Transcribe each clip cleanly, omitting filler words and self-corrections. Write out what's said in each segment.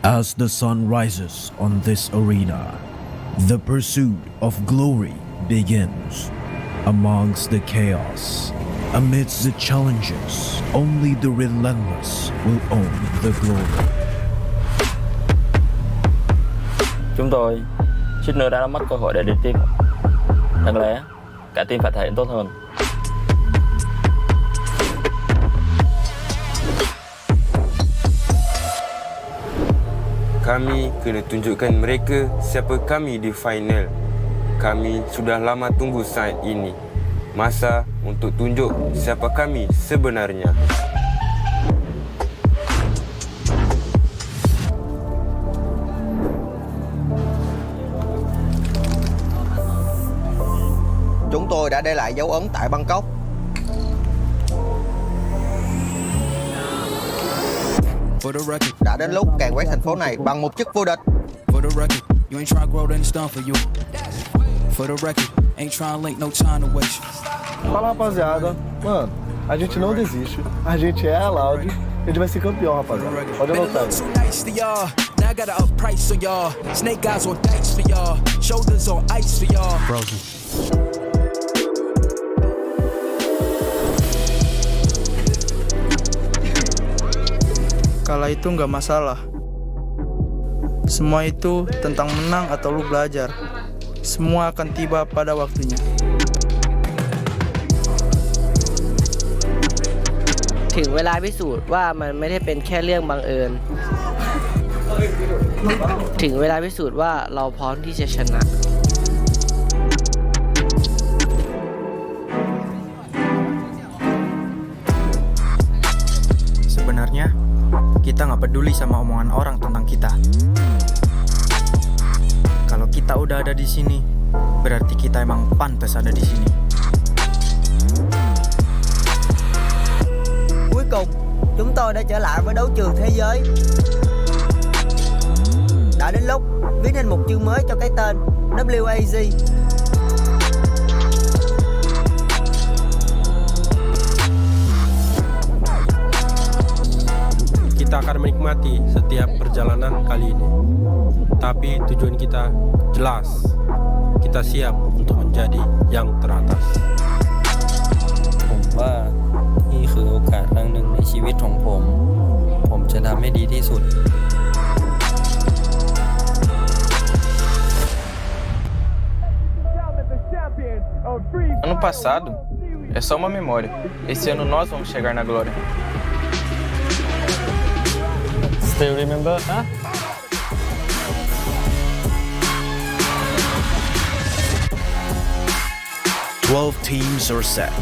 As the sun rises on this arena, the pursuit of glory begins. Amongst the chaos, amidst the challenges, only the relentless will own the glory. Chúng tôi suýt nữa đã mất cơ hội để đi tiếp. Đáng lẽ cả team phải thể hiện tốt hơn. Kami kena tunjukkan mereka siapa kami di final. Kami sudah lama tunggu saat ini. Masa untuk tunjuk siapa kami sebenarnya. Chúng tôi đã để lại dấu ấn tại Bangkok. Đã đến lúc càn quét thành phố này bằng một chức vô địch. Fala, rapaziada. Mano, a gente não desiste. A gente é a Loud. A gente vai ser campeão, rapaziada. Pode anotar aí. Now I got to up price on y'all. Snake eyes on dice for y'all. Shoulders on ice for y'all. Frozen. Kalah itu nggak masalah. Semua itu tentang menang atau lu belajar. Semua akan tiba pada waktunya.ถึงเวลาพิสูจน์ว่ามันไม่ได้เป็นแค่เรื่องบังเอิญ ถึงเวลาพิสูจน์ว่าเราพร้อมที่จะชนะ Sebenarnya kita nggak peduli sama omongan orang tentang kita. Kalau kita udah ada di sini, berarti kita emang pantas ada di sini. Cuối cùng, chúng tôi đã trở lại với đấu trường thế giới. Đã đến lúc viết nên một chương mới cho cái tên WAG. Kita akan menikmati setiap perjalanan kali ini. Tapi tujuan kita jelas. Kita siap untuk menjadi yang teratas. ผมว่านี่คือโอกาสครั้งหนึ่งในชีวิตของผม ผมจะทำให้ดีที่สุด Ano passado é só uma memória. Esse ano nós vamos chegar na glória. Still remember, huh? Twelve teams are set.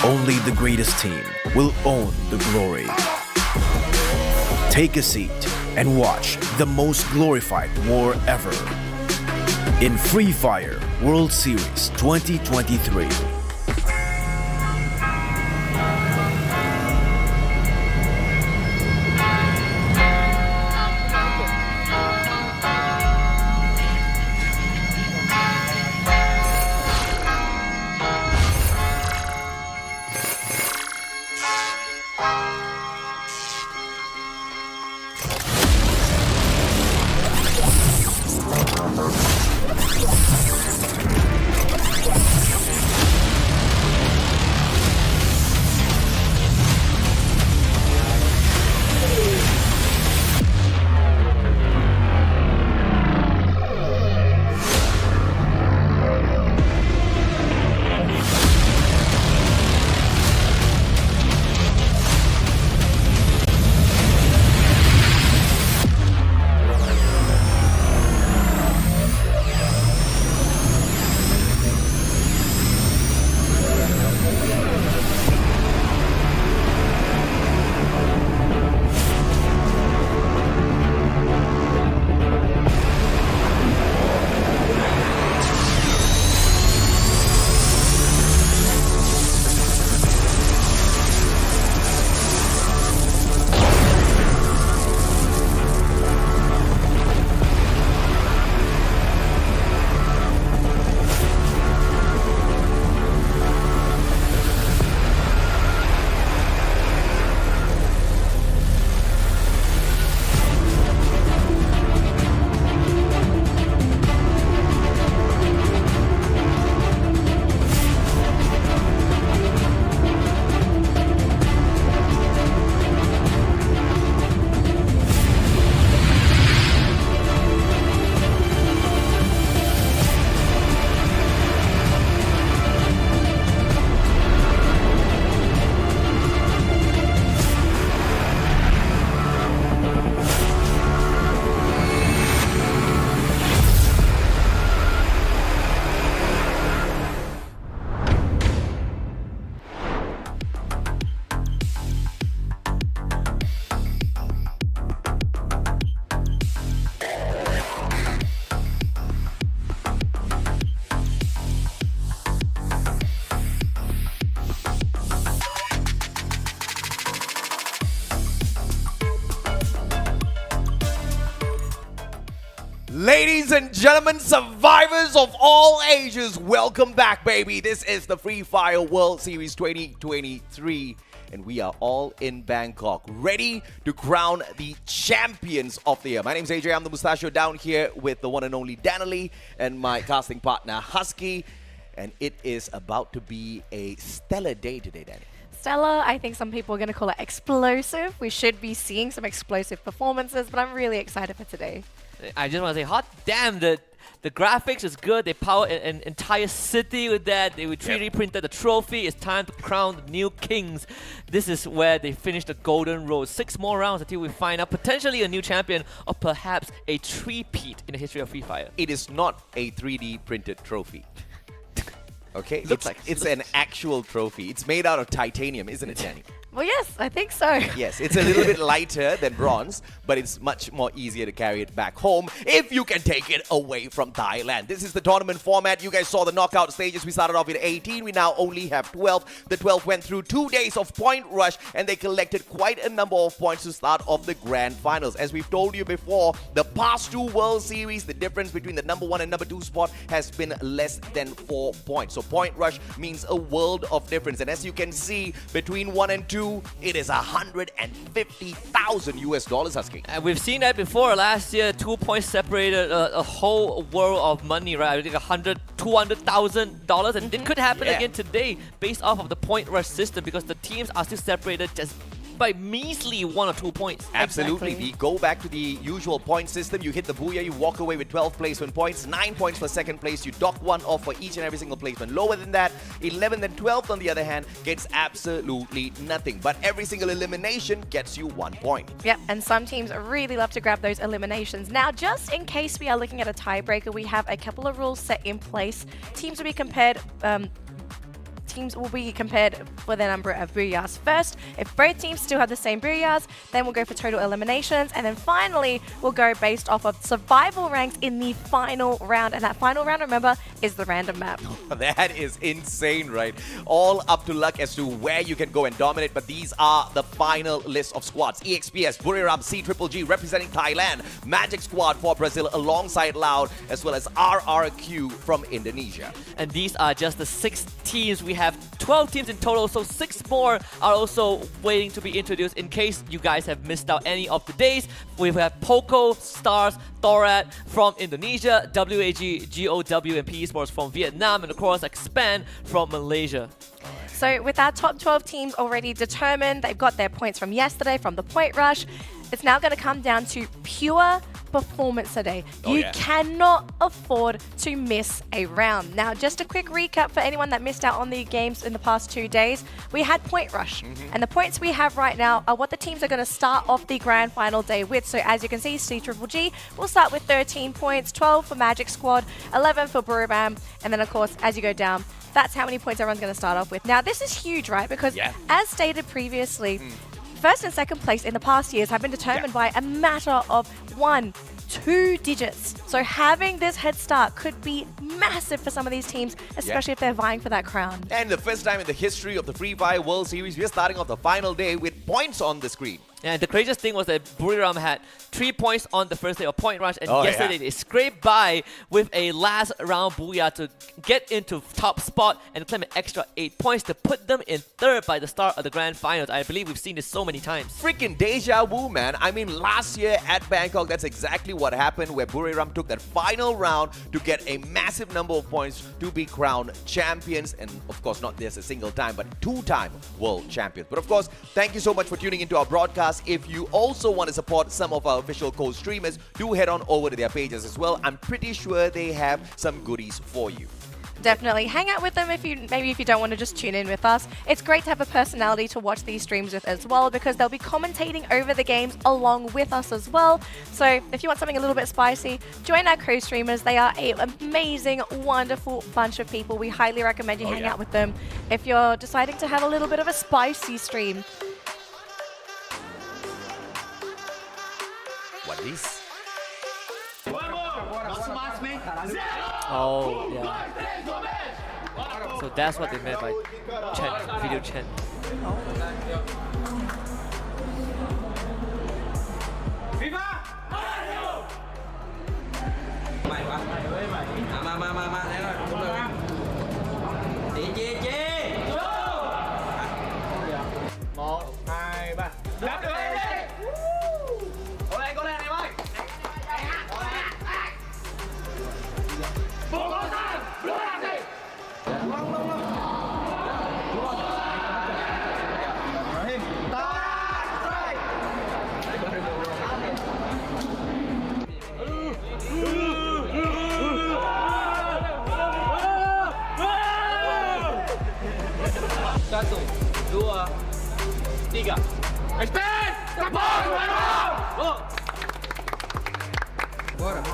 Only the greatest team will own the glory. Take a seat and watch the most glorified war ever in Free Fire World Series 2023. Ladies and gentlemen, survivors of all ages, welcome back, baby. This is the Free Fire World Series 2023, and we are all in Bangkok, ready to crown the champions of the year. My name is AJ, I'm the Mustachio, down here with the one and only Danily and my casting partner, Husky, and it is about to be a stellar day today, Danny. Stellar, I think some people are going to call it explosive. We should be seeing some explosive performances, but I'm really excited for today. I just want to say, hot damn, the graphics is good. They powered an entire city with that. They 3D printed the trophy. It's time to crown the new kings. This is where they finish the golden road. 6 more rounds until we find out potentially a new champion or perhaps a three-peat in the history of Free Fire. It is not a 3D printed trophy. Okay, it's an actual trophy. It's made out of titanium, isn't it, Danny? Well, yes, I think so. Yes, it's a little bit lighter than bronze, but it's much more easier to carry it back home if you can take it away from Thailand. This is the tournament format. You guys saw the knockout stages. We started off with 18. We now only have 12. The 12 went through 2 days of point rush, and they collected quite a number of points to start off the grand finals. As we've told you before, the past 2 World Series, the difference between the number 1 and number 2 spot has been less than 4 points. So point rush means a world of difference. And as you can see, between 1 and 2, it is $150,000 US, Husky. And we've seen that before. Last year, 2 points separated a whole world of money, right? I think $200,000, and it could happen again today based off of the point rush system because the teams are still separated just by measly 1 or 2 points. Absolutely. We go back to the usual point system. You hit the booyah, you walk away with 12 placement points, 9 points for second place. You dock 1 off for each and every single placement. Lower than that, 11th and 12th on the other hand, gets absolutely nothing. But every single elimination gets you 1 point. Yep, and some teams really love to grab those eliminations. Now, just in case we are looking at a tiebreaker, we have a couple of rules set in place. Teams will be compared for the number of booyahs first. If both teams still have the same booyahs, then we'll go for total eliminations. And then finally, we'll go based off of survival ranks in the final round. And that final round, remember, is the random map. That is insane, right? All up to luck as to where you can go and dominate. But these are the final list of squads. EXPS, Buriram, CGGG representing Thailand, Magic Squad for Brazil alongside Loud, as well as RRQ from Indonesia. And these are just the 6 teams. We have 12 teams in total, so 6 more are also waiting to be introduced in case you guys have missed out any of the days. We have Poco, Stars, Thorat from Indonesia, WAG, GOW, and Esports from Vietnam, and of course Expand from Malaysia. So with our top 12 teams already determined, they've got their points from yesterday from the point rush. It's now going to come down to pure performance today. You cannot afford to miss a round. Now, just a quick recap for anyone that missed out on the games in the past 2 days. We had point rush, and the points we have right now are what the teams are going to start off the grand final day with. So as you can see, CGGG will start with 13 points, 12 for Magic Squad, 11 for Buriram, and then of course, as you go down, that's how many points everyone's going to start off with. Now, this is huge, right? Because as stated previously, first and second place in the past years have been determined by a matter of 1, 2 digits. So having this head start could be massive for some of these teams, especially if they're vying for that crown. And the first time in the history of the Free Fire World Series, we're starting off the final day with points on the screen. And the craziest thing was that Buriram had 3 points on the first day of point rush, and yesterday they scraped by with a last round booyah to get into top spot and claim an extra 8 points to put them in 3rd by the start of the grand finals. I believe we've seen this so many times. Freaking deja vu, man. I mean, last year at Bangkok, that's exactly what happened, where Buriram took that final round to get a massive number of points to be crowned champions, and of course not just a single time, but 2-time world champions. But of course, thank you so much for tuning into our broadcast. If you also want to support some of our official co-streamers, do head on over to their pages as well. I'm pretty sure they have some goodies for you. Definitely hang out with them if you don't want to just tune in with us. It's great to have a personality to watch these streams with as well, because they'll be commentating over the games along with us as well. So if you want something a little bit spicy, join our co-streamers. They are an amazing, wonderful bunch of people. We highly recommend you hang out with them if you're deciding to have a little bit of a spicy stream. What is? Oh, yeah. So that's what they meant by chant, video chant. 2, 3. Expand!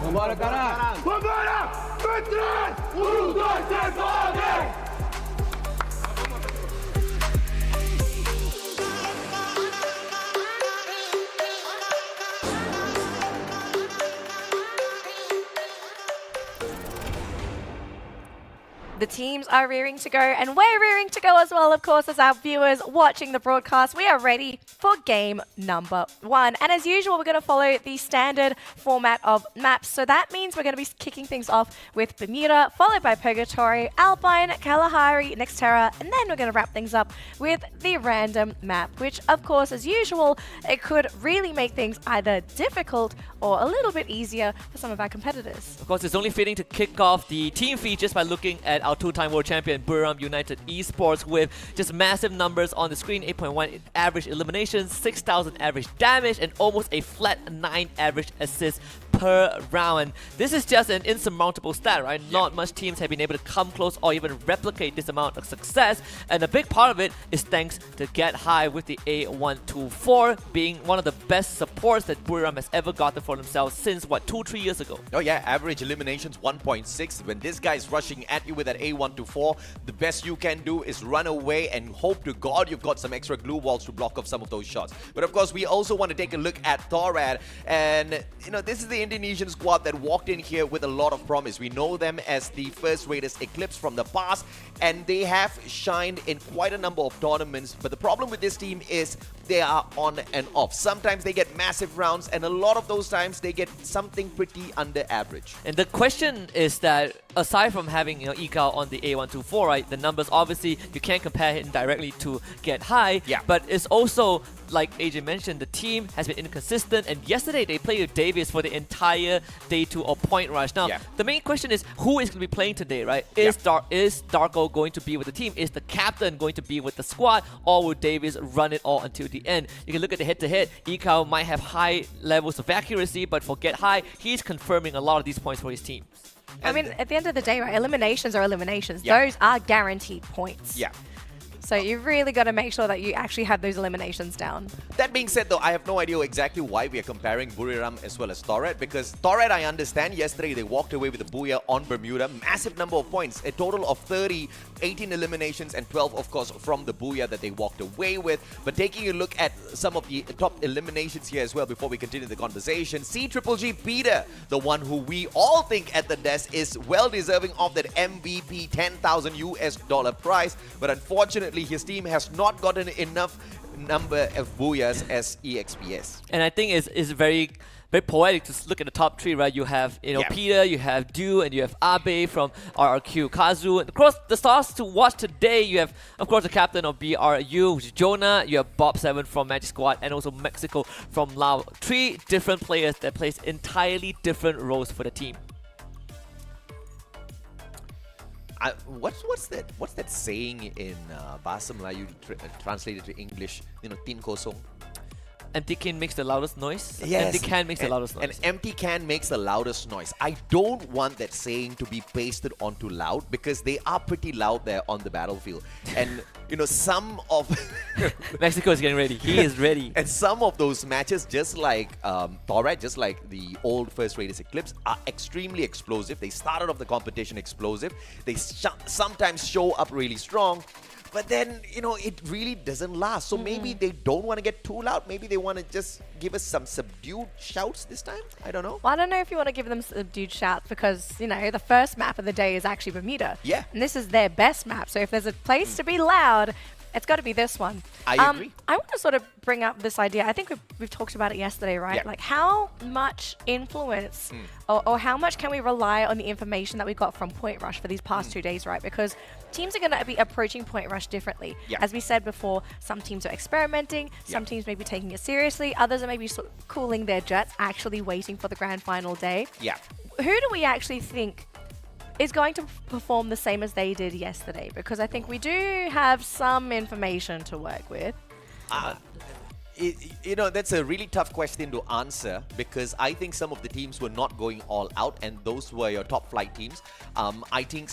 Vambora, caralho! Vambora! Pra trás! 1, 2, 3, fogue! The teams are rearing to go, and we're rearing to go as well, of course, as our viewers watching the broadcast. We are ready for game number 1. And as usual, we're going to follow the standard format of maps. So that means we're going to be kicking things off with Bermuda, followed by Purgatory, Alpine, Kalahari, Nextera, and then we're going to wrap things up with the random map, which, of course, as usual, it could really make things either difficult or a little bit easier for some of our competitors. Of course, it's only fitting to kick off the team features by looking at our two-time world champion Buriram United Esports with just massive numbers on the screen: 8.1 average eliminations, 6,000 average damage, and almost a flat 9 average assists per round. This is just an insurmountable stat, right? Not much teams have been able to come close or even replicate this amount of success, and a big part of it is thanks to Get High, with the A124 being one of the best supports that Buriram has ever gotten for themselves since, what, 2-3 years ago? Oh yeah, average eliminations 1.6. When this guy is rushing at you with that A124, the best you can do is run away and hope to God you've got some extra glue walls to block off some of those shots. But of course, we also want to take a look at Thorad, and you know, this is the Indonesian squad that walked in here with a lot of promise. We know them as the first Raiders Eclipse from the past, and they have shined in quite a number of tournaments. But the problem with this team is they are on and off. Sometimes they get massive rounds, and a lot of those times they get something pretty under average. And the question is that, aside from having, you know, Ikao on the A124, right, the numbers, obviously you can't compare him directly to Get High, but it's also, like AJ mentioned, the team has been inconsistent, and yesterday they played with Davis for the entire day 2 of Point Rush. Now, the main question is, who is going to be playing today, right? Is Darko going to be with the team? Is the captain going to be with the squad? Or will Davis run it all until the end? You can look at the head-to-head. Ikao might have high levels of accuracy, but for Get High, he's confirming a lot of these points for his team. I mean, at the end of the day, right, eliminations are eliminations. Yeah. Those are guaranteed points. Yeah. So you've really got to make sure that you actually have those eliminations down. That being said, though, I have no idea exactly why we are comparing Buriram as well as Thorad, because Thorad, I understand, yesterday they walked away with a booyah on Bermuda. Massive number of points, a total of 30, 18 eliminations, and 12, of course, from the booyah that they walked away with. But taking a look at some of the top eliminations here as well before we continue the conversation, C-Triple-G Peter, the one who we all think at the desk is well deserving of that MVP $10,000 prize, but unfortunately his team has not gotten enough number of booyahs as EXPS. And I think it's very poetic to look at the top 3, right? You have, you know, Peter, you have Du, and you have Abe from RRQ, Kazu. And of course, the stars to watch today, you have, of course, the captain of BRU, which is Jonah. You have Bob7 from Magic Squad, and also Mexico from Lao. 3 different players that plays entirely different roles for the team. What's that saying in Bahasa Melayu translated to English? You know, tin kosong. Empty can makes the loudest noise? Yes. Empty can makes the loudest noise. An empty can makes the loudest noise. I don't want that saying to be pasted onto loud, because they are pretty loud there on the battlefield. And, you know, some of... Mexico is getting ready. He is ready. And some of those matches, just like Thorad, just like the old First Raiders Eclipse, are extremely explosive. They started off the competition explosive. They sometimes show up really strong. But then, you know, it really doesn't last. So maybe they don't want to get too loud. Maybe they want to just give us some subdued shouts this time. I don't know. Well, I don't know if you want to give them subdued shouts, because, you know, the first map of the day is actually Bermuda. Yeah. And this is their best map. So if there's a place to be loud, it's got to be this one. I agree. I want to sort of bring up this idea. I think we've talked about it yesterday, right? Yeah. Like, how much influence or how much can we rely on the information that we got from Point Rush for these past 2 days, right? Because teams are going to be approaching Point Rush differently. Yeah. As we said before, some teams are experimenting, some teams may be taking it seriously, others are maybe sort of cooling their jets, actually waiting for the grand final day. Yeah. Who do we actually think is going to perform the same as they did yesterday? Because I think we do have some information to work with. You know, that's a really tough question to answer because I think some of the teams were not going all out, and those were your top flight teams. I think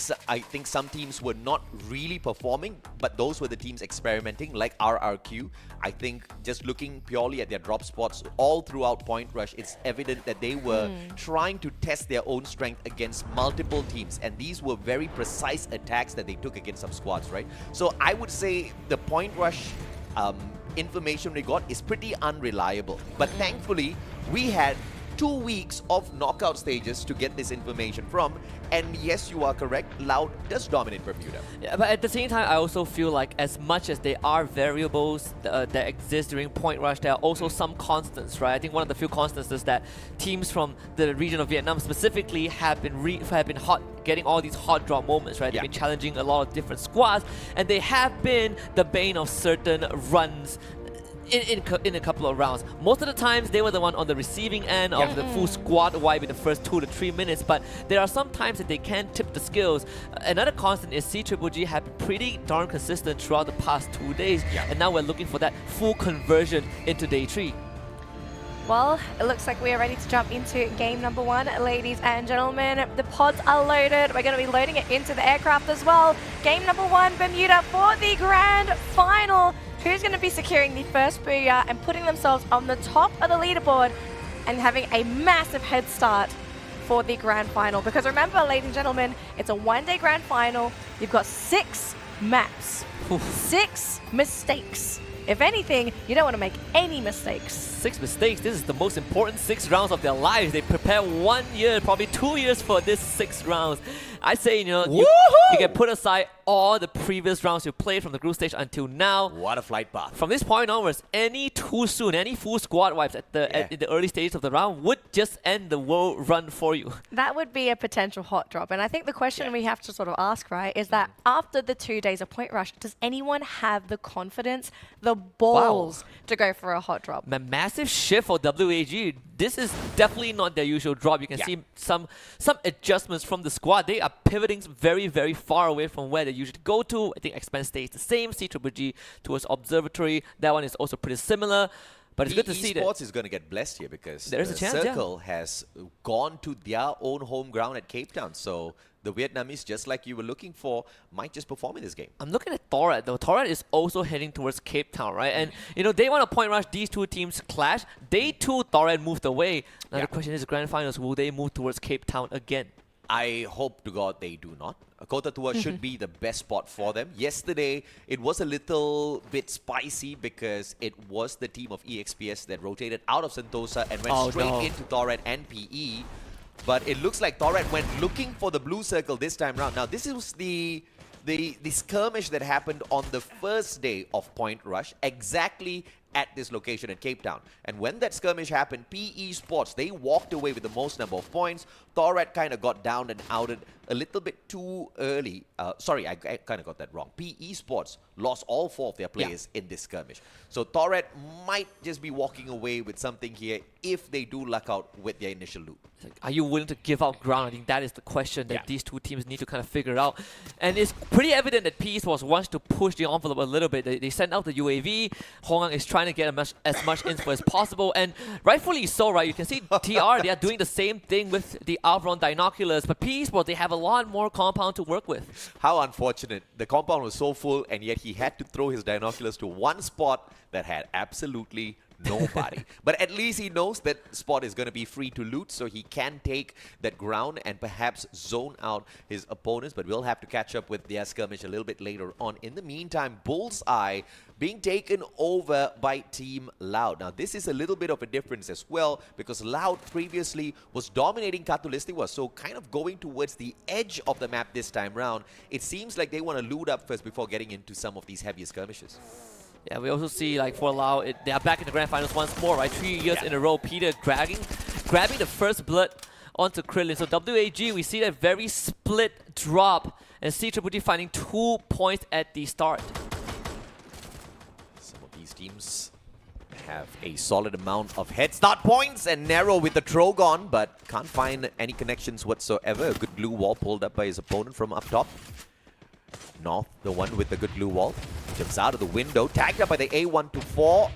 some teams were not really performing, but those were the teams experimenting, like RRQ. I think just looking purely at their drop spots all throughout Point Rush, it's evident that they were trying to test their own strength against multiple teams, and these were very precise attacks that they took against some squads, right? So I would say the Point Rush information we got is pretty unreliable, but thankfully we had 2 weeks of knockout stages to get this information from, and yes, you are correct, Loud does dominate Bermuda. Yeah, but at the same time, I also feel like as much as there are variables that exist during Point Rush, there are also some constants, right? I think one of the few constants is that teams from the region of Vietnam specifically have been hot, getting all these hot drop moments, right? They've been challenging a lot of different squads, and they have been the bane of certain runs in a couple of rounds. Most of the times they were the one on the receiving end of the full squad wipe in the first 2 to 3 minutes, but there are some times that they can tip the scales. Another constant is CGG have been pretty darn consistent throughout the past 2 days, and now we're looking for that full conversion into day 3. Well, it looks like we are ready to jump into game number 1, ladies and gentlemen. The pods are loaded. We're going to be loading it into the aircraft as well. Game number 1, Bermuda for the grand final. Who's going to be securing the first booyah and putting themselves on the top of the leaderboard and having a massive head start for the grand final? Because remember, ladies and gentlemen, it's a 1-day grand final. You've got 6 maps, 6 mistakes. If anything, you don't want to make any mistakes. 6 mistakes. This is the most important 6 rounds of their lives. They prepare 1 year, probably 2 years for this 6 rounds. I say, you know, you can put aside all the previous rounds you played from the group stage until now. What a flight path. From this point onwards, any too soon, any full squad wipes in the early stages of the round would just end the world run for you. That would be a potential hot drop. And I think the question we have to sort of ask, right, is that after the 2 days of Point Rush, does anyone have the confidence, the balls to go for a hot drop? A massive shift for WAG. This is definitely not their usual drop. You can see some adjustments from the squad. They are pivoting very, very far away from where they usually go to. I think Expanse stays the same. CGG towards Observatory. That one is also pretty similar. But it's good to see that Esports is going to get blessed here because there is a chance, Circle has gone to their own home ground at Cape Town. So the Vietnamese, just like you were looking for, might just perform in this game. I'm looking at Torret though. Torret is also heading towards Cape Town, right? And you know, they want to Point Rush, these 2 teams clash. Day 2, Torret moved away. Now the question is, grand finals, will they move towards Cape Town again? I hope to God they do not. Kota Tua should be the best spot for them. Yesterday, it was a little bit spicy because it was the team of EXPS that rotated out of Sentosa and went straight into Torret and PE. But it looks like Torret went looking for the blue circle this time round. Now, this is the skirmish that happened on the first day of Point Rush, exactly at this location at Cape Town. And when that skirmish happened, PE Sports, they walked away with the most number of points. Torret kind of got down and outed a little bit too early. Sorry, I kind of got that wrong. PE Sports lost all 4 of their players in this skirmish. So Torret might just be walking away with something here if they do luck out with their initial loot. Are you willing to give out ground? I think that is the question that these 2 teams need to kind of figure out. And it's pretty evident that PE Sports wants to push the envelope a little bit. They sent out the UAV. Hongang is trying to get as much info as possible. And rightfully so, right? You can see TR, they are doing the same thing with the Avron Dinoculars. But PE Sports, they have a lot more compound to work with. How unfortunate. The compound was so full, and yet he had to throw his Dinoculars to one spot that had absolutely nobody. But at least he knows that spot is going to be free to loot, so he can take that ground and perhaps zone out his opponents. But we'll have to catch up with their skirmish a little bit later on. In the meantime, Bullseye being taken over by Team Loud. Now, this is a little bit of a difference as well, because Loud previously was dominating Katulistiwa, so kind of going towards the edge of the map this time round. It seems like they want to loot up first before getting into some of these heavier skirmishes. Yeah, we also see, like, for Loud, they are back in the grand finals once more, right? 3 years in a row. Peter grabbing the first blood onto Krillin. So WAG, we see that very split drop, and CGG finding 2 points at the start. Some of these teams have a solid amount of head start points, and Narrow with the Trogon, but can't find any connections whatsoever. A good glue wall pulled up by his opponent from up top. North, the one with the good glue wall, jumps out of the window, tagged up by the A124,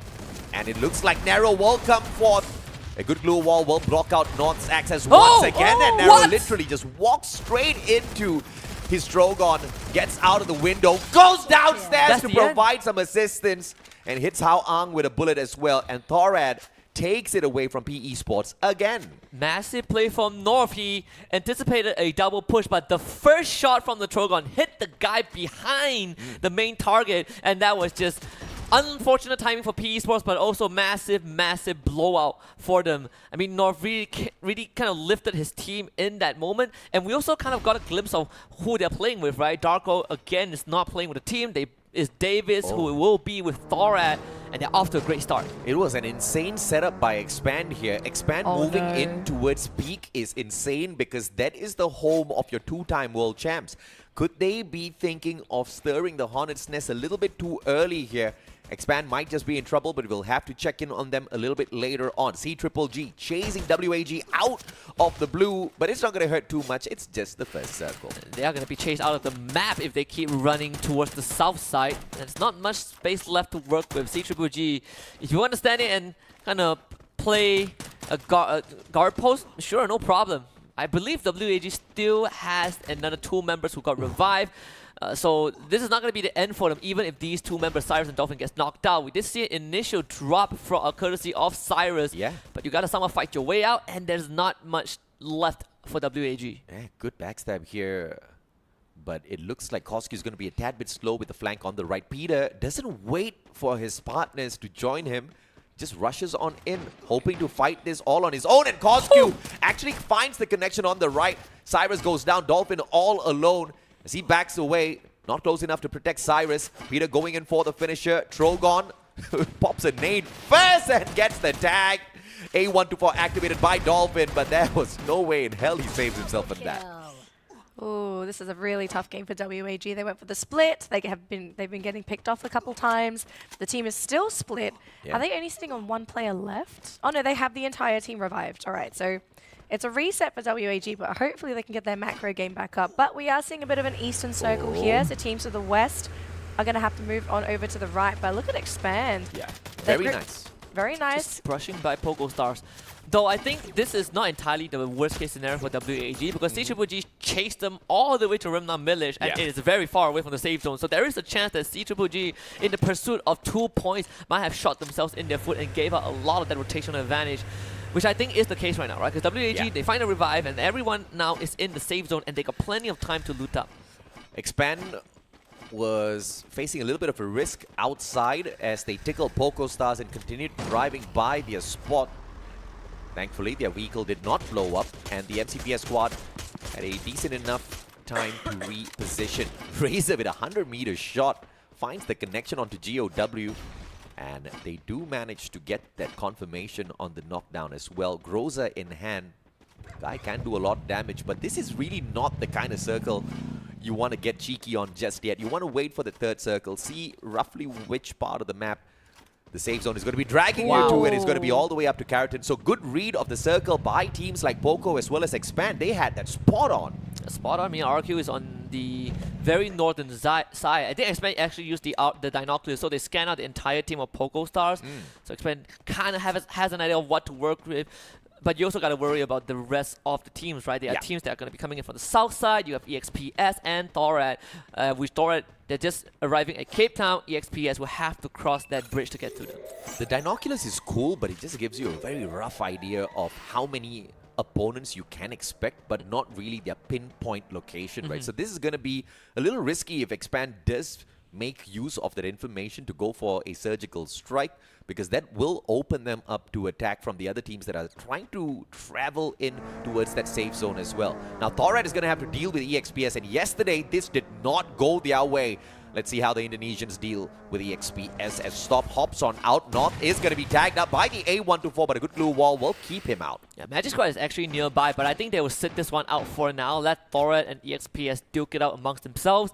And it looks like Nero will come forth. A good glue wall will block out North's access once again. And Nero literally just walks straight into his Drogon, gets out of the window, goes downstairs to provide some assistance, and hits Hao Ang with a bullet as well. And Thorad takes it away from Esports again. Massive play from North. He anticipated a double push, but the first shot from the Drogon hit the guy behind the main target, and that was just unfortunate timing for Esports, but also massive blowout for them. I mean, North really kind of lifted his team in that moment, and we also kind of got a glimpse of who they're playing with, right? Darko, again, is not playing with the team. Is Davis, who will be with Thorad, and they're off to a great start. It was an insane setup by Expand here. Expand moving in towards Peak is insane because that is the home of your two-time world champs. Could they be thinking of stirring the Hornet's Nest a little bit too early here? Expand might just be in trouble, but we'll have to check in on them a little bit later on. CGGG chasing WAG out of the blue, but it's not going to hurt too much. It's just the first circle. They are going to be chased out of the map if they keep running towards the south side. There's not much space left to work with. CGGG, if you understand it and kind of play a guard post, sure, no problem. I believe WAG still has another 2 members who got revived. So this is not going to be the end for them, even if these 2 members, Cyrus and Dolphin, gets knocked out. We did see an initial drop from courtesy of Cyrus, but you got to somehow fight your way out, and there's not much left for WAG. Yeah, good backstab here, but it looks like Koski is going to be a tad bit slow with the flank on the right. Peter doesn't wait for his partners to join him. Just rushes on in, hoping to fight this all on his own, and Koski actually finds the connection on the right. Cyrus goes down, Dolphin all alone. As he backs away, not close enough to protect Cyrus. Peter going in for the finisher. Drogon pops a nade first and gets the tag. A124 activated by Dolphin, but there was no way in hell he saves himself from that. Oh, this is a really tough game for WAG. They went for the split. They've been getting picked off a couple times. The team is still split. Are they only sitting on 1 player left? Oh no, they have the entire team revived. All right, so it's a reset for WAG, but hopefully they can get their macro game back up. But we are seeing a bit of an eastern circle here, so teams to the west are going to have to move on over to the right. But look at Expand. Yeah, very nice. Very nice. Just brushing by Pogo Stars. Though I think this is not entirely the worst case scenario for WAG, because CGGG chased them all the way to Remnant Village, and it is very far away from the safe zone. So there is a chance that CGGG, in the pursuit of 2 points, might have shot themselves in their foot and gave out a lot of that rotational advantage, which I think is the case right now, right? Because WAG, they find a revive, and everyone now is in the safe zone, and they got plenty of time to loot up. Expand was facing a little bit of a risk outside as they tickled Poco Stars and continued driving by their spot. Thankfully, their vehicle did not blow up, and the MCPS squad had a decent enough time to reposition. Razor with a 100-meter shot finds the connection onto GOW, and they do manage to get that confirmation on the knockdown as well. Groza in hand. Guy can do a lot of damage, but this is really not the kind of circle you want to get cheeky on just yet. You want to wait for the 3rd circle, see roughly which part of the map the safe zone is going to be dragging you to, and it's going to be all the way up to Carroton. So good read of the circle by teams like Poco as well as Expand. They had that spot on. Spot on. I mean, RQ is on the very northern side. I think Expand actually used the binoculars, so they scan out the entire team of Poco Stars. So Expand kind of has an idea of what to work with. But you also got to worry about the rest of the teams, right? There are teams that are going to be coming in from the south side. You have EXPS and Thorad. With Thorad, they're just arriving at Cape Town. EXPS will have to cross that bridge to get to them. The Dinoculus is cool, but it just gives you a very rough idea of how many opponents you can expect, but not really their pinpoint location, right? So this is going to be a little risky if Expand does make use of that information to go for a surgical strike, because that will open them up to attack from the other teams that are trying to travel in towards that safe zone as well. Now, Thorad is going to have to deal with EXPS, and yesterday this did not go their way. Let's see how the Indonesians deal with EXPS as Stop hops on out. North is going to be tagged up by the A124, but a good glue wall will keep him out. Yeah, Magic Squad is actually nearby, but I think they will sit this one out for now. Let Thorad and EXPS duke it out amongst themselves.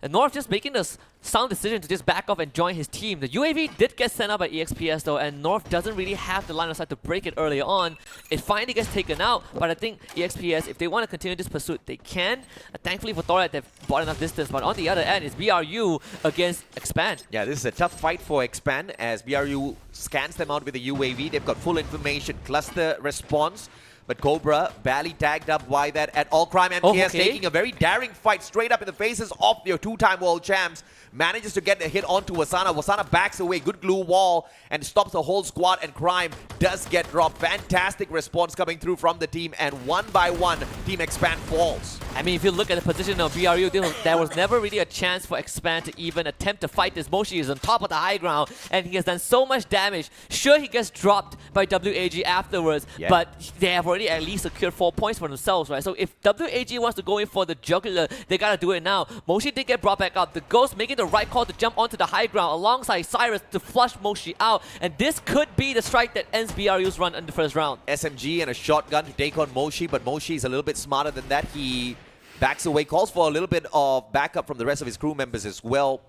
And North just making the sound decision to just back off and join his team. The UAV did get sent out by EXPS though, and North doesn't really have the line of sight to break it early on. It finally gets taken out, but I think EXPS, if they want to continue this pursuit, they can. Thankfully for Thorite, they've bought enough distance, but on the other end is BRU against Expand. Yeah, this is a tough fight for Expand as BRU scans them out with the UAV. They've got full information, cluster response. But Cobra barely tagged up by that at all. Crime MKS taking a very daring fight straight up in the faces of your two-time world champs. Manages to get a hit onto Wasana. Wasana backs away, good glue wall, and stops the whole squad, and Crime does get dropped. Fantastic response coming through from the team, and one by one, Team Expand falls. I mean, if you look at the position of BRU, there was never really a chance for Expand to even attempt to fight this. Moshi is on top of the high ground, and he has done so much damage. Sure, he gets dropped by WAG afterwards, but they have already at least secured 4 points for themselves, right? So if WAG wants to go in for the jugular, they gotta do it now. Moshi did get brought back up. The Ghost making the right call to jump onto the high ground alongside Cyrus to flush Moshi out, and this could be the strike that ends BRU's run in the first round. SMG and a shotgun to take on Moshi, but Moshi is a little bit smarter than that. He backs away, calls for a little bit of backup from the rest of his crew members as well.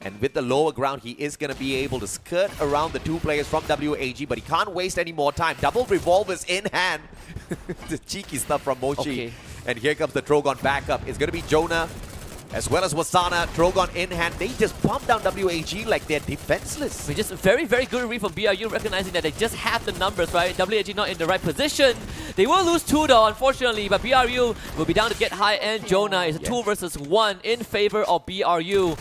And with the lower ground, he is going to be able to skirt around the two players from WAG, but he can't waste any more time. Double revolvers in hand. The cheeky stuff from Moshi. And here comes the Trogon backup. It's going to be Jonah as well as Wasana. Trogon in hand. They just pump down WAG like they're defenseless. I mean, just a very, very good read from BRU, recognizing that they just have the numbers, right? WAG not in the right position. They will lose 2 though, unfortunately, but BRU will be down to get high, and Jonah is a 2 versus 1 in favor of BRU.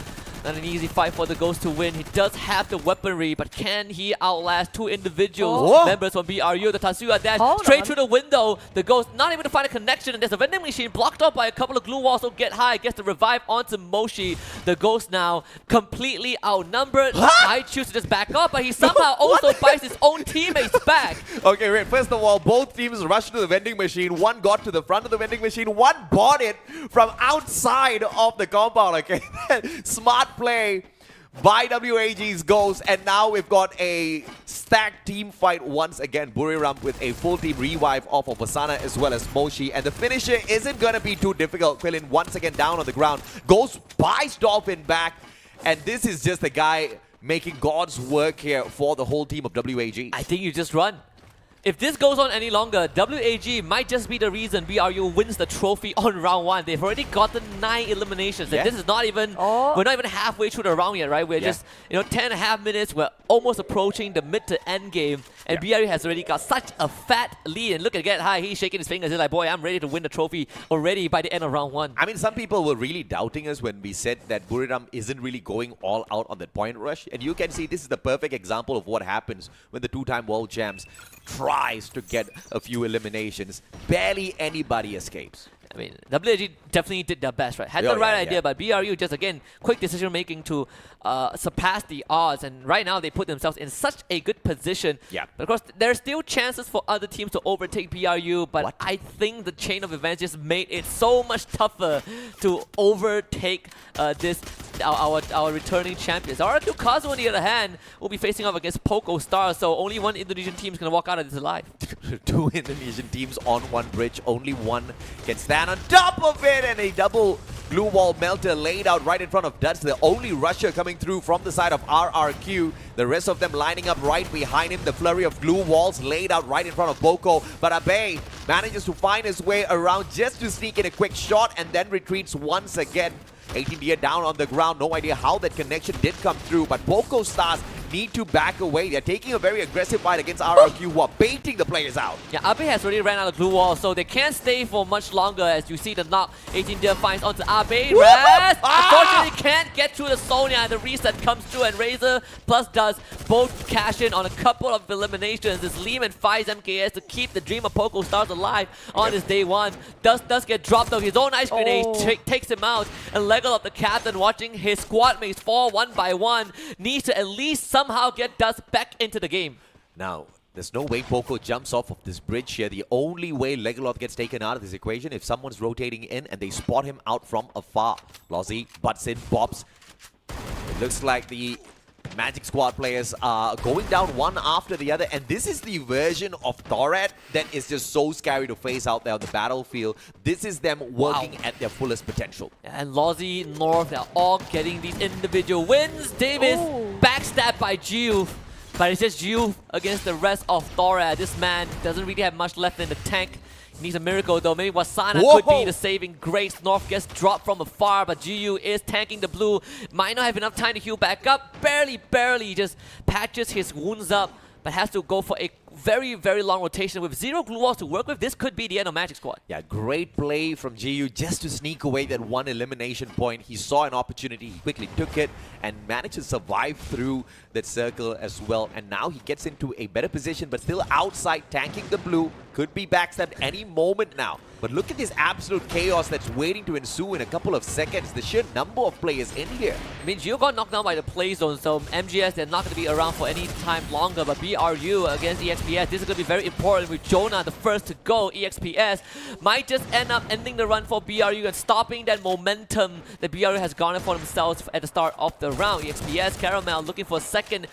Not an easy fight for the Ghost to win. He does have the weaponry, but can he outlast 2 individual members from BRU? The Tatsuya dash straight through the window. The Ghost not able to find a connection, and there's a vending machine blocked off by a couple of glue walls. So get high, gets the revive onto Moshi. The Ghost now completely outnumbered. I choose to just back up, but he somehow also buys his own teammates back. Okay, wait. First of all, both teams rushed to the vending machine. One got to the front of the vending machine. One bought it from outside of the compound. Okay, smart play by WAG's Ghost, and now we've got a stacked team fight once again. Buriram with a full team revive off of Wasana as well as Moshi, and the finisher isn't going to be too difficult. Quillin once again down on the ground. Ghost buys Dolphin back, and this is just a guy making God's work here for the whole team of WAG. I think you just run. If this goes on any longer, WAG might just be the reason BRU wins the trophy on round 1. They've already gotten 9 eliminations. And this is not even, we're not even halfway through the round yet, right? We're just, 10.5 minutes. We're almost approaching the mid to end game. And BRU has already got such a fat lead. And look at Get High, he's shaking his fingers. He's like, boy, I'm ready to win the trophy already by the end of round 1. I mean, some people were really doubting us when we said that Buriram isn't really going all out on that point rush. And you can see this is the perfect example of what happens when the two-time world champs tries to get a few eliminations. Barely anybody escapes. I mean, WAG definitely did their best, right? Had the right idea, but BRU just, again, quick decision making to surpass the odds. And right now, they put themselves in such a good position. But of course, there's still chances for other teams to overtake BRU, but I think the chain of events just made it so much tougher to overtake our returning champions. Our two Kazu, on the other hand, will be facing off against Poco Stars, so only one Indonesian team is going to walk out of this alive. 2 Indonesian teams on one bridge, only one can stand on top of it, and a double glue wall melter laid out right in front of Duds, the only rusher coming through from the side of RRQ. The rest of them lining up right behind him. The flurry of glue walls laid out right in front of Boko, but Abe manages to find his way around just to sneak in a quick shot and then retreats once again. 18 Deer down on the ground. No idea how that connection did come through, but Poco Stars need to back away. They're taking a very aggressive fight against RRQ, who are baiting the players out. Yeah, Abe has already ran out of glue wall, so they can't stay for much longer. As you see the knock, 18 Deer finds onto Abe. Raz, unfortunately, can't get through the Sonya, and the reset comes through, and Razor plus Does both cash in on a couple of eliminations. As Lehman fights MKS to keep the dream of Poco Stars alive on his day 1. Does get dropped off. His own ice grenade takes him out, and Legal up the captain, watching his squad mates fall one by one, needs to at least somehow get Dust back into the game. Now, there's no way Poco jumps off of this bridge here. The only way Legaloth gets taken out of this equation if someone's rotating in and they spot him out from afar. Lozzie butts in, bobs. It looks like the Magic Squad players are going down one after the other, and this is the version of Thorat that is just so scary to face out there on the battlefield. This is them working at their fullest potential. And Lozzie, North, they're all getting these individual wins. Davis backstabbed by Jiu. But it's just Jiu against the rest of Thorat. This man doesn't really have much left in the tank. He needs a miracle though. Maybe Wasana could be the saving grace. North gets dropped from afar, but Jiu is tanking the blue. Might not have enough time to heal back up. Barely just patches his wounds up, but has to go for a very long rotation with 0 glue walls to work with. This could be the end of Magic Squad. Yeah, great play from Jiu just to sneak away that one elimination point. He saw an opportunity, he quickly took it and managed to survive through that circle as well. And now he gets into a better position, but still outside, tanking the blue. Could be backstabbed any moment now. But look at this absolute chaos that's waiting to ensue in a couple of seconds. The sheer number of players in here. I mean, Jiu got knocked down by the play zone, so MGS, they're not going to be around for any time longer. But BRU against EXPS, this is going to be very important with Jonah the first to go. EXPS might just end up ending the run for BRU and stopping that momentum that BRU has garnered for themselves at the start of the round. EXPS, Caramel looking for a second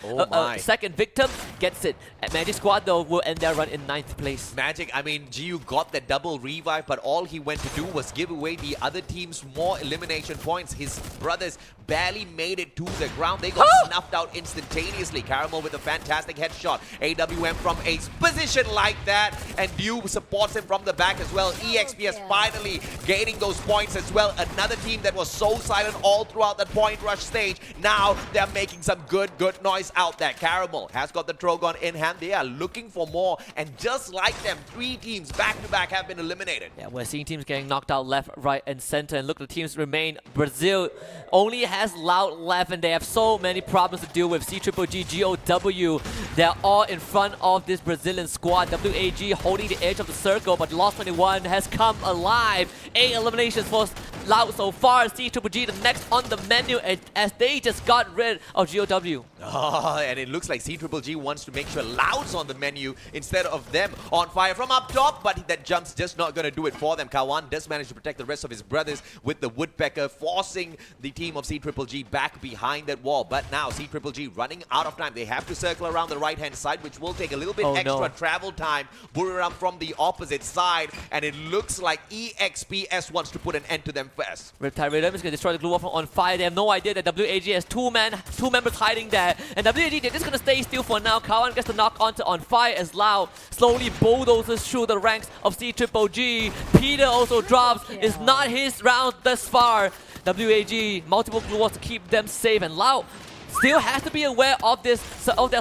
victim, gets it. At Magic Squad though will end their run in 9th place. Magic, I mean, Jiu got that double revive, but all he went to do was give away the other team's more elimination points. His brothers barely made it to the ground. They got snuffed out instantaneously. Caramel with a fantastic headshot. AWM from a position like that, and Dew supports him from the back as well. EXPS finally gaining those points as well. Another team that was so silent all throughout that point rush stage. Now they're making some good noise out there. Caramel has got the Trogon in hand. They are looking for more, and just like them, 3 teams back to back have been eliminated. Yeah, we're seeing teams getting knocked out left, right, and center. And look, the teams remain. Brazil only has Loud left, and they have so many problems to deal with. CGGG, GOW, they're all in front of this Brazilian squad. WAG holding the edge of the circle, but Lost 21 has come alive. 8 eliminations for Loud so far. CGGG the next on the menu as they just got rid of GOW. Oh, and it looks like CGGG wants to make sure Loud's on the menu instead of them on fire from up top, but that jump's just not going to do it for them. Kawan does manage to protect the rest of his brothers with the Woodpecker, forcing the team of CGGG back behind that wall. But now CGGG running out of time. They have to circle around the right-hand side, which will take a little bit extra travel time. Buriram from the opposite side, and it looks like EXPS wants to put an end to them first. Riptide Rhythm is going to destroy the glue wall from on fire. They have no idea that WAG has two members hiding there. And WAG, they're just going to stay still for now. Kawan gets to knock onto on fire as Lau slowly bulldozes through the ranks of CGGG. Peter also drops. It's not his round thus far. WAG, multiple glue walls to keep them safe, and Lau still has to be aware of their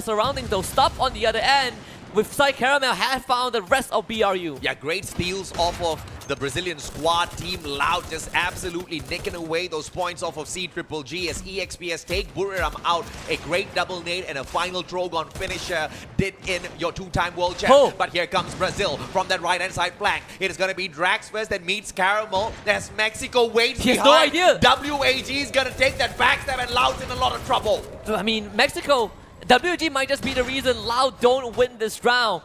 surroundings though. Stop on the other end. With Psy Caramel has found the rest of BRU. Yeah, great steals off of the Brazilian squad. Team Loud just absolutely nicking away those points off of CGGG as EXPS take Buriram out. A great double nade and a final Trogon finisher did in your 2-time world champ. But here comes Brazil from that right-hand side flank. It is going to be Drax first, then meets Caramel. There's Mexico waits behind. He has no idea. WAG is going to take that backstab, and Loud's in a lot of trouble. I mean, Mexico, WG might just be the reason Loud don't win this round.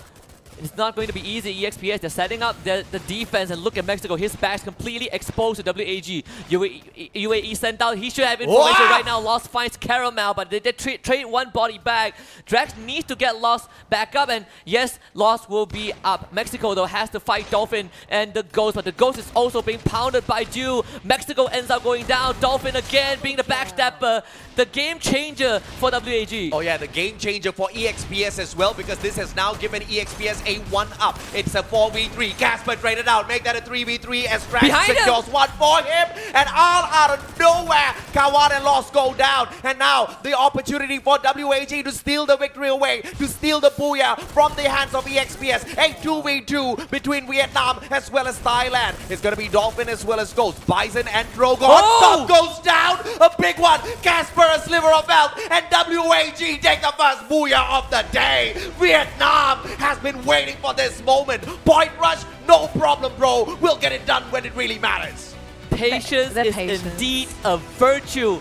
It's not going to be easy. EXPS, they're setting up the defense, and look at Mexico. His back's completely exposed to WAG. UAE sent out. He should have information right now. Lost finds Caramel, but they trade one body back. Drax needs to get Lost back up, and yes, Lost will be up. Mexico, though, has to fight Dolphin and the Ghost, but the Ghost is also being pounded by Dew. Mexico ends up going down. Dolphin again being the backstabber. The game changer for WAG. Oh yeah, the game changer for EXPS as well, because this has now given EXPS a 1-up. It's a 4v3. Casper traded out. Make that a 3v3 as Drax secures one for him. And all out of nowhere, Kawan and Lost go down. And now the opportunity for WAG to steal the victory away, to steal the booyah from the hands of EXPS. A 2v2 between Vietnam as well as Thailand. It's going to be Dolphin as well as Ghost. Bison and Drogon. Top goes down. A big one. Casper a sliver of health. And WAG take the first booyah of the day. Vietnam has been waiting for this moment. Point rush, no problem, bro. We'll get it done when it really matters. Patience is indeed a virtue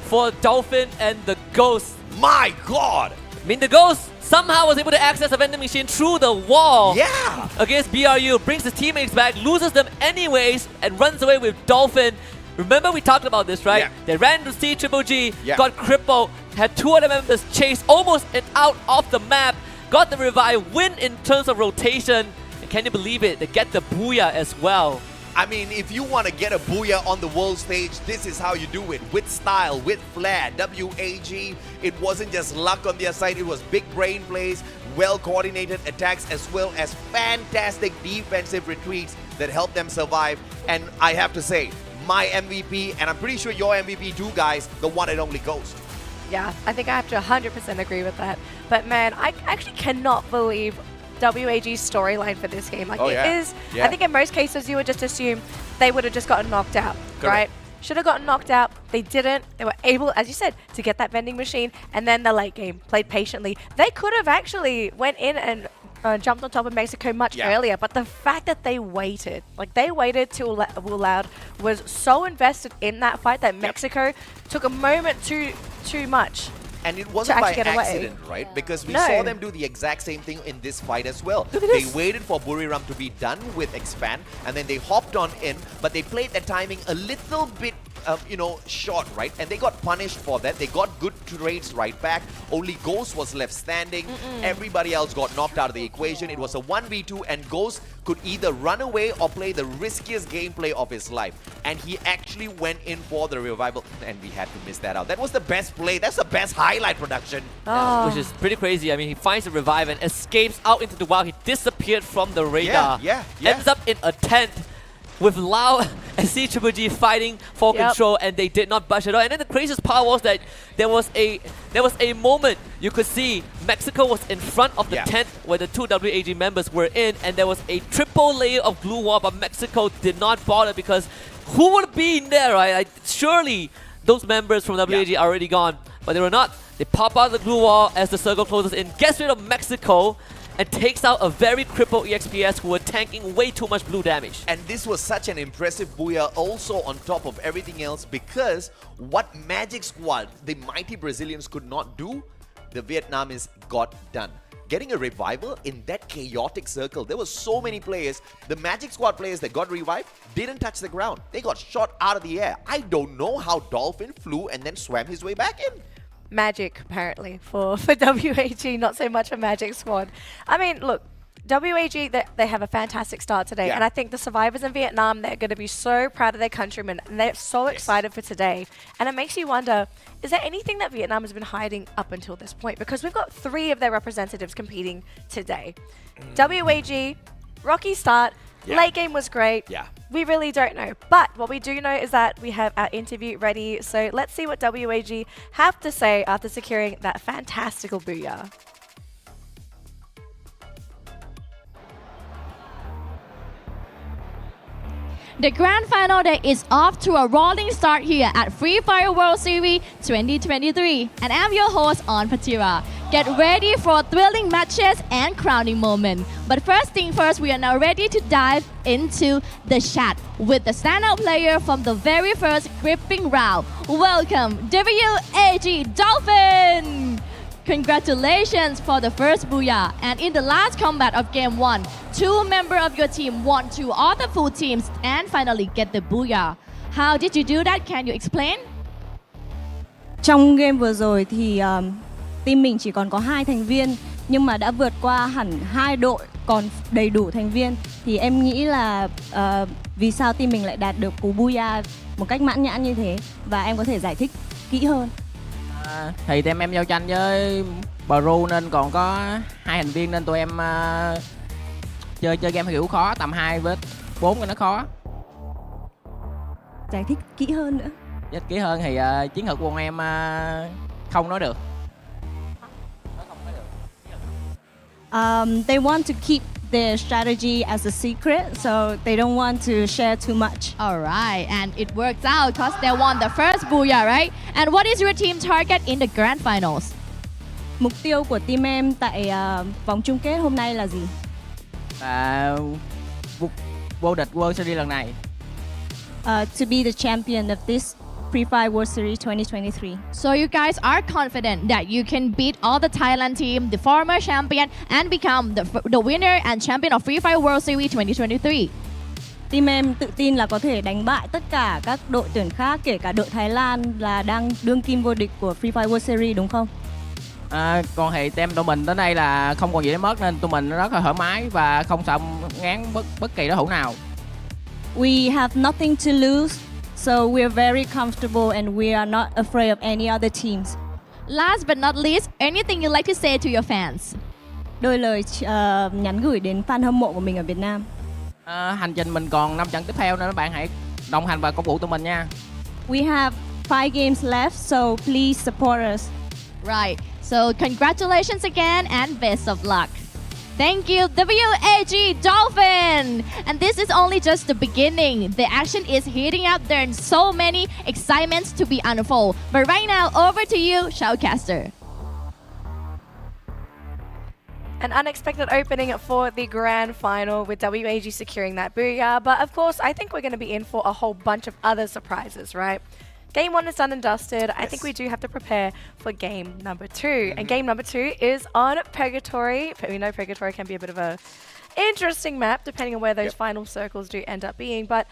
for Dolphin and the Ghost. My God! I mean, the Ghost somehow was able to access a vending machine through the wall. Yeah! Against BRU, brings his teammates back, loses them anyways, and runs away with Dolphin. Remember we talked about this, right? Yeah. They ran to CGGG, got crippled, had two other members chase almost out of the map, got the revive, win in terms of rotation, and can you believe it, they get the booyah as well. I mean, if you want to get a booyah on the world stage, this is how you do it. With style, with flair. WAG, it wasn't just luck on their side, it was big brain plays, well-coordinated attacks, as well as fantastic defensive retreats that helped them survive. And I have to say, my MVP, and I'm pretty sure your MVP too, guys, the one and only Ghost. Yeah, I think I have to 100% agree with that. But man, I actually cannot believe WAG's storyline for this game. Like, I think in most cases you would just assume they would have just gotten knocked out, right? Should have gotten knocked out. They didn't. They were able, as you said, to get that vending machine, and then the late game played patiently. They could have actually went in and jumped on top of Mexico much earlier, but the fact that they waited, till Wu Loud was so invested in that fight that Mexico took a moment too much. And it wasn't by accident, right? Because we saw them do the exact same thing in this fight as well. They waited for Buriram to be done with Expand, and then they hopped on in, but they played the timing a little bit, short, right? And they got punished for that. They got good trades right back. Only Ghost was left standing. Everybody else got knocked out of the equation. It was a 1v2, and Ghost could either run away or play the riskiest gameplay of his life. And he actually went in for the revival, and we had to miss that out. That was the best play. That's the best highlight production. Which is pretty crazy. I mean, he finds a revive and escapes out into the wild. He disappeared from the radar. Ends up in a tent with Lau and CGG fighting for control, and they did not budge at all. And then the craziest part was that there was a moment you could see Mexico was in front of the tent where the two WAG members were in, and there was a triple layer of glue wall, but Mexico did not bother because who would be in there, right? Surely those members from WAG are already gone, but they were not. They pop out the glue wall as the circle closes in, gets rid of Mexico, and takes out a very crippled EXPS who were tanking way too much blue damage. And this was such an impressive booyah also on top of everything else, because what Magic Squad, the mighty Brazilians, could not do, the Vietnamese got done. Getting a revival in that chaotic circle, there were so many players. The Magic Squad players that got revived didn't touch the ground. They got shot out of the air. I don't know how Dolphin flew and then swam his way back in. Magic, apparently, for WAG, not so much a Magic Squad. I mean, look, WAG, they have a fantastic start today, and I think the survivors in Vietnam, they're going to be so proud of their countrymen, and they're so excited for today. And it makes you wonder, is there anything that Vietnam has been hiding up until this point? Because we've got 3 of their representatives competing today. WAG, rocky start, late game was great. We really don't know. But what we do know is that we have our interview ready. So let's see what WAG have to say after securing that fantastical booyah. The grand final day is off to a rolling start here at Free Fire World Series 2023. And I'm your host, On Patira. Get ready for thrilling matches and crowning moment. But first thing first, we are now ready to dive into the chat with the standout player from the very first gripping round. Welcome, WAG Dolphin! Congratulations for the first booyah. And in the last combat of game 1, 2 members of your team won 2 other full teams and finally get the booyah. How did you do that? Can you explain? Trong game vừa rồi thì team mình chỉ còn có 2 thành viên, nhưng mà đã vượt qua hẳn 2 đội còn đầy đủ thành viên. Thì em nghĩ là vì sao team mình lại đạt được cú booyah một cách mãn nhãn như thế, và em có thể giải thích kỹ hơn. Thì team em giao tranh với Bru nên còn có 2 thành viên, nên tụi em chơi game kiểu khó, tầm 2 với 4 cái nó khó. Giải thích kỹ hơn nữa. Giải thích kỹ hơn thì chiến thuật của bọn em không nói được. They want to keep their strategy as a secret, so they don't want to share too much. Alright, and it worked out because they won the first booyah, right? And what is your team target in the grand finals? Mục tiêu của team em tại vòng chung kết hôm nay là gì? Vô địch World Series lần này. To be the champion of this Free Fire World Series 2023. So you guys are confident that you can beat all the Thailand team, the former champion, and become the winner and champion of Free Fire World Series 2023. Team em tự tin là có thể đánh bại tất cả các đội tuyển khác, kể cả đội Thái Lan là đang đương kim vô địch của Free Fire World Series đúng không? Còn thì team tụi mình tới đây là không còn gì để mất nên tụi mình rất là thoải mái và không sợ ngán bất kỳ đối thủ nào. We have nothing to lose, so we're very comfortable and we are not afraid of any other teams. Last but not least, anything you'd like to say to your fans? Đôi lời nhắn gửi đến fan hâm mộ của mình ở Việt Nam. Hành trình mình còn 5 trận tiếp theo nên các bạn hãy đồng hành và cổ vũ tụi mình nha. We have 5 games left, so please support us. Right, so congratulations again and best of luck. Thank you, WAG Dolphin! And this is only just the beginning. The action is heating up. There are so many excitements to be unfold. But right now, over to you, Shoutcaster. An unexpected opening for the grand final with WAG securing that booyah. But of course, I think we're going to be in for a whole bunch of other surprises, right? Game 1 is done and dusted. I think we do have to prepare for game number 2. And game number 2 is on Purgatory. But we know Purgatory can be a bit of a interesting map depending on where those final circles do end up being. But,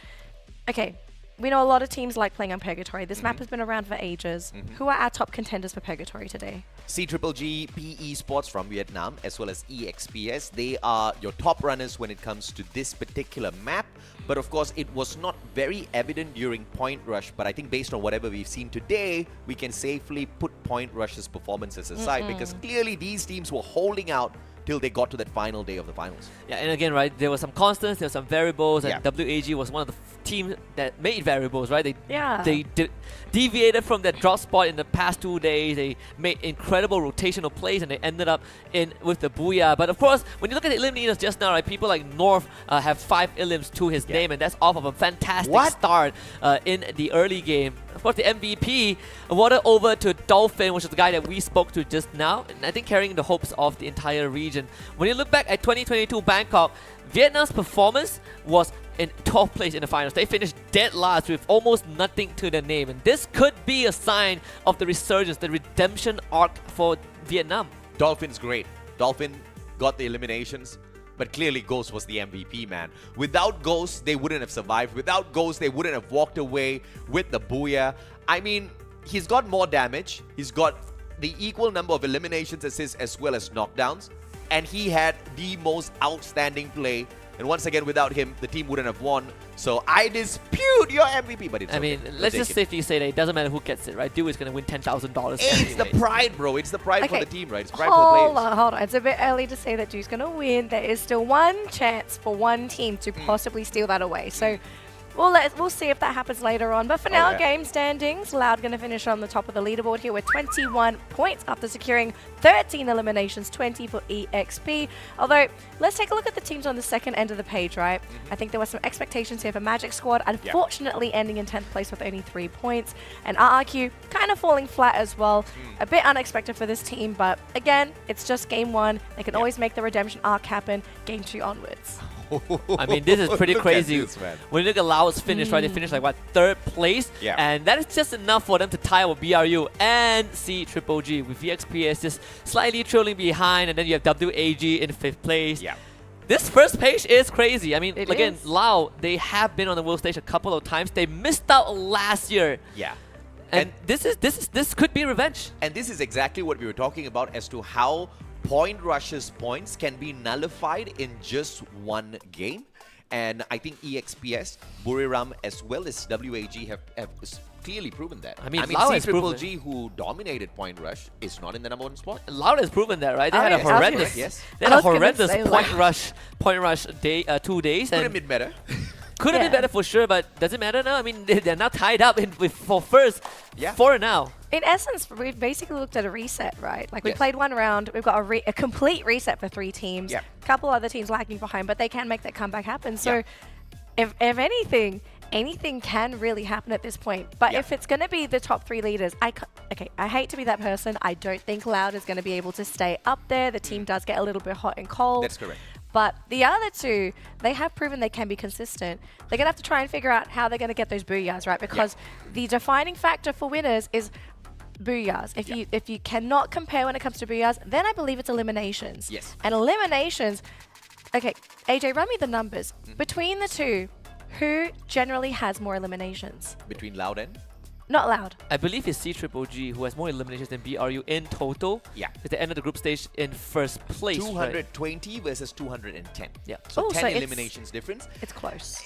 okay, we know a lot of teams like playing on Purgatory. This map has been around for ages. Who are our top contenders for Purgatory today? CGGG, Esports from Vietnam, as well as EXPS. They are your top runners when it comes to this particular map. But of course, it was not very evident during Point Rush. But I think based on whatever we've seen today, we can safely put Point Rush's performances aside because clearly these teams were holding out till they got to that final day of the finals. Yeah, and again, right, there were some constants, there were some variables, and WAG was one of the teams that made variables, right? They deviated from that drop spot in the past 2 days. They made incredible rotational plays, and they ended up in with the booyah. But of course, when you look at the eliminators just now, right, people like North have 5 elims to his name, and that's off of a fantastic start in the early game. Of course, the MVP awarded over to Dolphin, which is the guy that we spoke to just now, and I think carrying the hopes of the entire region. When you look back at 2022 Bangkok, Vietnam's performance was in 12th place in the finals. They finished dead last with almost nothing to their name, and this could be a sign of the resurgence, the redemption arc for Vietnam. Dolphin's great. Dolphin got the eliminations. But clearly Ghost was the MVP, man. Without Ghost, they wouldn't have survived. Without Ghost, they wouldn't have walked away with the booyah. I mean, he's got more damage. He's got the equal number of eliminations assists as well as knockdowns. And he had the most outstanding play. And once again, without him, the team wouldn't have won. So I dispute your MVP, but it's I mean, let's just safely say that it doesn't matter who gets it, right? Dude is going to win $10,000. It's the pride, bro. It's the pride for the team, right? It's pride for the players. Hold on. It's a bit early to say that Dude's going to win. There is still one chance for one team to possibly steal that away. So we'll see if that happens later on. But for now, game standings, Loud going to finish on the top of the leaderboard here with 21 points after securing 13 eliminations, 20 for EXP. Although, let's take a look at the teams on the second end of the page, right? I think there were some expectations here for Magic Squad, unfortunately ending in 10th place with only 3 points. And RRQ kind of falling flat as well. A bit unexpected for this team, but again, it's just game 1. They can always make the redemption arc happen game 2 onwards. I mean, this is pretty crazy. When you look at Laos finish, right, they finished like, what, 3rd place? And that is just enough for them to tie with BRU and CGGG, with VXPS just slightly trailing behind, and then you have WAG in 5th place. This first page is crazy. I mean, again, Lao, they have been on the world stage a couple of times. They missed out last year. And this could be revenge. And this is exactly what we were talking about as to how Point Rush's points can be nullified in just one game. And I think EXPS, Buriram, as well as WAG have clearly proven that. I mean CGGG, who dominated Point Rush, is not in the #1 spot. Loud has proven that, right? They had a horrendous, they had a horrendous Point Rush day, 2 days. Could have been better. Could have been better for sure, but does it matter now? I mean, they're now tied up for first. 4 now. In essence, we've basically looked at a reset, right? Like, we played one round, we've got a complete reset for 3 teams. A couple other teams lagging behind, but they can make that comeback happen. So, if anything can really happen at this point. But if it's going to be the top 3 leaders, I hate to be that person. I don't think Loud is going to be able to stay up there. The team does get a little bit hot and cold. That's correct. But the other 2, they have proven they can be consistent. They're going to have to try and figure out how they're going to get those booyahs, right? Because the defining factor for winners is booyahs. If you cannot compare when it comes to booyahs, then I believe it's eliminations. And eliminations, okay, AJ, run me the numbers. Between the 2, who generally has more eliminations? Between Loud and? Not Loud. I believe it's C-Triple-G who has more eliminations than BRU in total. Yeah. At the end of the group stage in first place. 220 versus 210. Yeah. So 10 so eliminations difference. It's close.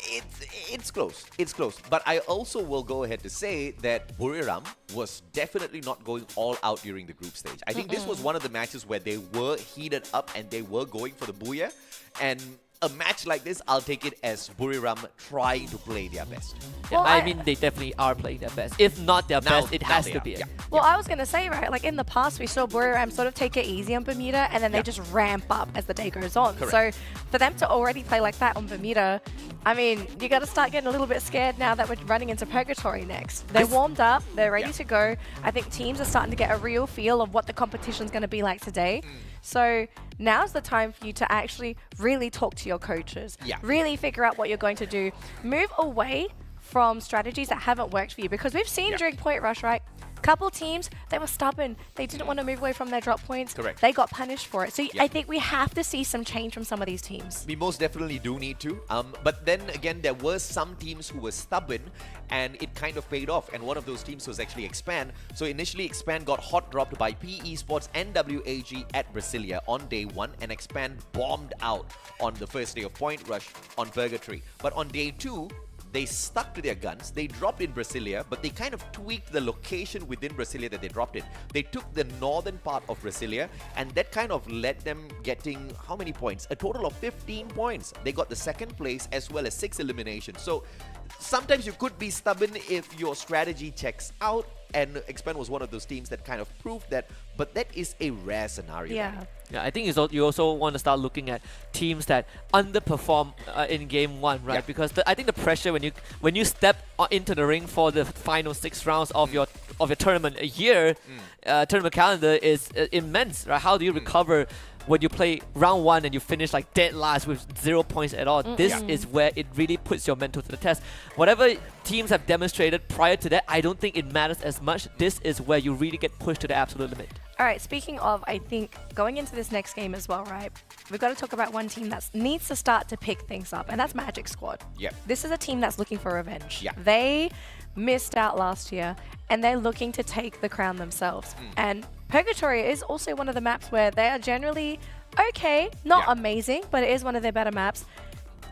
It's close. It's close. But I also will go ahead to say that Buriram was definitely not going all out during the group stage. I think this was one of the matches where they were heated up and they were going for the booyah. And a match like this, I'll take it as Buriram trying to play their best. Yeah, I mean, they definitely are playing their best. If not their best, it has to be. Yeah. Well, I was going to say, right, like in the past, we saw Buriram sort of take it easy on Bermuda, and then they just ramp up as the day goes on. Correct. So for them to already play like that on Bermuda, I mean, you got to start getting a little bit scared now that we're running into Purgatory next. They're warmed up, they're ready to go. I think teams are starting to get a real feel of what the competition's going to be like today. So now's the time for you to actually really talk to your coaches, really figure out what you're going to do, move away from strategies that haven't worked for you, because we've seen during Point Rush, right? Couple teams, they were stubborn. They didn't want to move away from their drop points. Correct. They got punished for it. So I think we have to see some change from some of these teams. We most definitely do need to. But then again, there were some teams who were stubborn and it kind of paid off. And one of those teams was actually Expand. So initially, Expand got hot dropped by Esports and WAG at Brasilia on day 1. And Expand bombed out on the first day of Point Rush on Purgatory. But on day 2, they stuck to their guns. They dropped in Brasilia, but they kind of tweaked the location within Brasilia that they dropped in. They took the northern part of Brasilia, and that kind of led them getting how many points? A total of 15 points. They got the second place as well as 6 eliminations. So sometimes you could be stubborn if your strategy checks out, and Expand was one of those teams that kind of proved that, but that is a rare scenario. Yeah, I think you also want to start looking at teams that underperform in game 1, right? Because I think the pressure when you step into the ring for the final 6 rounds of your tournament a year, tournament calendar is immense, right? How do you recover when you play round 1 and you finish like dead last with 0 points at all? This is where it really puts your mental to the test. Whatever teams have demonstrated prior to that, I don't think it matters as much. This is where you really get pushed to the absolute limit. All right, speaking of, I think, going into this next game as well, right? We've got to talk about one team that needs to start to pick things up, and that's Magic Squad. Yeah. This is a team that's looking for revenge. Yeah. They missed out last year, and they're looking to take the crown themselves. And Purgatory is also one of the maps where they are generally okay, not amazing, but it is one of their better maps.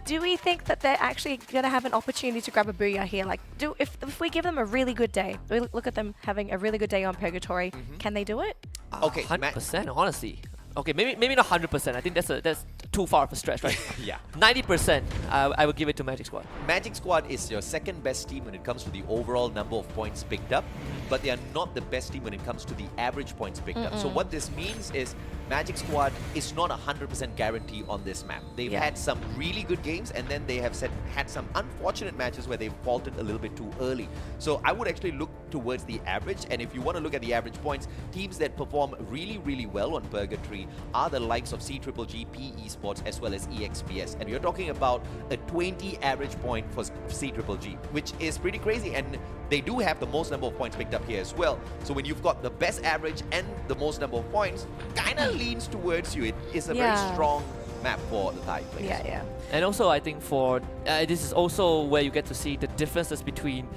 Do we think that they're actually going to have an opportunity to grab a booyah here? Like, if we give them a really good day, we look at them having a really good day on Purgatory, can they do it? Okay, 100%, honestly. Okay, maybe not 100%. I think that's too far of a stretch, right? Yeah. 90%, I would give it to Magic Squad. Magic Squad is your second best team when it comes to the overall number of points picked up, but they are not the best team when it comes to the average points picked up. So what this means is Magic Squad is not 100% guarantee on this map. They've had some really good games, and then they have had some unfortunate matches where they've faltered a little bit too early. So I would actually look towards the average, and if you want to look at the average points, teams that perform really, really well on Purgatory are the likes of C-Triple-G, Esports, as well as EXPS. And you're talking about a 20 average point for C-Triple-G, which is pretty crazy, and they do have the most number of points picked up here as well. So when you've got the best average and the most number of points, kind of leans towards you. It is a very strong map for the Thai players. And also, I think for this is also where you get to see the differences between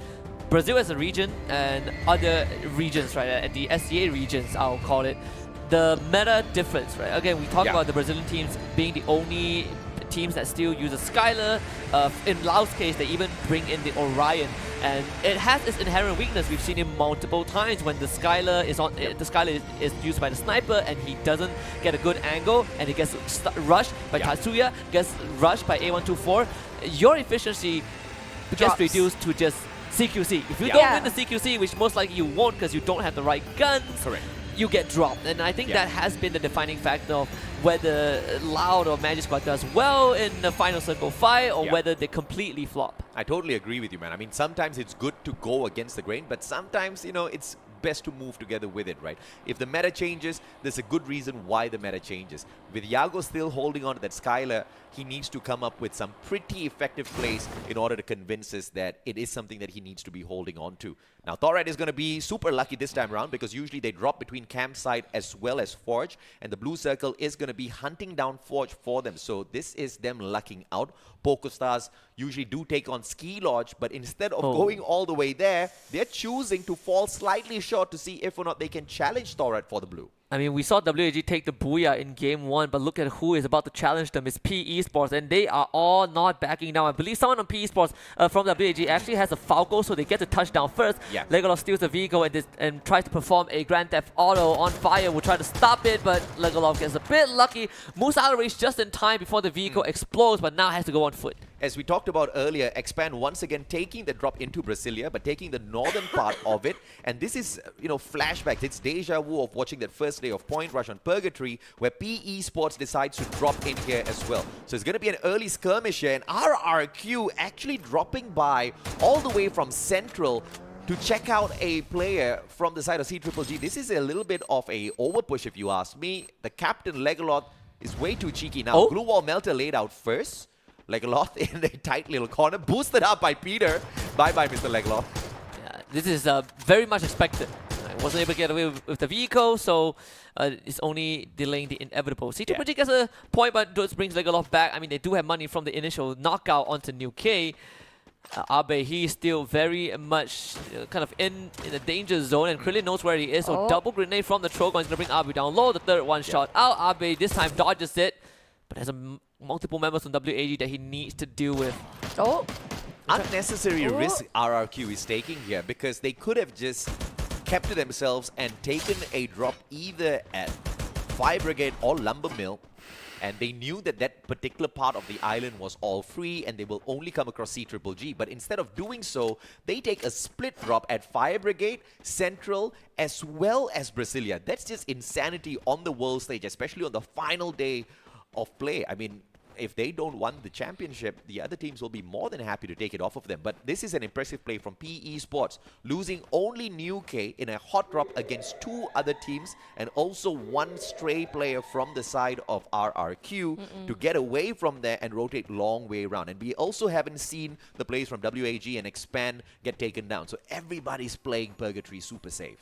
Brazil as a region and other regions, right? The SCA regions, I'll call it. The meta difference, right? Again, we talk about the Brazilian teams being the only teams that still use a Skylar. In Laos' case, they even bring in the Orion, and it has its inherent weakness. We've seen it multiple times when the Skylar is on. The Skylar is used by the sniper, and he doesn't get a good angle, and he gets rushed by Tatsuya, gets rushed by A124. Your efficiency gets reduced to just CQC. If you don't win the CQC, which most likely you won't because you don't have the right guns, you get dropped. And I think that has been the defining factor of whether Loud or Magic Squad does well in the final circle fight or whether they completely flop. I totally agree with you, man. I mean, sometimes it's good to go against the grain, but sometimes, you know, it's best to move together with it, right? If the meta changes, there's a good reason why the meta changes. With Yago still holding on to that Skylar, he needs to come up with some pretty effective plays in order to convince us that it is something that he needs to be holding on to. Now, Thorite is going to be super lucky this time around because usually they drop between campsite as well as Forge, and the blue circle is going to be hunting down Forge for them. So this is them lucking out. PokerStars usually do take on Ski Lodge, but instead of going all the way there, they're choosing to fall slightly short to see if or not they can challenge Thorat for the blue. I mean, we saw WAG take the Booyah in Game 1, but look at who is about to challenge them. It's PE Esports, and they are all not backing down. I believe someone on PE Esports from WAG actually has a Falco, so they get the touchdown first. Yeah. Legolas steals the vehicle and tries to perform a Grand Theft Auto on fire. We'll try to stop it, but Legolas gets a bit lucky. Moves out of range just in time before the vehicle explodes, but now has to go on foot. As we talked about earlier, Expand once again taking the drop into Brasilia, but taking the northern part of it. And this is, flashbacks. It's deja vu of watching that first day of Point Rush on Purgatory, where PE Esports decides to drop in here as well. So it's going to be an early skirmish here, and RRQ actually dropping by all the way from Central to check out a player from the side of CGGG. This is a little bit of a overpush, if you ask me. The captain, Legoloth, is way too cheeky now. Glue Wall Melter laid out first. Legoloth in a tight little corner, boosted up by Peter. Bye-bye, Mr. Legoloth. Yeah, this is very much expected. I wasn't able to get away with the vehicle, so it's only delaying the inevitable. CGGG gets a point, but just brings Legoloth back. I mean, they do have money from the initial knockout onto New K. Abe, he's still very much kind of in the danger zone, and Krillin knows where he is, so double grenade from the Trogon is going to bring Abe down low. The third one shot out. Abe this time dodges it, but has multiple members on WAG that he needs to deal with. Unnecessary risk RRQ is taking here, because they could have just kept to themselves and taken a drop either at Fire Brigade or Lumber Mill, and they knew that that particular part of the island was all free and they will only come across CGGG. But instead of doing so, they take a split drop at Fire Brigade, Central, as well as Brasilia. That's just insanity on the world stage, especially on the final day of play. I mean, if they don't want the championship, the other teams will be more than happy to take it off of them. But this is an impressive play from PE Esports, losing only New K in a hot drop against two other teams, and also one stray player from the side of RRQ to get away from there and rotate long way around. And we also haven't seen the plays from WAG and Expand get taken down. So everybody's playing Purgatory super safe.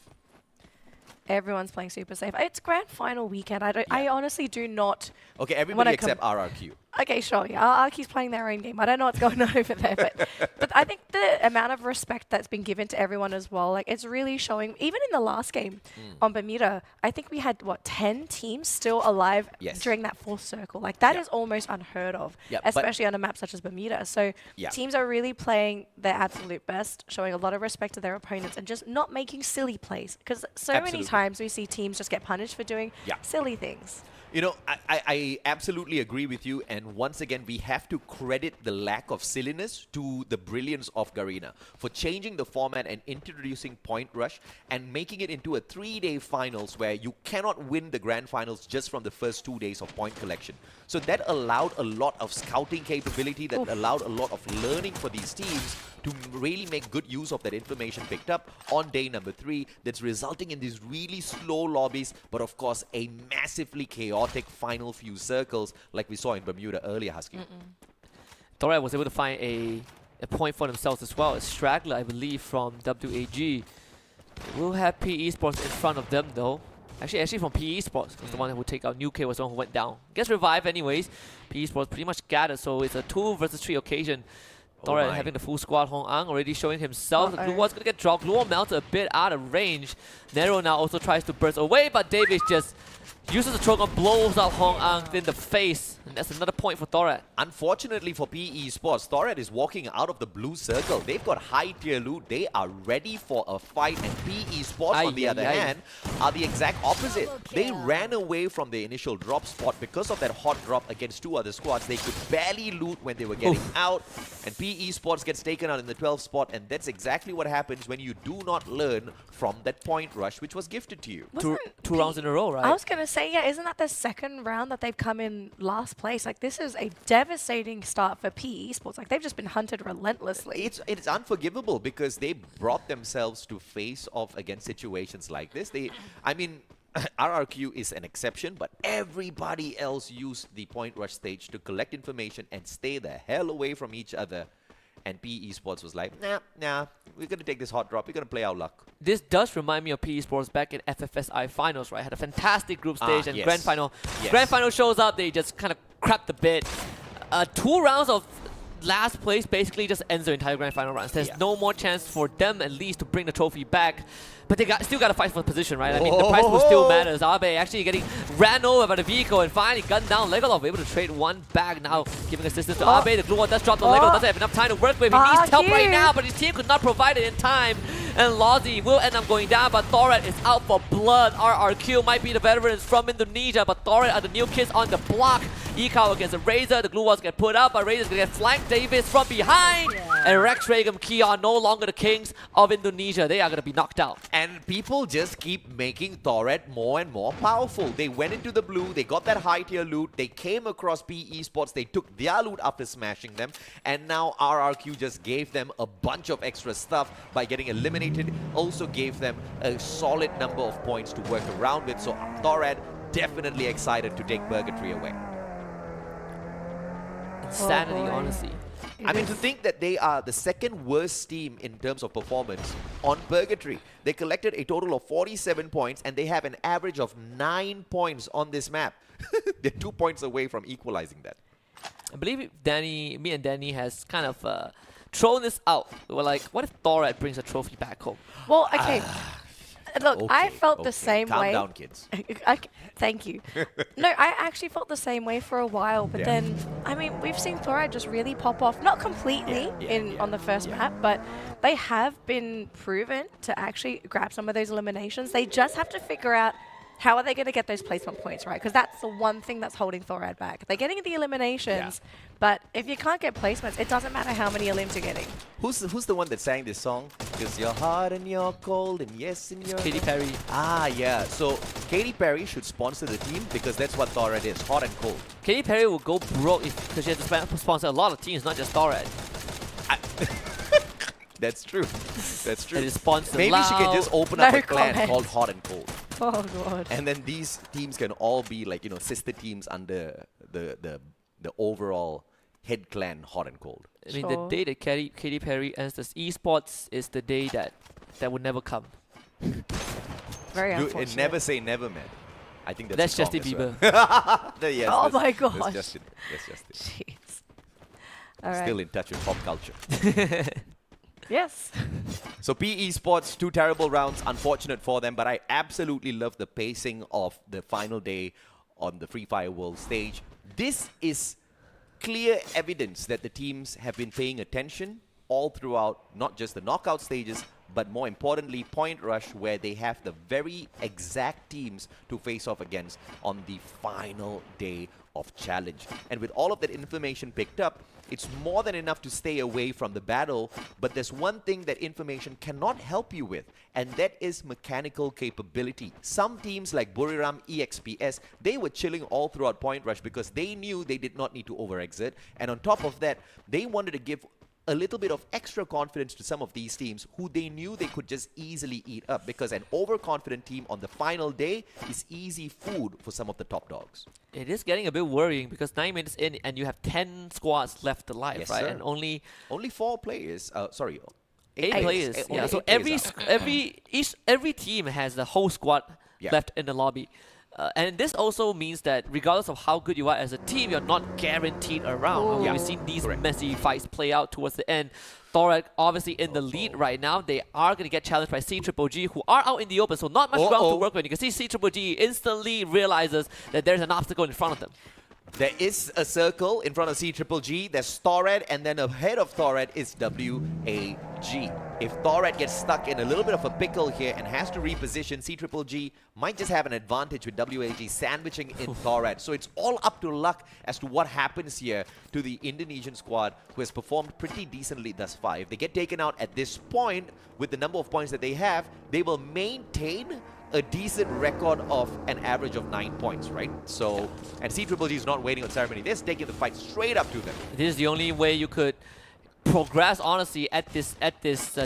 Everyone's playing super safe. It's grand final weekend. I honestly do not. Okay, everybody except RRQ. Okay, sure. Yeah, RRQ's playing their own game. I don't know what's going on over there, but I think the amount of respect that's been given to everyone as well, like it's really showing. Even in the last game on Bermuda, I think we had 10 teams still alive during that full circle. Like that is almost unheard of, especially on a map such as Bermuda. So teams are really playing their absolute best, showing a lot of respect to their opponents and just not making silly plays. Because so many times we see teams just get punished for doing silly things. You know, I absolutely agree with you, and once again, we have to credit the lack of silliness to the brilliance of Garena for changing the format and introducing Point Rush and making it into a 3-day finals where you cannot win the grand finals just from the first 2 days of point collection. So that allowed a lot of scouting capability, that allowed a lot of learning for these teams to really make good use of that information picked up on day number 3, that's resulting in these really slow lobbies, but of course a massively chaotic final few circles like we saw in Bermuda earlier, Husky. Thorat was able to find a point for themselves as well. A straggler, I believe, from WAG. We'll have PE Esports in front of them though. Actually from PE Esports was the one who would take out. New K was the one who went down. Gets revived anyways. PE Esports pretty much gathered, so it's a 2 versus 3 occasion. Thorat having the full squad. Hong Ang already showing himself. The Glue Wall's going to get dropped. Glue Wall melted a bit out of range. Nero now also tries to burst away, but Davis just uses the Trogon, blows out Hong Ang in the face. And that's another point for Thorat. Unfortunately for PE Esports, Thorat is walking out of the blue circle. They've got high tier loot. They are ready for a fight. And PE Esports, on the other hand, are the exact opposite. They ran away from the initial drop spot because of that hot drop against 2 other squads. They could barely loot when they were getting out. And PE Esports gets taken out in the 12th spot. And that's exactly what happens when you do not learn from that point rush, which was gifted to you. Two rounds in a row, right? I was going to say, yeah, isn't that the second round that they've come in last place? Like, this is a devastating start for PE Esports. Like, they've just been hunted relentlessly. It's unforgivable because they brought themselves to face off against situations like this. I mean, RRQ is an exception, but everybody else used the point rush stage to collect information and stay the hell away from each other. And PE Esports was like, nah, we're going to take this hot drop. We're going to play our luck. This does remind me of PE Esports back in FFSI finals, right? Had a fantastic group stage and grand final. Grand final shows up, they just kind of crapped a bit. 2 rounds of last place basically just ends their entire grand final runs. There's no more chance for them at least to bring the trophy back. But they still got to fight for the position, right? I mean, the prize pool still matters. Abe actually getting ran over by the vehicle and finally gunned down. Legolas able to trade one bag now, giving assistance to Abe. The glue wall does drop the Legolas. Doesn't have enough time to work with. He needs help right now, but his team could not provide it in time. And Lozzy will end up going down, but Thorat is out for blood. RRQ might be the veterans from Indonesia, but Thorat are the new kids on the block. Ekau against the Razor. The glue walls get put up, but Razor's gonna get flanked. Davis from behind. And Rex Regum Key are no longer the kings of Indonesia. They are gonna be knocked out. And people just keep making Thorat more and more powerful. They went into the blue, they got that high tier loot, they came across Esports, they took their loot after smashing them, and now RRQ just gave them a bunch of extra stuff by getting eliminated. Also gave them a solid number of points to work around with, so Thorat definitely excited to take Purgatory away. Insanity, honestly. I mean, to think that they are the second worst team in terms of performance on Purgatory. They collected a total of 47 points and they have an average of 9 points on this map. They're 2 points away from equalizing that. I believe me and Danny has kind of thrown this out. We're like, what if Thorat brings a trophy back home? Well, okay. Look, I felt the same way. Calm down, kids. Thank you. No, I actually felt the same way for a while, but then, I mean, we've seen Thorat just really pop off. Not completely on the first map, but they have been proven to actually grab some of those eliminations. They just have to figure out how are they going to get those placement points, right? Because that's the one thing that's holding Thorat back. They're getting the eliminations, but if you can't get placements, it doesn't matter how many elims you're getting. Who's the one that sang this song? Because you're hot and you're cold and yes and you're... Katy Perry. Ah, yeah. So Katy Perry should sponsor the team because that's what Thorat is, hot and cold. Katy Perry will go broke because she has to sponsor a lot of teams, not just Thorat. That's true. That's true. It is sponsored. Maybe she can just open up a clan called Hot and Cold. Oh god. And then these teams can all be like, you know, sister teams under the overall head clan Hot and Cold. I mean, the day that Katy Perry enters Esports is the day that would never come. Very unfortunate. And never say never, man. I think that's Justin Bieber. Yes, oh my god. That's Justin. That's Justin. Jeez. All right. Still in touch with pop culture. Yes. So Esports, 2 terrible rounds, unfortunate for them, but I absolutely love the pacing of the final day on the Free Fire World stage. This is clear evidence that the teams have been paying attention all throughout, not just the knockout stages, but more importantly, Point Rush, where they have the very exact teams to face off against on the final day of challenge. And with all of that information picked up, it's more than enough to stay away from the battle, but there's one thing that information cannot help you with, and that is mechanical capability. Some teams like Buriram EXPS, they were chilling all throughout Point Rush because they knew they did not need to over-exit, and on top of that, they wanted to give a little bit of extra confidence to some of these teams who they knew they could just easily eat up, because an overconfident team on the final day is easy food for some of the top dogs. It is getting a bit worrying because 9 minutes in and you have 10 squads left alive, Yes, right? sir. And only 4 players. Sorry, 8 players. Yeah. So every team has the whole squad left in the lobby. And this also means that regardless of how good you are as a team, you're not guaranteed around. We've seen these messy fights play out towards the end. Thorat obviously in the lead right now. They are going to get challenged by CGGG, who are out in the open, so not much ground to work with. You can see CGGG instantly realizes that there's an obstacle in front of them. There is a circle in front of CGGG. There's Thorat, and then ahead of Thorat is WAG. If Thorat gets stuck in a little bit of a pickle here and has to reposition, CGGG might just have an advantage with WAG sandwiching in Thorat. So it's all up to luck as to what happens here to the Indonesian squad, who has performed pretty decently thus far. If they get taken out at this point, with the number of points that they have, they will maintain a decent record of an average of 9 points, right? So, and CGGG is not waiting on ceremony. They're taking the fight straight up to them. This is the only way you could progress honestly at this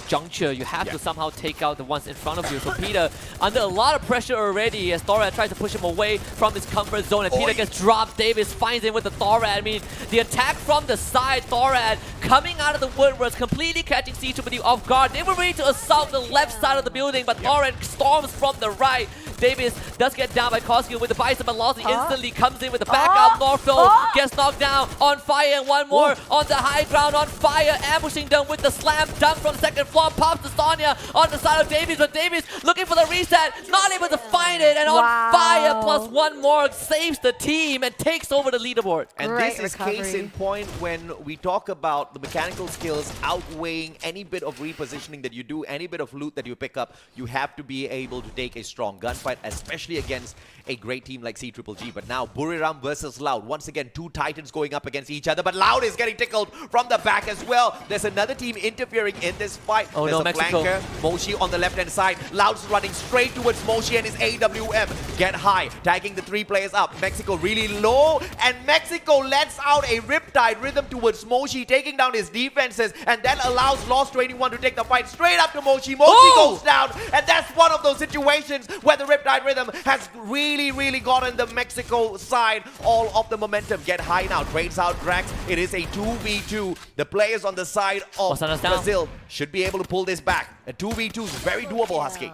juncture. You have to somehow take out the ones in front of you. So Peter under a lot of pressure already as Thorad tries to push him away from his comfort zone, and Peter gets dropped. Davis finds him with the Thorad. I mean, the attack from the side, Thorad coming out of the woodworks, completely catching C-Triple-D off guard. They were ready to assault the left side of the building, but Thorad storms from the right. Davis does get down by Koskinen with the bicep, but Lawsy instantly comes in with the backup. Northfield gets knocked down, on fire, and one more on the high ground, on fire, ambushing them with the slam dunk from the second floor. Pops to Sonya on the side of Davies, but Davies looking for the reset, not able to find it, and on fire plus one more saves the team and takes over the leaderboard. And this is case in point when we talk about the mechanical skills outweighing any bit of repositioning that you do, any bit of loot that you pick up. You have to be able to take a strong gunfight, especially against a great team like C-Triple-G. But now Buriram versus Loud. Once again, two Titans going up against each other, but Loud is getting tickled from the back as well. There's another team interfering in this fight. Oh, There's no, a Mexico. flanker, Moshi on the left-hand side. Loud's running straight towards Moshi and his AWM. Get high, tagging the three players up. Mexico really low, and Mexico lets out a Riptide Rhythm towards Moshi, taking down his defenses, and that allows Lost 21 to take the fight straight up to Moshi. Moshi goes down, and that's one of those situations where the Riptide Rhythm has really gotten the Mexico side all of the momentum. Get high now, trades out Drax. It is a 2v2. The players on the side of Brazil should be able to pull this back. A 2v2 is very doable, Husky.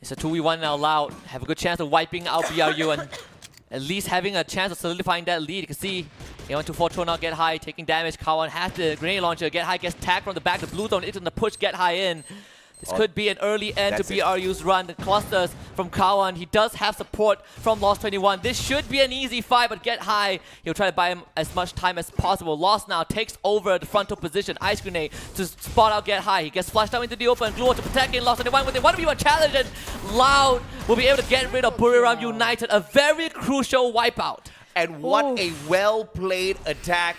It's a 2v1 now. Loud have a good chance of wiping out BRU and at least having a chance of solidifying that lead. You can see A124 now Get High taking damage. Kawan has the grenade launcher. Get High gets tagged from the back. The blue zone into the push. Get High in. This could be an early end to BRU's run. The clusters from Kawan. He does have support from Lost 21. This should be an easy fight, but Get High, he'll try to buy him as much time as possible. Lost now takes over the frontal position. Ice Grenade to spot out Get High. He gets flashed out into the open. Glue to protect in Lost 21 with a 1v1 challenge, and Loud will be able to get rid of Buriram United. A very crucial wipeout. And what a well-played attack.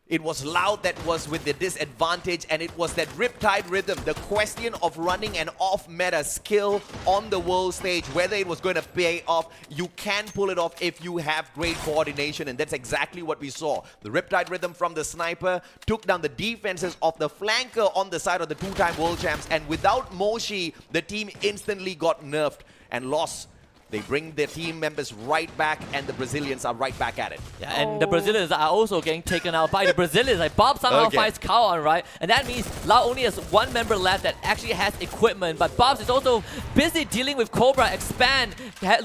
It was Loud that was with the disadvantage, and it was that Riptide Rhythm, the question of running an off-meta skill on the world stage, whether it was going to pay off. You can pull it off if you have great coordination, and that's exactly what we saw. The Riptide Rhythm from the sniper took down the defenses of the flanker on the side of the two-time world champs, and without Moshi, the team instantly got nerfed and lost. They bring their team members right back, and the Brazilians are right back at it. Yeah, and the Brazilians are also getting taken out by the Brazilians. Like Bob somehow fights Kawan, right? And that means Lao only has one member left that actually has equipment. But Bob's is also busy dealing with Cobra Expand,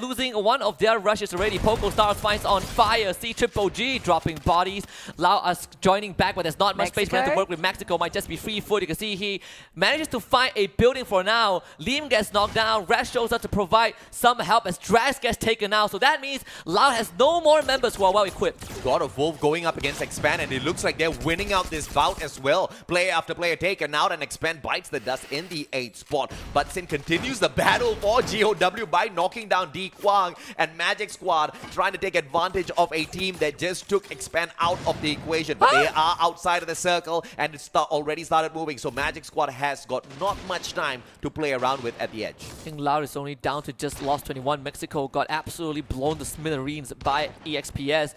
losing one of their rushes already. Poco Stars finds on fire. C-Triple-G dropping bodies. Lao is joining back, but there's not much space for him to work with. Mexico might just be free foot. You can see he manages to find a building for now. Liam gets knocked down. Red shows up to provide some help as Drax gets taken out. So that means Loud has no more members who are well equipped. God of Wolf going up against Expand, and it looks like they're winning out this bout as well. Player after player taken out, and Expand bites the dust in the 8th spot. But Sin continues the battle for GOW by knocking down D Kwang, and Magic Squad trying to take advantage of a team that just took Expand out of the equation. But they are outside of the circle, and it's already started moving. So Magic Squad has got not much time to play around with at the edge. I think Loud is only down to just Lost 21. Mexico got absolutely blown to smithereens by EXPS.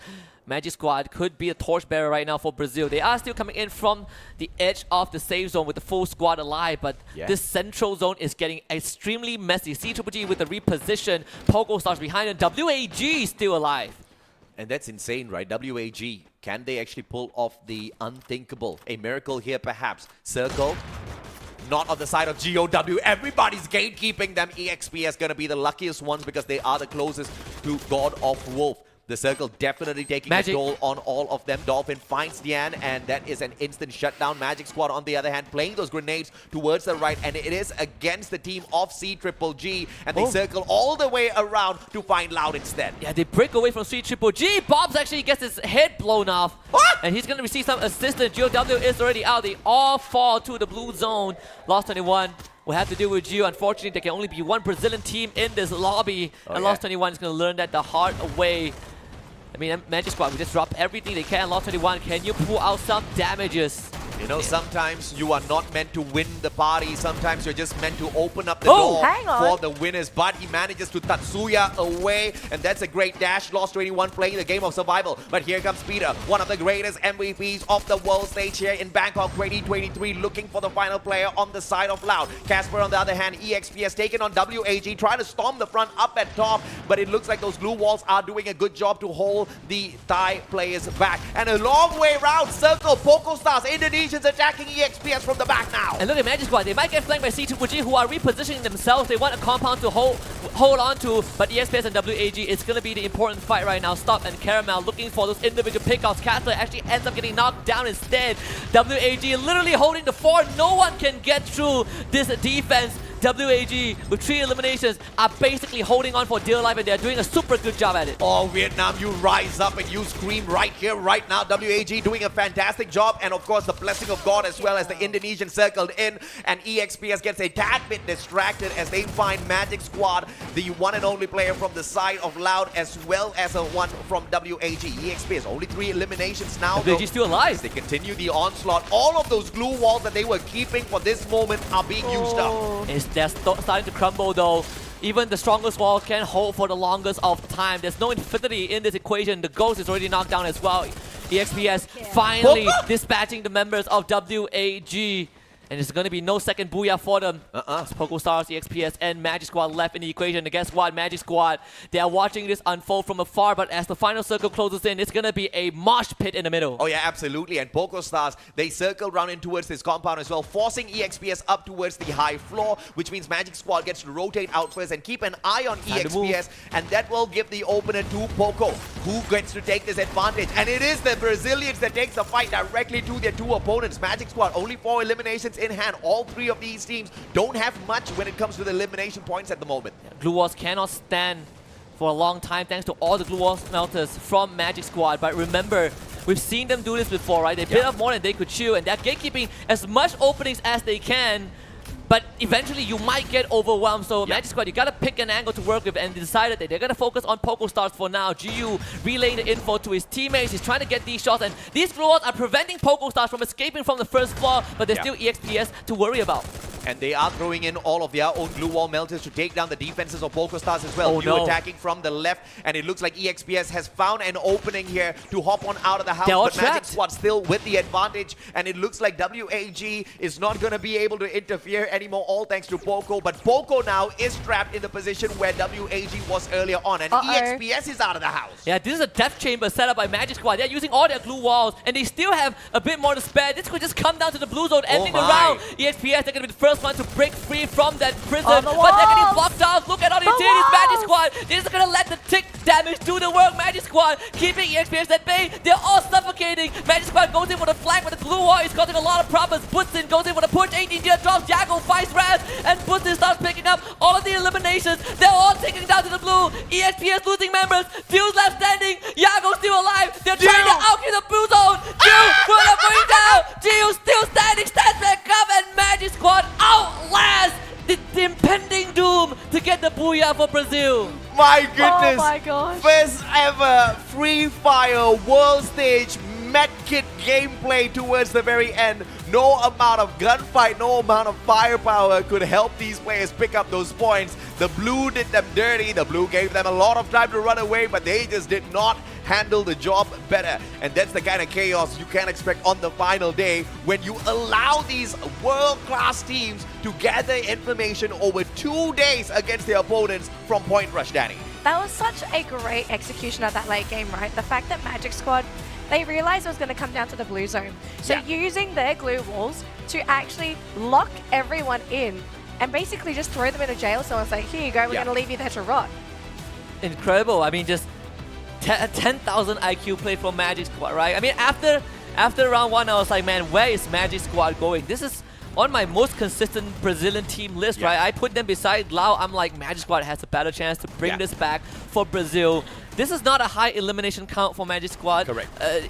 Magic Squad could be a torchbearer right now for Brazil. They are still coming in from the edge of the safe zone with the full squad alive, but this central zone is getting extremely messy. C-Triple-G with the reposition. Pogo Stars behind him. WAG still alive. And that's insane, right? WAG, can they actually pull off the unthinkable? A miracle here, perhaps. Circle. Not on the side of GOW. Everybody's gatekeeping them. EXPS going to be the luckiest ones because they are the closest to God of Wolf. The circle definitely taking a toll on all of them. Dolphin finds Dian, and that is an instant shutdown. Magic Squad, on the other hand, playing those grenades towards the right, and it is against the team of C-Triple-G, and they circle all the way around to find Loud instead. Yeah, they break away from C-Triple-G. Bobs actually gets his head blown off, and he's going to receive some assistance. GOW is already out. They all fall to the blue zone. Lost 21. We'll have to deal with you. Unfortunately, there can only be one Brazilian team in this lobby, and Lost 21 is going to learn that the hard way. I mean, Magic Squad will just drop everything they can. Lost 21, can you pull out some damages? You know, sometimes you are not meant to win the party. Sometimes you're just meant to open up the Oh, door hang on. for the winners. But he manages to Tatsuya away, and that's a great dash. Lost to anyone playing the game of survival. But here comes Peter, one of the greatest MVPs of the world stage here in Bangkok 2023, looking for the final player on the side of Loud. Casper, on the other hand, EXP has taken on WAG, trying to storm the front up at top, but it looks like those glue walls are doing a good job to hold the Thai players back. And a long way round circle, Poco Stars, Indonesians attacking EXPS from the back now. And look at Magic Squad, they might get flanked by C2G, who are repositioning themselves. They want a compound to hold on to, but EXPS and WAG, it's going to be the important fight right now. Stop and Caramel looking for those individual pickoffs. Casper actually ends up getting knocked down instead. WAG literally holding the fort. No one can get through this defense. WAG with 3 eliminations are basically holding on for dear life, and they're doing a super good job at it. Oh, Vietnam, you rise up and you scream right here, right now. WAG doing a fantastic job, and of course the blessing of God as well as the Indonesian circled in, and EXPS gets a tad bit distracted as they find Magic Squad, the one and only player from the side of Loud, as well as a one from WAG. EXPS only 3 eliminations now. WAG still alive. They continue the onslaught. All of those glue walls that they were keeping for this moment are being used up. They're starting to crumble though. Even the strongest wall can hold for the longest of time. There's no infinity in this equation. The Ghost is already knocked down as well. EXPS finally dispatching the members of WAG. And there's going to be no second booyah for them. It's Poco Stars, EXPS, and Magic Squad left in the equation. And guess what? Magic Squad, they are watching this unfold from afar. But as the final circle closes in, it's going to be a mosh pit in the middle. Oh yeah, absolutely. And Poco Stars, they circle round in towards this compound as well, forcing EXPS up towards the high floor, which means Magic Squad gets to rotate out first and keep an eye on EXPS. And that will give the opener to Poco, who gets to take this advantage. And it is the Brazilians that takes the fight directly to their 2 opponents. Magic Squad, only 4 eliminations in hand. All 3 of these teams don't have much when it comes to the elimination points at the moment. Glue walls cannot stand for a long time thanks to all the glue wall smelters from Magic Squad. But remember, we've seen them do this before, right? They build up more than they could chew, and they're gatekeeping as much openings as they can. But eventually you might get overwhelmed. So Magic Squad, you gotta pick an angle to work with, and decided that they're gonna focus on Poco Stars for now. GU relaying the info to his teammates. He's trying to get these shots, and these glue walls are preventing Poco Stars from escaping from the first floor, but there's still EXPS to worry about. And they are throwing in all of their own glue wall melters to take down the defenses of Poco Stars as well. Attacking from the left, and it looks like EXPS has found an opening here to hop on out of the house. But Magic Squad still with the advantage, and it looks like WAG is not going to be able to interfere anymore, all thanks to Poco. But Poco now is trapped in the position where WAG was earlier on, and EXPS is out of the house. Yeah, this is a death chamber set up by Magic Squad. They're using all their glue walls, and they still have a bit more to spare. This could just come down to the blue zone, ending the round. EXPS, they're going to be the first one to break free from that prison, but they're getting blocked off. Look at all the utilities, Magic Squad. They're just gonna let the tick damage do the work. Magic Squad keeping EXPS at bay. They're all suffocating. Magic Squad goes in for the flank with the glue wall. He's causing a lot of problems. Butson goes in for the push. 18 gear drops. Jago fights Raz, and Butson starts picking up all of the eliminations. They're all taking down to the blue. EXPS losing members. Fuse left standing. Yago's still alive. They're trying to outkill the blue zone. Jiu will bring down. Jiu still standing. Stands back up, and Magic Squad outlast the impending doom to get the booyah for Brazil. My goodness. Oh my gosh. First ever Free Fire World Stage medkit gameplay towards the very end. No amount of gunfight, no amount of firepower could help these players pick up those points. The blue did them dirty. The blue gave them a lot of time to run away, but they just did not handle the job better. And that's the kind of chaos you can expect on the final day when you allow these world-class teams to gather information over 2 days against their opponents from Point Rush, Danny. That was such a great execution of that late game, right? The fact that Magic Squad, they realized it was going to come down to the blue zone. So using their glue walls to actually lock everyone in and basically just throw them in a jail cell and say, here you go, we're going to leave you there to rot. Incredible. I mean, just 10,000 IQ play from Magic Squad, right? I mean, after round 1, I was like, man, where is Magic Squad going? This is on my most consistent Brazilian team list, right? I put them beside Lau. I'm like, Magic Squad has a better chance to bring this back for Brazil. This is not a high elimination count for Magic Squad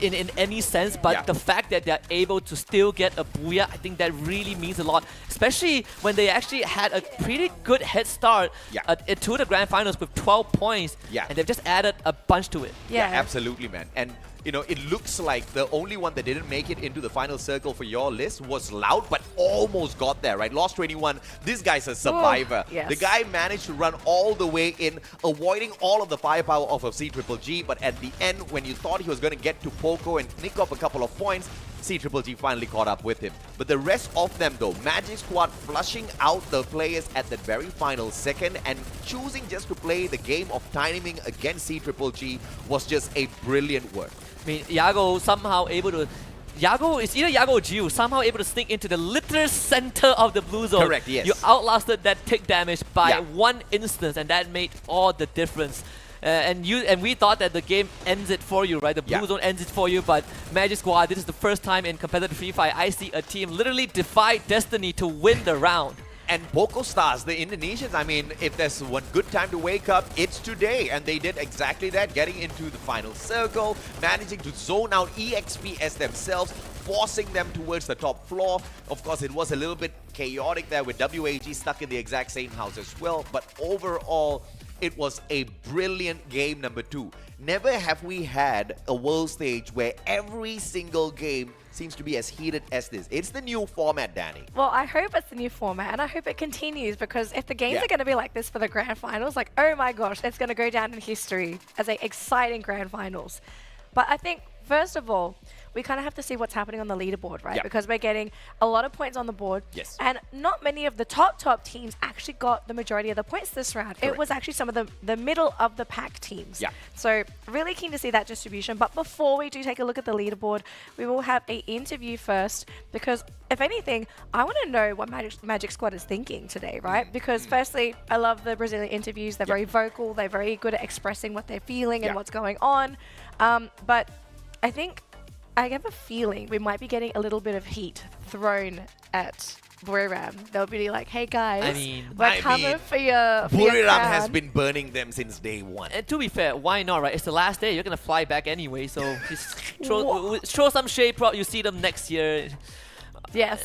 in any sense, but the fact that they're able to still get a booyah, I think that really means a lot, especially when they actually had a pretty good head start to the grand finals with 12 points, and they've just added a bunch to it. Yeah, absolutely, man. And you know, it looks like the only one that didn't make it into the final circle for your list was Loud, but almost got there, right? Lost 21. This guy's a survivor. Yes. The guy managed to run all the way in, avoiding all of the firepower of a C-Triple-G, but at the end, when you thought he was going to get to Poco and nick off a couple of points, C-Triple-G finally caught up with him. But the rest of them, though, Magic Squad flushing out the players at the very final second and choosing just to play the game of timing against C-Triple-G was just a brilliant work. I mean, Yago somehow able to... it's either Yago or Jiu, somehow able to sneak into the literal center of the blue zone. Correct, yes. You outlasted that tick damage by Yeah. 1 instance, and that made all the difference. And we thought that the game ends it for you, right? The blue zone ends it for you, but Magic Squad, this is the first time in competitive Free Fire I see a team literally defy destiny to win the round. And Poco Stars, the Indonesians, I mean, if there's one good time to wake up, it's today. And they did exactly that, getting into the final circle, managing to zone out EXPS themselves, forcing them towards the top floor. Of course, it was a little bit chaotic there with WAG stuck in the exact same house as well. But overall, it was a brilliant game number 2. Never have we had a world stage where every single game seems to be as heated as this. It's the new format, Danny. Well, I hope it's the new format, and I hope it continues, because if the games are going to be like this for the grand finals, like, oh my gosh, it's going to go down in history as an exciting grand finals. But I think, first of all, we kind of have to see what's happening on the leaderboard, right? Yeah. Because we're getting a lot of points on the board. Yes. And not many of the top teams actually got the majority of the points this round. Correct. It was actually some of the middle of the pack teams. Yeah. So really keen to see that distribution. But before we do take a look at the leaderboard, we will have an interview first, because if anything, I want to know what Magic Squad is thinking today, right? Because firstly, I love the Brazilian interviews. They're very vocal. They're very good at expressing what they're feeling and what's going on. But I think I have a feeling we might be getting a little bit of heat thrown at Buriram. They'll be like, hey guys, we're coming for your Buriram crown. has been burning them since day one. And to be fair, why not, right? It's the last day. You're going to fly back anyway, so just throw some shade. You see them next year. Yes,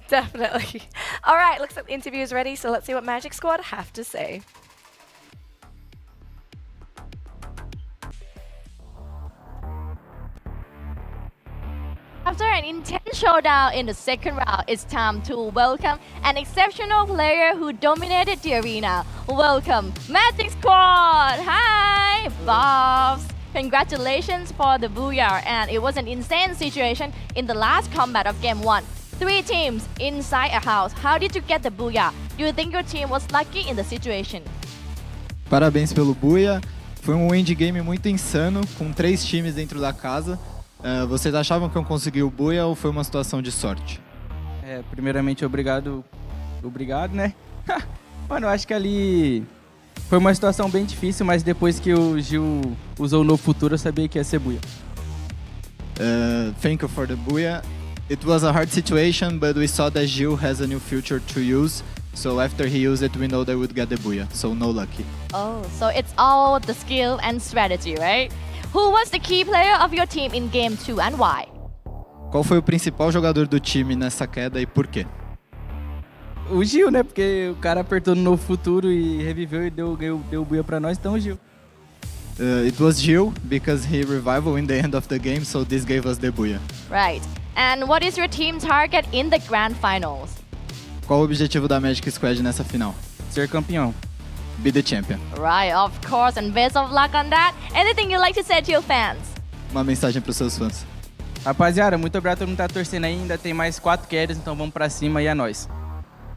definitely. All right, looks like the interview is ready, so let's see what Magic Squad have to say. After an intense showdown in the second round, it's time to welcome an exceptional player who dominated the arena. Welcome, Magic Squad! Hi, Bobs! Congratulations for the Booyah, and it was an insane situation in the last combat of Game 1. 3 teams inside a house. How did you get the Booyah? Do you think your team was lucky in the situation? Parabéns pelo Booyah. Foi um endgame muito insano, com 3 times dentro da casa. Vocês achavam que eu consegui o Booyah ou foi uma situação de sorte? Primeiramente, obrigado, né? Mano, eu acho que ali foi uma situação bem difícil, mas depois que o Gil usou o novo futuro, eu sabia que ia ser Booyah. Thank you for the Booyah. It was a hard situation, but we saw that Gil has a new future to use. So after he used it, we know that we would get the Booyah. So no lucky. Oh, so it's all the skill and strategy, right? Who was the key player of your team in Game 2 and why? Qual foi o principal jogador do time nessa queda e por quê? O Gil, né? Porque o cara apertou no novo futuro e reviveu e deu o Booyah pra nós, então o Gil. It was Gil, because he revived in the end of the game, so this gave us the Booyah. Right. And what is your team target in the Grand Finals? Qual o objetivo da Magic Squad nessa final? Ser campeão. Be the champion. Right, of course, and best of luck on that. Anything you'd like to say to your fans? Uma mensagem para os seus fãs. Rapaziada, muito obrigado a todo mundo que tá torcendo aí. Ainda tem mais 4 carries, então vamos pra cima e é nóis.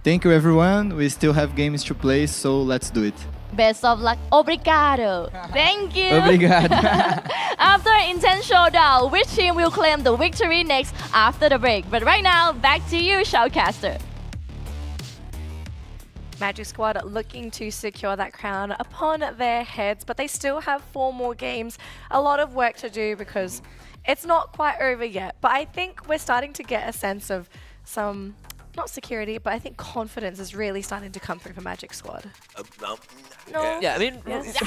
Thank you everyone. We still have games to play, so let's do it. Best of luck. Obrigado. Thank you. Obrigado. After an intense showdown, which team will claim the victory next after the break? But right now, back to you, Shoutcaster. Magic Squad looking to secure that crown upon their heads, but they still have 4 more games. A lot of work to do because it's not quite over yet. But I think we're starting to get a sense of some, not security, but I think confidence is really starting to come through for Magic Squad. No. Yeah, I mean, it's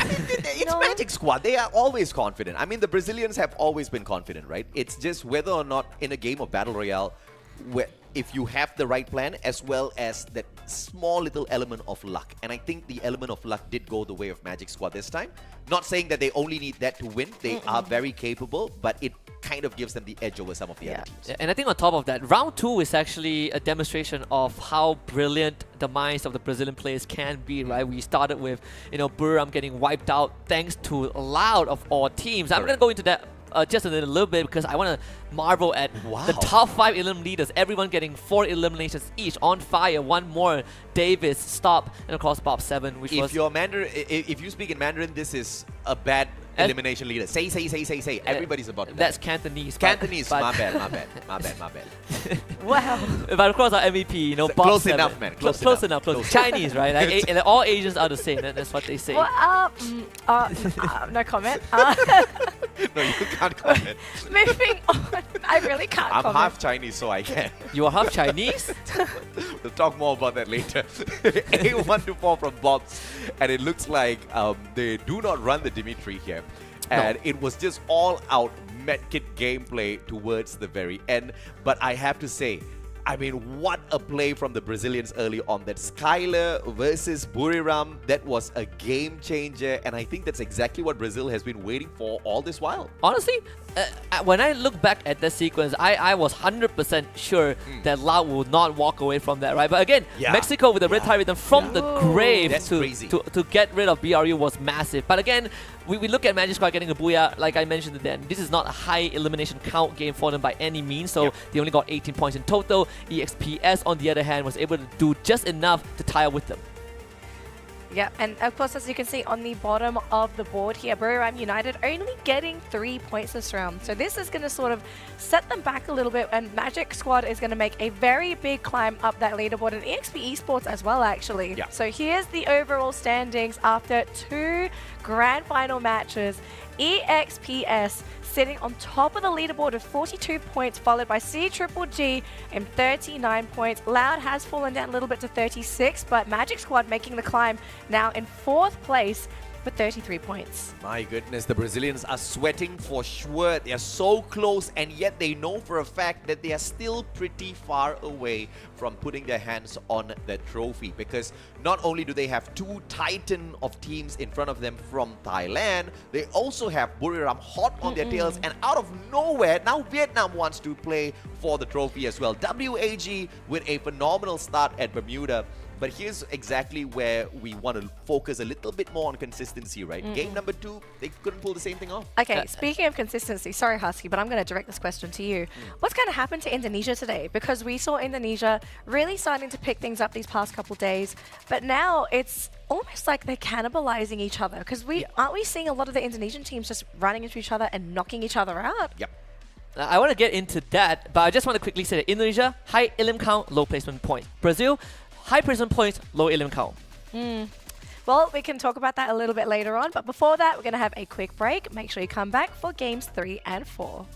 Magic Squad. They are always confident. I mean, the Brazilians have always been confident, right? It's just whether or not in a game of Battle Royale, if you have the right plan as well as that small little element of luck. And I think the element of luck did go the way of Magic Squad this time. Not saying that they only need that to win. They are very capable, but it kind of gives them the edge over some of the other teams. Yeah, and I think on top of that, round 2 is actually a demonstration of how brilliant the minds of the Brazilian players can be, right? We started with, Buriram getting wiped out thanks to Loud of all teams. I'm going to go into that just a little bit because I want to marvel at the top 5 elim leaders, everyone getting 4 eliminations each on fire. One more, Davis, Stop, and of course Bob 7, which was... If you speak in Mandarin, this is a bad elimination leader. Say. Everybody's about to That's die. Cantonese. Cantonese, my bad. Wow. But of course our MVP, Bob close 7. enough, man. Close enough. Chinese, right? Like, and all Asians are the same. That's what they say. Well, no comment. No, you can't comment. Moving on. I really can't I'm comment. half Chinese, so I can. You are half Chinese? We'll talk more about that later. A124 from Bob. And it looks like they do not run the Dimitri here. And it was just all out medkit gameplay towards the very end. But I have to say, I mean, what a play from the Brazilians early on. That Skylar versus Buriram, that was a game changer. And I think that's exactly what Brazil has been waiting for all this while. Honestly, when I look back at the sequence, I was 100% sure that Loud will not walk away from that, right? But again, Mexico with the Red Tide Rhythm from the grave to get rid of BRU was massive. But again, we look at Magic Squad getting a booyah, like I mentioned then. This is not a high elimination count game for them by any means, so they only got 18 points in total. EXPS, on the other hand, was able to do just enough to tie up with them. Yeah, and of course, as you can see on the bottom of the board here, Buriram United only getting 3 points this round. So this is going to sort of set them back a little bit, and Magic Squad is going to make a very big climb up that leaderboard, and EXP Esports as well, actually. Yeah. So here's the overall standings after 2 grand final matches. EXPS sitting on top of the leaderboard with 42 points, followed by CGGG and 39 points. Loud has fallen down a little bit to 36, but Magic Squad making the climb now in 4th place with 33 points. My goodness, the Brazilians are sweating for sure. They are so close, and yet they know for a fact that they are still pretty far away from putting their hands on that trophy, because not only do they have 2 titan of teams in front of them from Thailand, they also have Buriram hot on their tails, and out of nowhere, now Vietnam wants to play for the trophy as well. WAG with a phenomenal start at Bermuda. But here's exactly where we want to focus a little bit more on consistency, right? Game number 2, they couldn't pull the same thing off. Okay, speaking of consistency, sorry Husky, but I'm going to direct this question to you. What's going to happen to Indonesia today? Because we saw Indonesia really starting to pick things up these past couple days, but now it's almost like they're cannibalizing each other. Because aren't we seeing a lot of the Indonesian teams just running into each other and knocking each other out? Yep. I want to get into that, but I just want to quickly say that Indonesia, high elim count, low placement points. Brazil, high placement points, low elim count. Well, we can talk about that a little bit later on, but before that, we're going to have a quick break. Make sure you come back for games 3 and 4.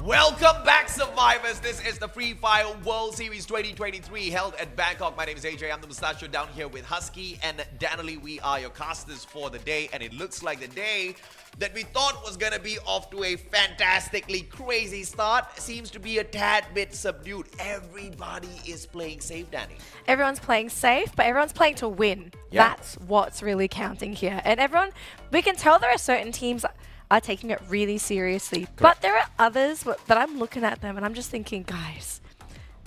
Welcome back, survivors. This is the Free Fire World Series 2023 held at Bangkok. My name is AJ. I'm the Mustachio down here with Husky and Danily. We are your casters for the day, and it looks like the day that we thought was going to be off to a fantastically crazy start seems to be a tad bit subdued. Everybody is playing safe, Danny. Everyone's playing safe, but everyone's playing to win. Yeah. That's what's really counting here. And everyone, we can tell there are certain teams are taking it really seriously. Correct. But there are others that I'm looking at them and I'm just thinking, guys,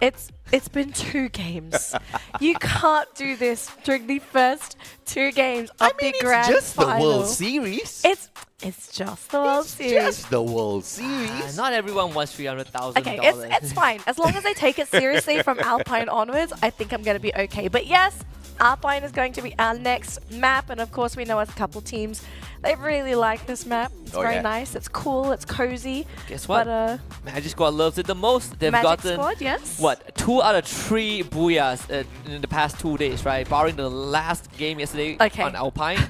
it's been 2 games. You can't do this during the first 2 games of the grand It's just final. the World Series. It's just the World Series. Just the World Series. Not everyone wants $300,000. Okay, it's fine. As long as they take it seriously from Alpine onwards, I think I'm going to be okay. But yes, Alpine is going to be our next map. And of course, we know as a couple teams, they really like this map. It's very nice. It's cool. It's cozy. Guess what? But, Magic Squad loves it the most. They've Magic gotten, Squad, yes. what, 2 out of 3 booyahs in the past 2 days, right? Barring the last game yesterday on Alpine.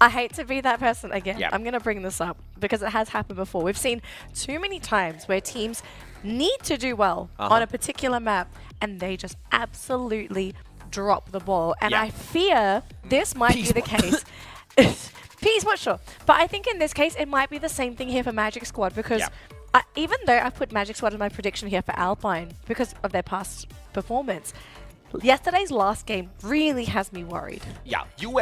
I hate to be that person again. Yeah. I'm going to bring this up because it has happened before. We've seen too many times where teams need to do well on a particular map and they just absolutely drop the ball. And I fear this might be the case. Peace, not sure. But I think in this case, it might be the same thing here for Magic Squad because even though I put Magic Squad as my prediction here for Alpine because of their past performance, yesterday's last game really has me worried. Yeah, you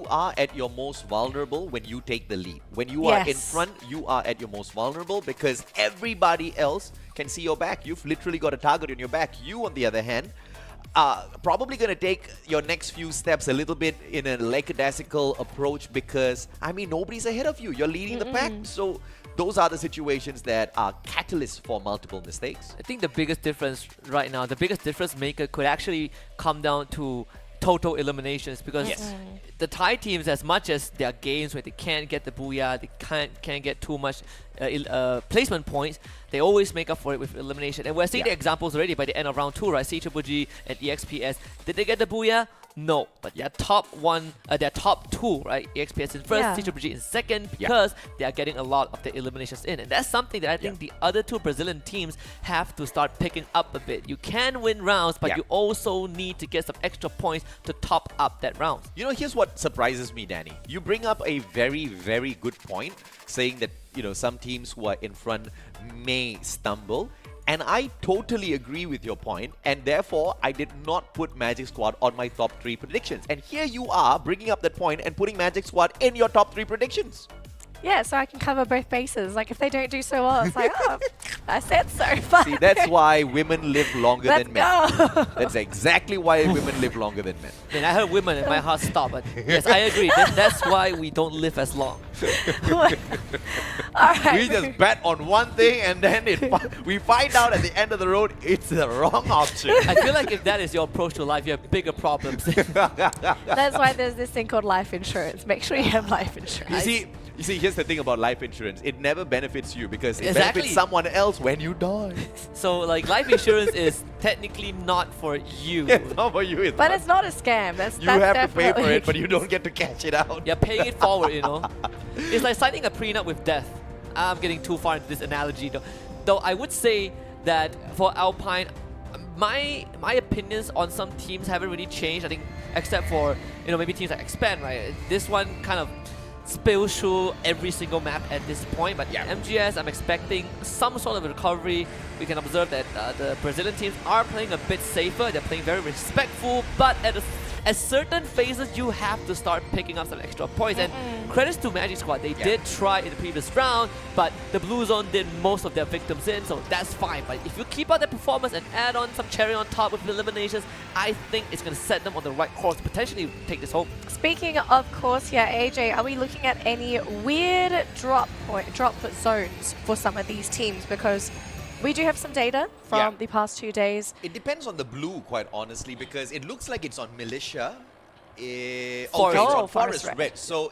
are at your most vulnerable when you take the lead. When you are in front, you are at your most vulnerable because everybody else can see your back. You've literally got a target on your back. You, on the other hand, probably going to take your next few steps a little bit in a lackadaisical approach because, I mean, nobody's ahead of you. You're leading the pack. So those are the situations that are catalysts for multiple mistakes. I think the biggest difference right now, the biggest difference maker could actually come down to total eliminations because the Thai teams, as much as there are games where they can't get the booyah, they can't get too much placement points, they always make up for it with elimination. And we're seeing the examples already by the end of round 2, right? CGG and EXPS. Did they get the booyah? No, but their top 2, right? EXPS in first, CGG in second, because they are getting a lot of the eliminations in. And that's something that I think the other 2 Brazilian teams have to start picking up a bit. You can win rounds, but you also need to get some extra points to top up that round. You know, here's what surprises me, Danny. You bring up a very, very good point, saying that, you know, some teams who are in front may stumble. And I totally agree with your point, and therefore I did not put Magic Squad on my top 3 predictions. And here you are bringing up that point and putting Magic Squad in your top 3 predictions. Yeah, so I can cover both bases. Like, if they don't do so well, it's like, oh, I said so. But see, that's why women live longer than men. Go. That's exactly why women live longer than men. And I heard women and my heart stopped. But yes, I agree. That's why we don't live as long. We just bet on one thing and then we find out at the end of the road it's the wrong option. I feel like if that is your approach to life, you have bigger problems. That's why there's this thing called life insurance. Make sure you have life insurance. You see, here's the thing about life insurance. It never benefits you because it benefits someone else when you die. So, like, life insurance is technically not for you. It's not for you. But it's not a scam. You have to pay for it, but you don't get to cash it out. You're paying it forward, you know. It's like signing a prenup with death. I'm getting too far into this analogy, though I would say that for Alpine, my opinions on some teams haven't really changed. I think, except for, you know, maybe teams like Expand, right? This one kind of spills through every single map at this point, but MGS, I'm expecting some sort of recovery. We can observe that the Brazilian teams are playing a bit safer. They're playing very respectful, but at certain phases, you have to start picking up some extra points. And credits to Magic Squad, they did try in the previous round, but the Blue Zone did most of their victims in, so that's fine. But if you keep up their performance and add on some cherry on top with eliminations, I think it's going to set them on the right course, potentially take this home. Speaking of course, AJ, are we looking at any weird drop zones for some of these teams? Because we do have some data from the past 2 days. It depends on the blue, quite honestly, because it looks like it's on Militia. It's on Forest Red. So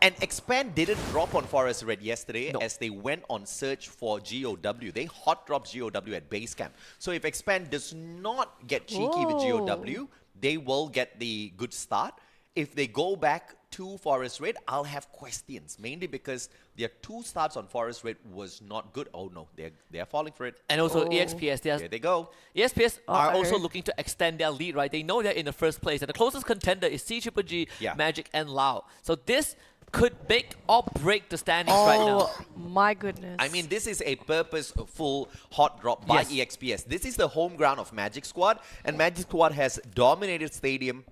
and Expand didn't drop on Forest Red yesterday as they went on search for GOW. They hot dropped GOW at base camp. So if Expand does not get cheeky with GOW, they will get the good start. If they go back to Forest Red, I'll have questions, mainly because their 2 starts on Forest Red was not good. Oh no, they're falling for it. And also EXPS, here they go. EXPS are also looking to extend their lead, right? They know they're in the first place, and the closest contender is CGG, Magic, and Lao. So this could make or break the standings right now. Oh my goodness. I mean, this is a purposeful hot drop by EXPS. This is the home ground of Magic Squad, and Magic Squad has dominated Stadium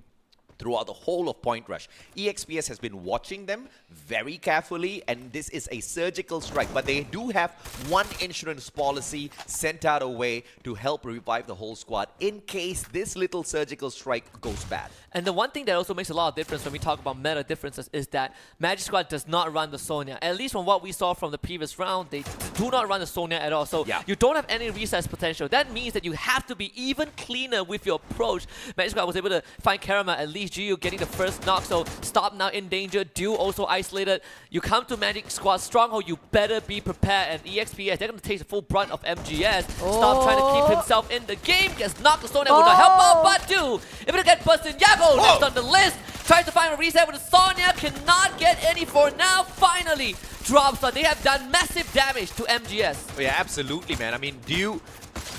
throughout the whole of Point Rush. EXPS has been watching them very carefully, and this is a surgical strike, but they do have one insurance policy sent out a way to help revive the whole squad in case this little surgical strike goes bad. And the one thing that also makes a lot of difference when we talk about meta differences is that Magic Squad does not run the Sonya. At least from what we saw from the previous round, they do not run the Sonya at all. So you don't have any recess potential. That means that you have to be even cleaner with your approach. Magic Squad was able to find Karama, at least Gyu getting the first knock, so Stop now in danger. Dew also isolated. You come to Magic Squad Stronghold, you better be prepared. And EXPS, they're going to take the full brunt of MGS. Stop trying to keep himself in the game. Gets knocked the Sonya with no help out, but Dew able to get busted. Yago next on the list. Tries to find a reset with the Sonya. Cannot get any for now. Finally drops, but they have done massive damage to MGS. Oh, yeah, absolutely, man. I mean, Dew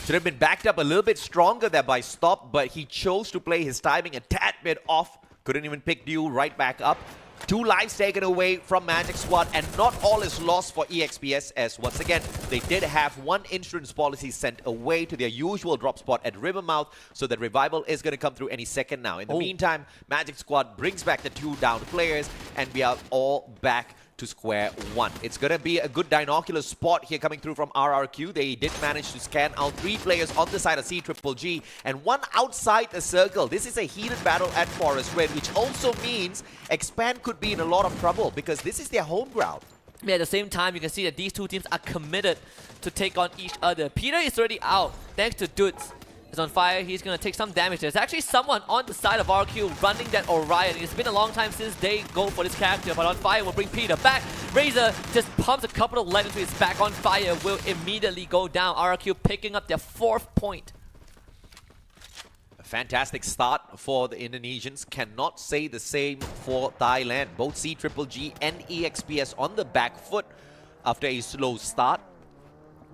should have been backed up a little bit stronger there by Stop, but he chose to play his timing a tad bit off. Couldn't even pick Dew right back up. 2 lives taken away from Magic Squad, and not all is lost for EXPS, as once again, they did have 1 insurance policy sent away to their usual drop spot at Rivermouth, so that revival is going to come through any second now. In the meantime, Magic Squad brings back the 2 down players, and we are all back to square one. It's going to be a good binocular spot here coming through from RRQ. They did manage to scan out 3 players on the side of CGG and 1 outside the circle. This is a heated battle at Forest Red, which also means Expand could be in a lot of trouble because this is their home ground. Yeah, at the same time, you can see that these 2 teams are committed to take on each other. Peter is already out, thanks to Dudes. Is on fire, he's going to take some damage. There's actually someone on the side of RQ running that Orion. It's been a long time since they go for this character, but on fire will bring Peter back. Razor just pumps a couple of lead into his back. On fire will immediately go down. RQ picking up their 4th point. A fantastic start for the Indonesians. Cannot say the same for Thailand. Both CGG and EXPS on the back foot after a slow start.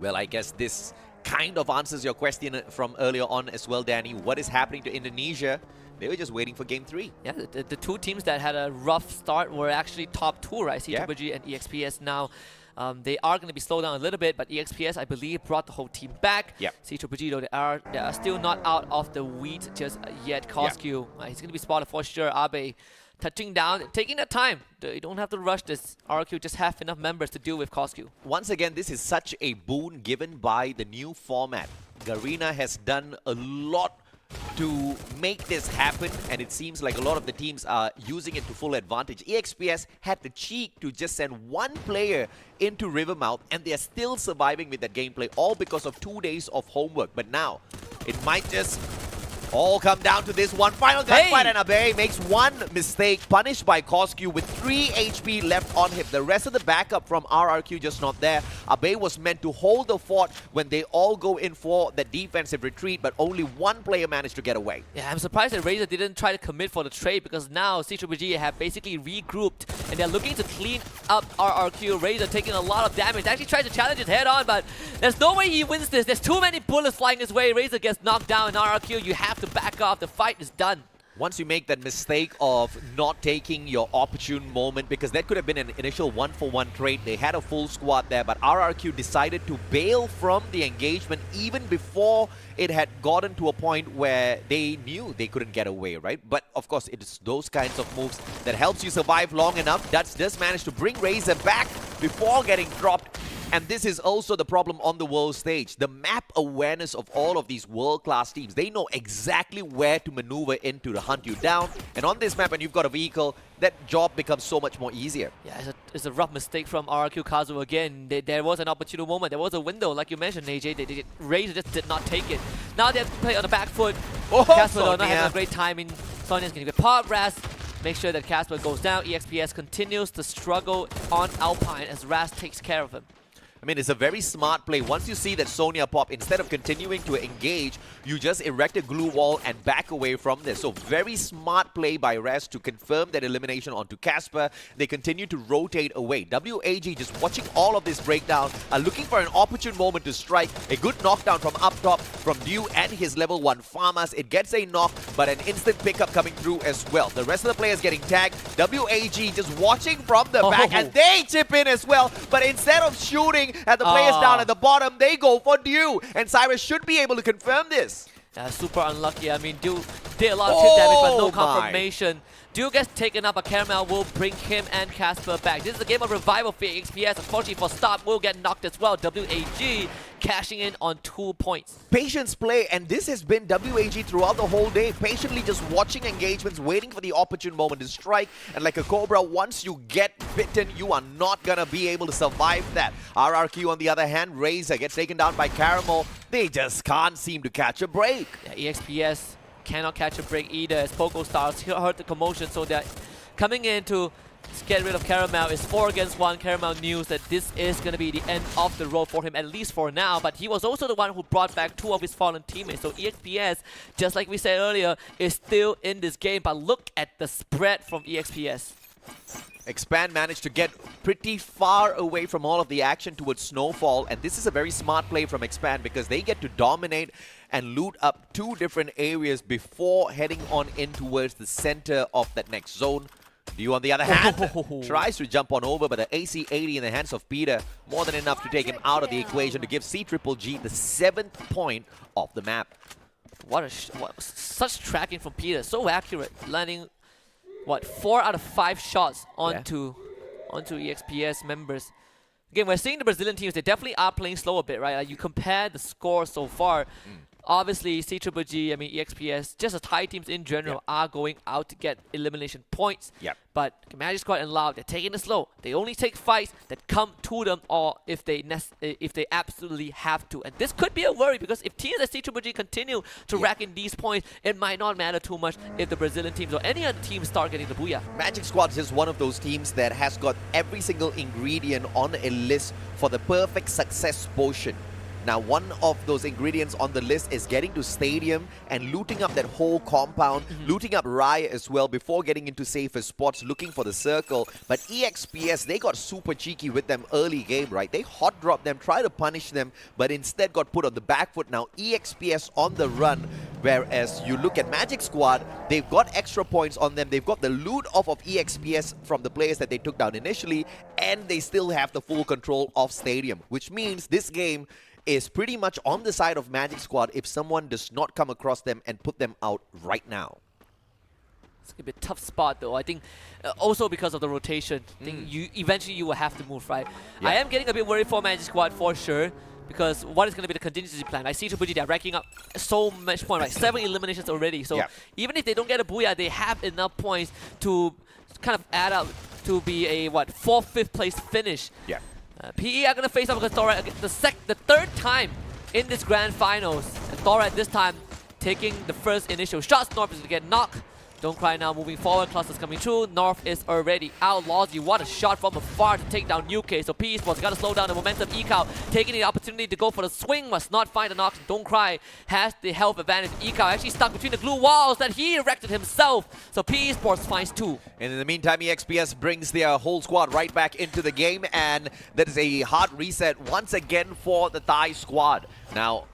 Well, I guess this kind of answers your question from earlier on as well, Danny. What is happening to Indonesia? They were just waiting for game 3. Yeah, the 2 teams that had a rough start were actually top 2, right? CGG and EXPS now. They are going to be slowed down a little bit, but EXPS, I believe, brought the whole team back. CGG, though, they are still not out of the weeds just yet. Koskyu, he's going to be spotted for sure. Abe touching down, taking their time. You don't have to rush this. RQ just have enough members to deal with Koskyu. Once again, this is such a boon given by the new format. Garena has done a lot to make this happen, and it seems like a lot of the teams are using it to full advantage. EXPS had the cheek to just send 1 player into Rivermouth, and they're still surviving with that gameplay, all because of 2 days of homework. But now, it might just all come down to this one final gunfight, and Abe makes 1 mistake, punished by Koskyu with 3 HP left on him. The rest of the backup from RRQ just not there. Abe was meant to hold the fort when they all go in for the defensive retreat, but only 1 player managed to get away. Yeah, I'm surprised that Razor didn't try to commit for the trade, because now CGG have basically regrouped and they're looking to clean up RRQ. Razor taking a lot of damage. Actually tries to challenge it head on, but there's no way he wins this. There's too many bullets flying his way. Razor gets knocked down, and RRQ, you have to back off. The fight is done. Once you make that mistake of not taking your opportune moment, because that could have been an initial 1-for-1 trade. They had a full squad there, but RRQ decided to bail from the engagement even before it had gotten to a point where they knew they couldn't get away, right? But of course, it's those kinds of moves that helps you survive long enough. Duds does manage to bring Razor back before getting dropped. And this is also the problem on the world stage. The map awareness of all of these world-class teams. They know exactly where to maneuver into to hunt you down. And on this map, when you've got a vehicle, that job becomes so much more easier. Yeah, it's a rough mistake from RRQ Kazu again. There was an opportune moment. There was a window, like you mentioned, AJ. Razor just did not take it. Now they have to play on the back foot. Casper not having a great timing. Sonya's going to get Pog Raz. Make sure that Casper goes down. EXPS continues to struggle on Alpine as Raz takes care of him. I mean, it's a very smart play. Once you see that Sonya pop, instead of continuing to engage, you just erect a glue wall and back away from this. So very smart play by Rest to confirm that elimination onto Casper. They continue to rotate away. WAG just watching all of this breakdown, are looking for an opportune moment to strike. A good knockdown from up top from Dew and his level 1 farmers. It gets a knock, but an instant pickup coming through as well. The rest of the players getting tagged. WAG just watching from the back, and they chip in as well. But instead of shooting at the players down at the bottom, they go for Dew. And Cyrus should be able to confirm this. Super unlucky. I mean, Dew did a lot of chip damage, but no confirmation. Dew gets taken up, but Caramel will bring him and Casper back. This is a game of revival for XPS. Unfortunately for Stop, will get knocked as well. WAG cashing in on 2 points. Patience play, and this has been WAG throughout the whole day. Patiently just watching engagements, waiting for the opportune moment to strike. And like a Cobra, once you get bitten, you are not gonna be able to survive that. RRQ on the other hand, Razor gets taken down by Caramel. They just can't seem to catch a break. Yeah, EXPS cannot catch a break either as Poco Stars heard the commotion, so they're coming in to get rid of Caramel. It's 4 against 1. Caramel knew that this is going to be the end of the road for him, at least for now, but he was also the one who brought back 2 of his fallen teammates. So EXPS, just like we said earlier, is still in this game, but look at the spread from EXPS. Expand managed to get pretty far away from all of the action towards Snowfall, and this is a very smart play from Expand because they get to dominate and loot up 2 different areas before heading on in towards the center of that next zone. Dew, on the other hand, tries to jump on over, but the AC-80 in the hands of Peter, more than enough to take him out of the equation to give C-Triple-G the 7th point of the map. Such tracking from Peter, so accurate, landing 4 out of 5 shots onto EXPS members. Again, we're seeing the Brazilian teams, they definitely are playing slow a bit, right? Like you compare the score so far, obviously C-Triple-G, I mean EXPS, just the Thai teams in general are going out to get elimination points. But Magic Squad and Loud, they're taking it slow. They only take fights that come to them, or if they absolutely have to. And this could be a worry, because if teams like C-Triple-G continue to rack in these points, it might not matter too much if the Brazilian teams or any other teams start getting the booyah. Magic Squad is just one of those teams that has got every single ingredient on a list for the perfect success potion. Now, one of those ingredients on the list is getting to Stadium and looting up that whole compound, looting up Rye as well before getting into safer spots, looking for the circle. But EXPS, they got super cheeky with them early game, right? They hot dropped them, tried to punish them, but instead got put on the back foot. Now, EXPS on the run, whereas you look at Magic Squad, they've got extra points on them. They've got the loot off of EXPS from the players that they took down initially, and they still have the full control of Stadium, which means this game is pretty much on the side of Magic Squad if someone does not come across them and put them out right now. It's going to be a tough spot though. I think also because of the rotation. I think eventually you will have to move, right? I am getting a bit worried for Magic Squad for sure, because what is going to be the contingency plan? I see Triple-G, they're racking up so much points, right? 7 eliminations already. So even if they don't get a booyah, they have enough points to kind of add up to be a 4th, 5th place finish. PE are going to face up against Thorat the 3rd time in this grand finals. And Thorat this time taking the first initial shots. North is going to get knocked. Don't cry now, moving forward, clusters coming through. North is already out. Lawsy, what a shot from afar to take down UK. So PE Sports got to slow down the momentum. Ekau taking the opportunity to go for the swing, must not find the knock. Don't cry has the health advantage. Ekau actually stuck between the glue walls that he erected himself. So PE Sports finds 2. And in the meantime, EXPS brings their whole squad right back into the game, and that is a hard reset once again for the Thai squad. Now,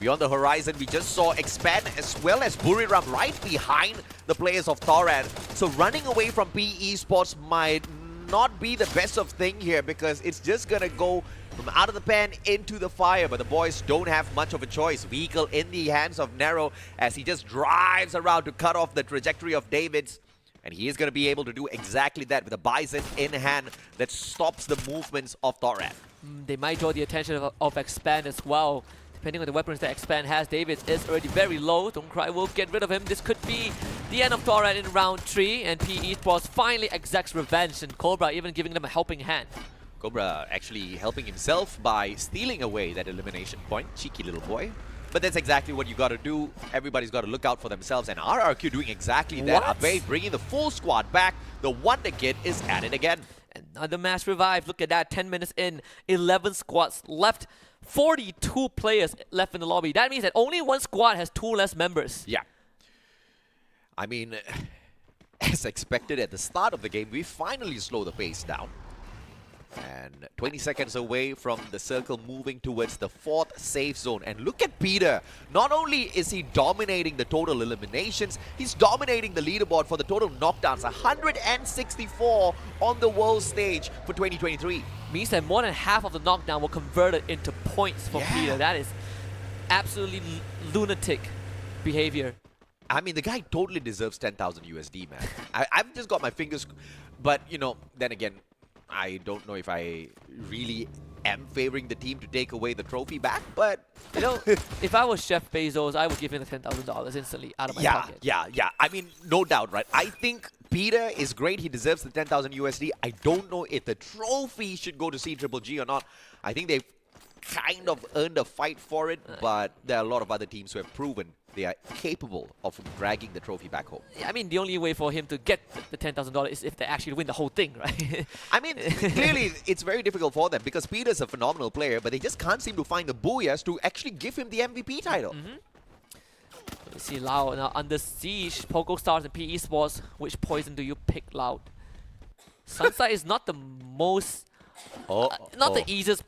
beyond the horizon, we just saw Expand as well as Buriram right behind the players of Thorat. So running away from PE Sports might not be the best of thing here, because it's just gonna go from out of the pan into the fire. But the boys don't have much of a choice. Vehicle in the hands of Nero as he just drives around to cut off the trajectory of Davids. And he is going to be able to do exactly that with a Bison in hand that stops the movements of Thorat. They might draw the attention of Expand as well. Depending on the weapons that Expand has, Davids is already very low. Don't cry, we'll get rid of him. This could be the end of Thorat in round 3. And PE Sports finally exacts revenge, and Cobra even giving them a helping hand. Cobra actually helping himself by stealing away that elimination point. Cheeky little boy. But that's exactly what you got to do. Everybody's got to look out for themselves, and RRQ doing exactly that. Abe bringing the full squad back. The Wonder Kid is at it again. And The match revived. Look at that. 10 minutes in. 11 squads left. 42 players left in the lobby. That means that only one squad has 2 less members. Yeah. I mean, as expected at the start of the game, we finally slow the pace down. And 20 seconds away from the circle, moving towards the 4th safe zone. And look at Peter. Not only is he dominating the total eliminations, he's dominating the leaderboard for the total knockdowns. 164 on the world stage for 2023. Means that more than half of the knockdown were converted into points for Peter. That is absolutely lunatic behavior. I mean, the guy totally deserves 10,000 USD, man. I've just got my fingers... But, you know, then again, I don't know if I really am favoring the team to take away the trophy back, but... You know, if I was Jeff Bezos, I would give him the $10,000 instantly out of my pocket. Yeah. I mean, no doubt, right? I think Peter is great. He deserves the 10,000 USD. I don't know if the trophy should go to CGG or not. I think they've kind of earned a fight for it, but there are a lot of other teams who have proven they are capable of dragging the trophy back home. Yeah, I mean, the only way for him to get the $10,000 is if they actually win the whole thing, right? I mean, clearly, it's very difficult for them because Peter's a phenomenal player, but they just can't seem to find the booyahs to actually give him the MVP title. You see Lau now under siege. Poco Stars and PE Sports. Which poison do you pick, Lau? Sunside is not the most... not the easiest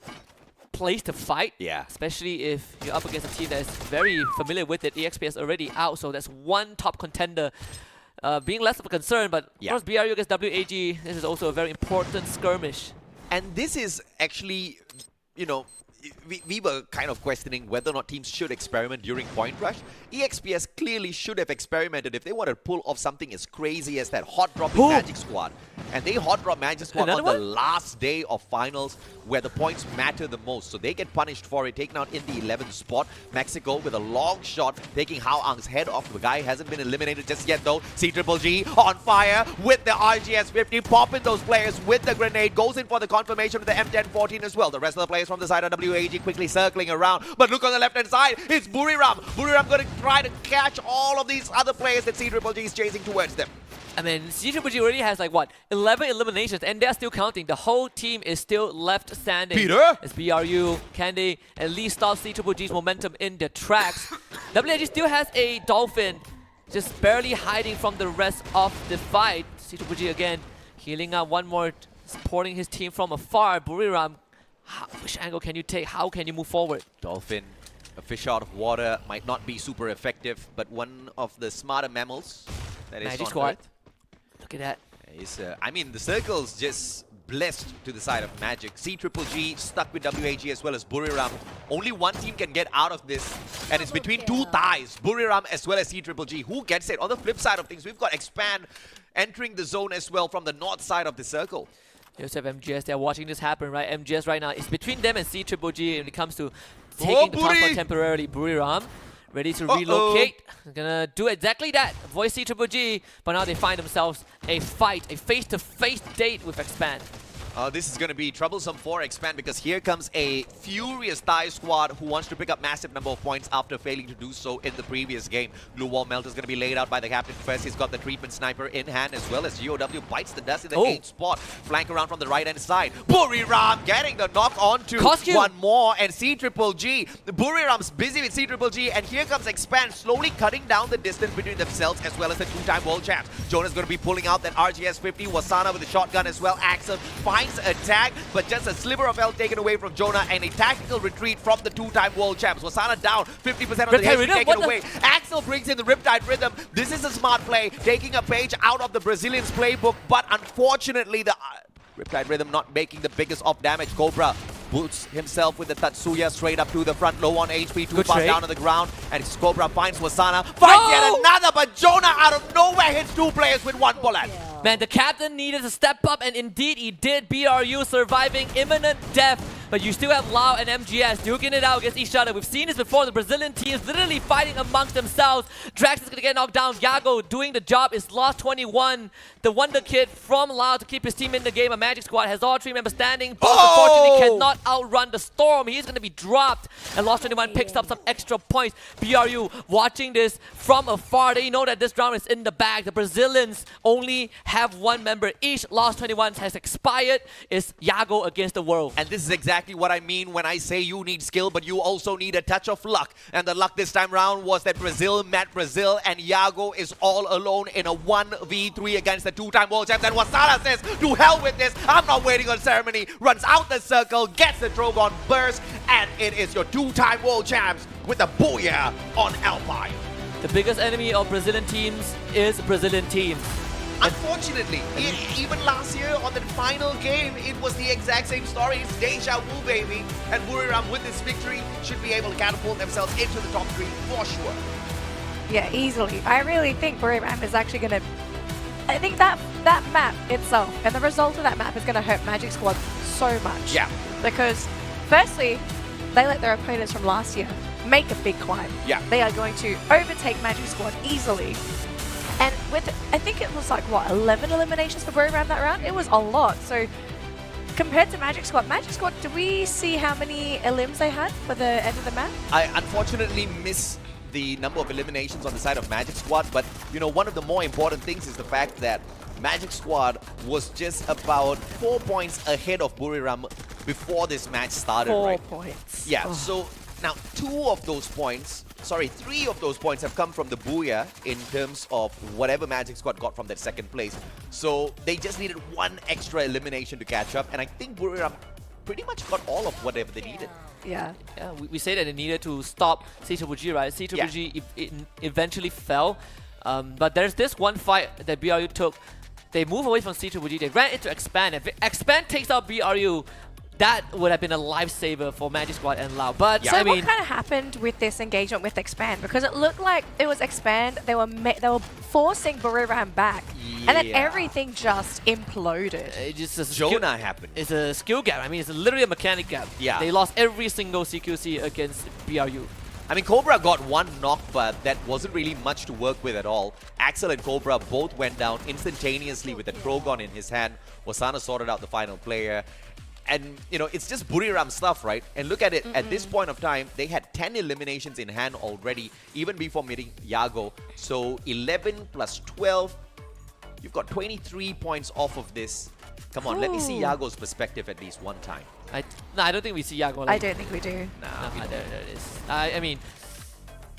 place to fight, especially if you're up against a team that is very familiar with it. EXP is already out, so that's one top contender being less of a concern, but of course BRU against WAG, this is also a very important skirmish. And this is actually, you know, we were kind of questioning whether or not teams should experiment during Point Rush. EXPS clearly should have experimented if they want to pull off something as crazy as that hot dropping Magic Squad. And they hot drop Magic Squad on the last day of finals where the points matter the most. So they get punished for it, taken out in the 11th spot. Mexico with a long shot, taking Hao Ang's head off. The guy hasn't been eliminated just yet though. CGG on fire with the RGS-50, popping those players with the grenade. Goes in for the confirmation with the M1014 as well. The rest of the players from the side of WAG quickly circling around. But look on the left-hand side, it's Buriram. Buriram going to try to catch all of these other players that CGG is chasing towards them. I mean, CGG already has like, what, 11 eliminations, and they're still counting. The whole team is still left standing. Peter? It's BRU. Can they at least stop CGG's momentum in their tracks? WAG still has a Dolphin, just barely hiding from the rest of the fight. CGG again, healing up one more, supporting his team from afar. Buriram, which angle can you take? How can you move forward? Dolphin, a fish out of water, might not be super effective, but one of the smarter mammals that is Magic on Squad. Earth. Look at that. I mean, the circle's just blessed to the side of Magic. CGG stuck with WAG as well as Buriram. Only one team can get out of this, and it's between two ties, Buriram as well as CGG. Who gets it? On the flip side of things, we've got Expand entering the zone as well from the north side of the circle. You also have MGS, they're watching this happen, right? MGS right now is between them and CGG when it comes to taking the transport temporarily. Buriram ready to relocate. Gonna do exactly that. Avoid CGG, but now they find themselves a fight, a face-to-face date with Expand. This is going to be troublesome for Expand because here comes a furious Thai squad who wants to pick up massive number of points after failing to do so in the previous game. Blue Wall Melt is going to be laid out by the captain first. He's got the treatment sniper in hand as well as GOW bites the dust in the 8th spot. Flank around from the right-hand side. Buriram getting the knock onto one more, and CGG. Buriram's busy with CGG, and here comes Expand slowly cutting down the distance between themselves as well as the two-time world champs. Jonah's going to be pulling out that RGS-50. Wasana with the shotgun as well. Axel finds a tag, but just a sliver of health taken away from Jonah and a tactical retreat from the two-time world champs. Wasana down, 50% of the HP taken away. Axel brings in the Riptide Rhythm. This is a smart play, taking a page out of the Brazilians' playbook, but unfortunately the Riptide Rhythm not making the biggest of damage. Cobra boots himself with the Tatsuya straight up to the front, low on HP, too far down on the ground, and Cobra finds Wasana, finds yet another, but Jonah out of nowhere hits 2 players with 1 bullet. Man, the captain needed to step up, and indeed he did. BRU surviving imminent death but you still have Lao and MGS duking it out against each other. We've seen this before, the Brazilian teams literally fighting amongst themselves. Drax is gonna get knocked down. Yago doing the job is lost 21. The Wonder Kid from Lao to keep his team in the game. A Magic Squad has all 3 members standing. Both unfortunately cannot outrun the storm. He's gonna be dropped, and Lost 21 picks up some extra points. BRU watching this from afar. They know that this round is in the bag. The Brazilians only have 1 member each. Lost 21 has expired. It's Yago against the world. And this is exactly what I mean when I say you need skill, but you also need a touch of luck. And the luck this time round was that Brazil met Brazil, and Yago is all alone in a 1v3 against the 2-time world champs. And Wasana says, to hell with this, I'm not waiting on ceremony. Runs out the circle, gets the Trogon burst, and it is your 2-time world champs with a booyah on Alpine. The biggest enemy of Brazilian teams is Brazilian teams. Unfortunately, even last year on the final game, it was the exact same story. It's deja vu, baby. And Buriram, with this victory, should be able to catapult themselves into the top 3 for sure. Yeah, easily. I really think Buriram is actually going to... I think that map itself and the result of that map is going to hurt Magic Squad so much. Yeah. Because, firstly, they let their opponents from last year make a big climb. Yeah. They are going to overtake Magic Squad easily. And with, I think it was like, what, 11 eliminations for Buriram that round? It was a lot. So, compared to Magic Squad, do we see how many elims they had for the end of the map? I unfortunately miss the number of eliminations on the side of Magic Squad, but you know, one of the more important things is the fact that Magic Squad was just about 4 points ahead of Buriram before this match started, 4 points. Yeah, Oh. so now 3 of those points have come from the Booyah in terms of whatever Magic Squad got from that second place. So they just needed 1 extra elimination to catch up, and I think Buriram pretty much got all of whatever they needed. Yeah. Yeah, we say that they needed to stop C-Triple-G, right? C-Triple-G eventually fell. But there's this one fight that BRU took. They moved away from C-Triple-G. They ran into Expand. If Expand takes out BRU, that would have been a lifesaver for Magic Squad and Lao. But So I mean, what kind of happened with this engagement with Expand? Because it looked like it was Expand. They were forcing Buriram back, and then everything just imploded. Jonah happened. It's a skill gap. I mean, it's literally a mechanic gap. Yeah. They lost every single CQC against BRU. I mean, Cobra got 1 knock, but that wasn't really much to work with at all. Axel and Cobra both went down instantaneously with a Trogon in his hand. Wasana sorted out the final player. And, you know, it's just Buriram stuff, right? And look at it. At this point of time, they had 10 eliminations in hand already, even before meeting Yago. So 11 plus 12, you've got 23 points off of this. Come on, let me see Yago's perspective at least one time. I don't think we see Yago. I don't think we do. I mean,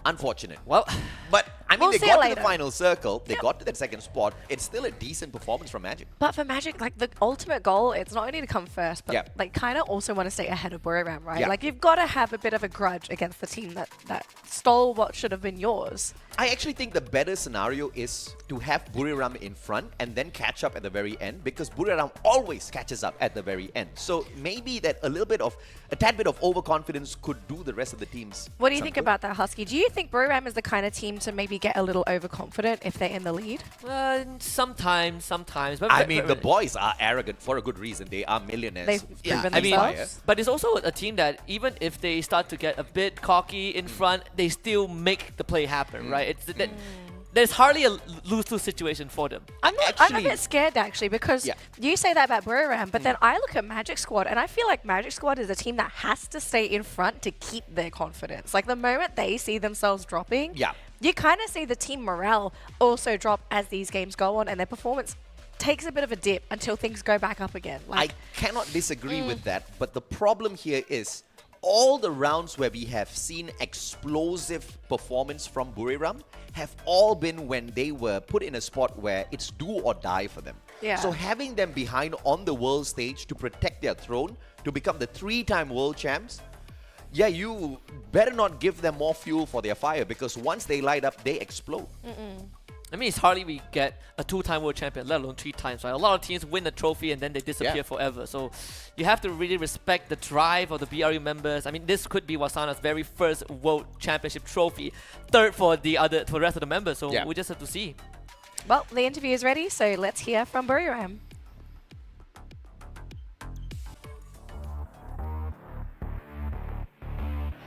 unfortunate. Well, but I mean, We'll they see got it to the later. final circle. They got to that second spot. It's still a decent performance from Magic. But for Magic, like the ultimate goal, it's not only to come first, but Yeah. like kind of also want to stay ahead of Buriram, right? Yeah. Like you've got to have a bit of a grudge against the team that stole what should have been yours. I actually think the better scenario is to have Buriram in front and then catch up at the very end, because Buriram always catches up at the very end. So maybe that a tad bit of overconfidence could do the rest of the teams. What do you some think good. about that, Husky? Do you think Buriram is the kind of team to maybe get a little overconfident if they're in the lead? sometimes. But I mean, the boys are arrogant for a good reason. They are millionaires. They've proven I mean, themselves. but it's also a team that even if they start to get a bit cocky in front, they still make the play happen, right? It's that there's hardly a lose-lose situation for them. I'm a bit scared actually, because you say that about Buriram, but then I look at Magic Squad and I feel like Magic Squad is a team that has to stay in front to keep their confidence. Like the moment they see themselves dropping, you kind of see the team morale also drop as these games go on, and their performance takes a bit of a dip until things go back up again. Like, I cannot disagree with that, but the problem here is all the rounds where we have seen explosive performance from Buriram have all been when they were put in a spot where it's do or die for them. Yeah. So having them behind on the world stage to protect their throne, to become the 3-time world champs, yeah, you better not give them more fuel for their fire, because once they light up, they explode. I mean, it's hardly we get a 2-time world champion, let alone 3 times, right? A lot of teams win the trophy and then they disappear forever. So you have to really respect the drive of the BRU members. I mean, this could be Wasana's very first world championship trophy, third for the rest of the members. So we just have to see. well, the interview is ready, so let's hear from Buriram.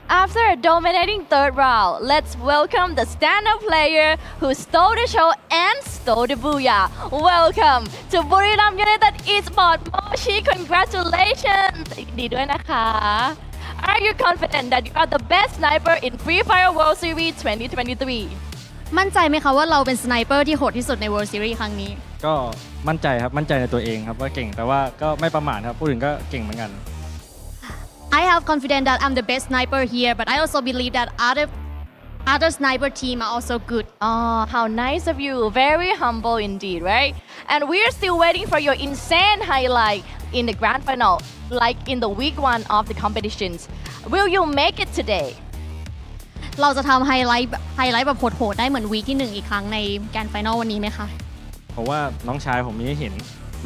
After a dominating third round, let's welcome the stand-up player who stole the show and stole the booyah. Welcome to Buriram United Esports Moshi. Congratulations! ดีด้วยนะคะ Are you confident that you are the best sniper in Free Fire World Series 2023? มั่นใจไหมคะว่าเราเป็นสไนเปอร์ที่โหดที่สุดใน World Series ครั้งนี้ ก็มั่นใจครับ มั่นใจในตัวเองครับว่าเก่ง แต่ว่าก็ไม่ประมาทครับ ผู้อื่นก็เก่งเหมือนกัน I have confidence that I'm the best sniper here but I also believe that other sniper team are also good. Oh, how nice of you. Very humble indeed, right? And we're still waiting for your insane highlight in the grand final, like in the week 1 of the competitions. Will you make it today? เราจะทำไฮไลท์แบบโหดๆได้เหมือนวีคที่ 1 อีกครั้งในแกรนด์ไฟนอลวันนี้ไหมคะ เพราะว่าน้องชายผมมีให้เห็น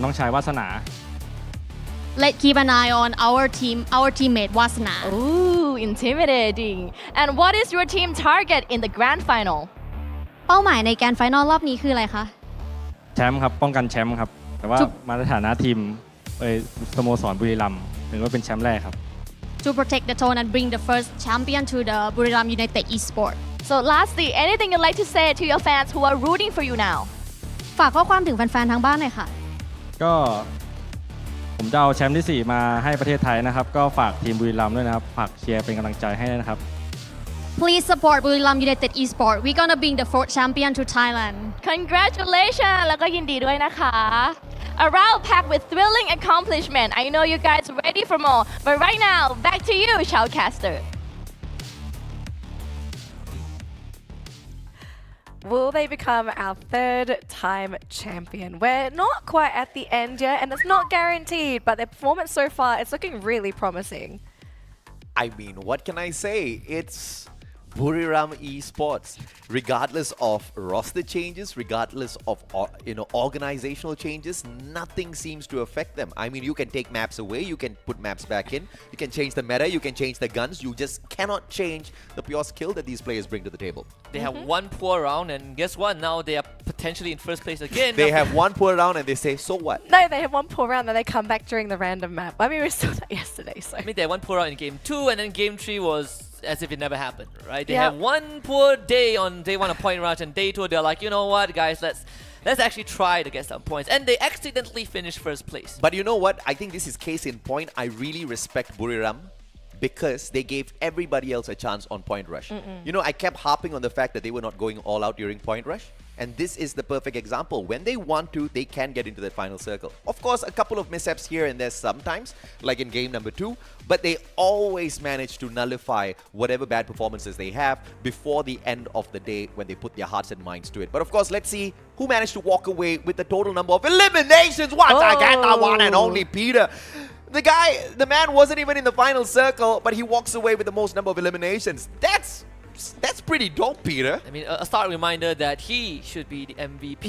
น้องชายวาสนา Let's keep an eye on our teammate วาสนา Ooh, intimidating. And what is your team target in the grand final? เป้าหมายในแกรนด์ไฟนอลรอบนี้คืออะไรคะ แชมป์ครับ ป้องกันแชมป์ครับ แต่ว่ามาในฐานะทีมสโมสรบุรีรัมย์ถือว่าเป็นแชมป์แรกครับ To protect the throne and bring the first champion to the Buriram United Esports. So lastly, anything you'd like to say to your fans who are rooting for you now? ฝากข้อความถึงแฟนๆทางบ้านหน่อยค่ะ ก็ผมจะเอาแชมป์ที่ 4 มาให้ประเทศไทยนะครับ ก็ฝากทีมบุรีรัมย์ด้วยนะครับ ฝากเชียร์เป็นกำลังใจให้นะครับ Please support Buriram United Esports. We're gonna bring the fourth champion to Thailand. Congratulations แล้วก็ยินดีด้วยนะคะ A round packed with thrilling accomplishment. I know you guys are ready for more, but right now, back to you, Shoutcaster. Will they become our third-time champion? We're not quite at the end yet, and it's not guaranteed, but their performance so far is looking really promising. I mean, what can I say? It's Buriram Esports. Regardless of roster changes, regardless of organizational changes, nothing seems to affect them. I mean, you can take maps away, you can put maps back in, you can change the meta, you can change the guns, you just cannot change the pure skill that these players bring to the table. They have one poor round, and guess what? Now they are potentially in first place again. They have one poor round and they say, so what? No, they have one poor round, then they come back during the random map. I mean, we saw that yesterday, so. I mean, they had one poor round in game 2, and then game 3 was as if it never happened, right? They have one poor day on day 1 of Point Rush, and day 2 they're like, you know what, guys, let's actually try to get some points, and they accidentally finished first place. But you know what? I think this is case in point. I really respect Buriram because they gave everybody else a chance on Point Rush. You know, I kept harping on the fact that they were not going all out during Point Rush. And this is the perfect example. When they want to, they can get into that final circle. Of course, a couple of mishaps here and there sometimes, like in game number 2, but they always manage to nullify whatever bad performances they have before the end of the day when they put their hearts and minds to it. But of course, let's see who managed to walk away with the total number of eliminations. Once again, the one and only Peter. The man wasn't even in the final circle, but he walks away with the most number of eliminations. That's pretty dope, Peter. I mean, a stark reminder that he should be the MVP.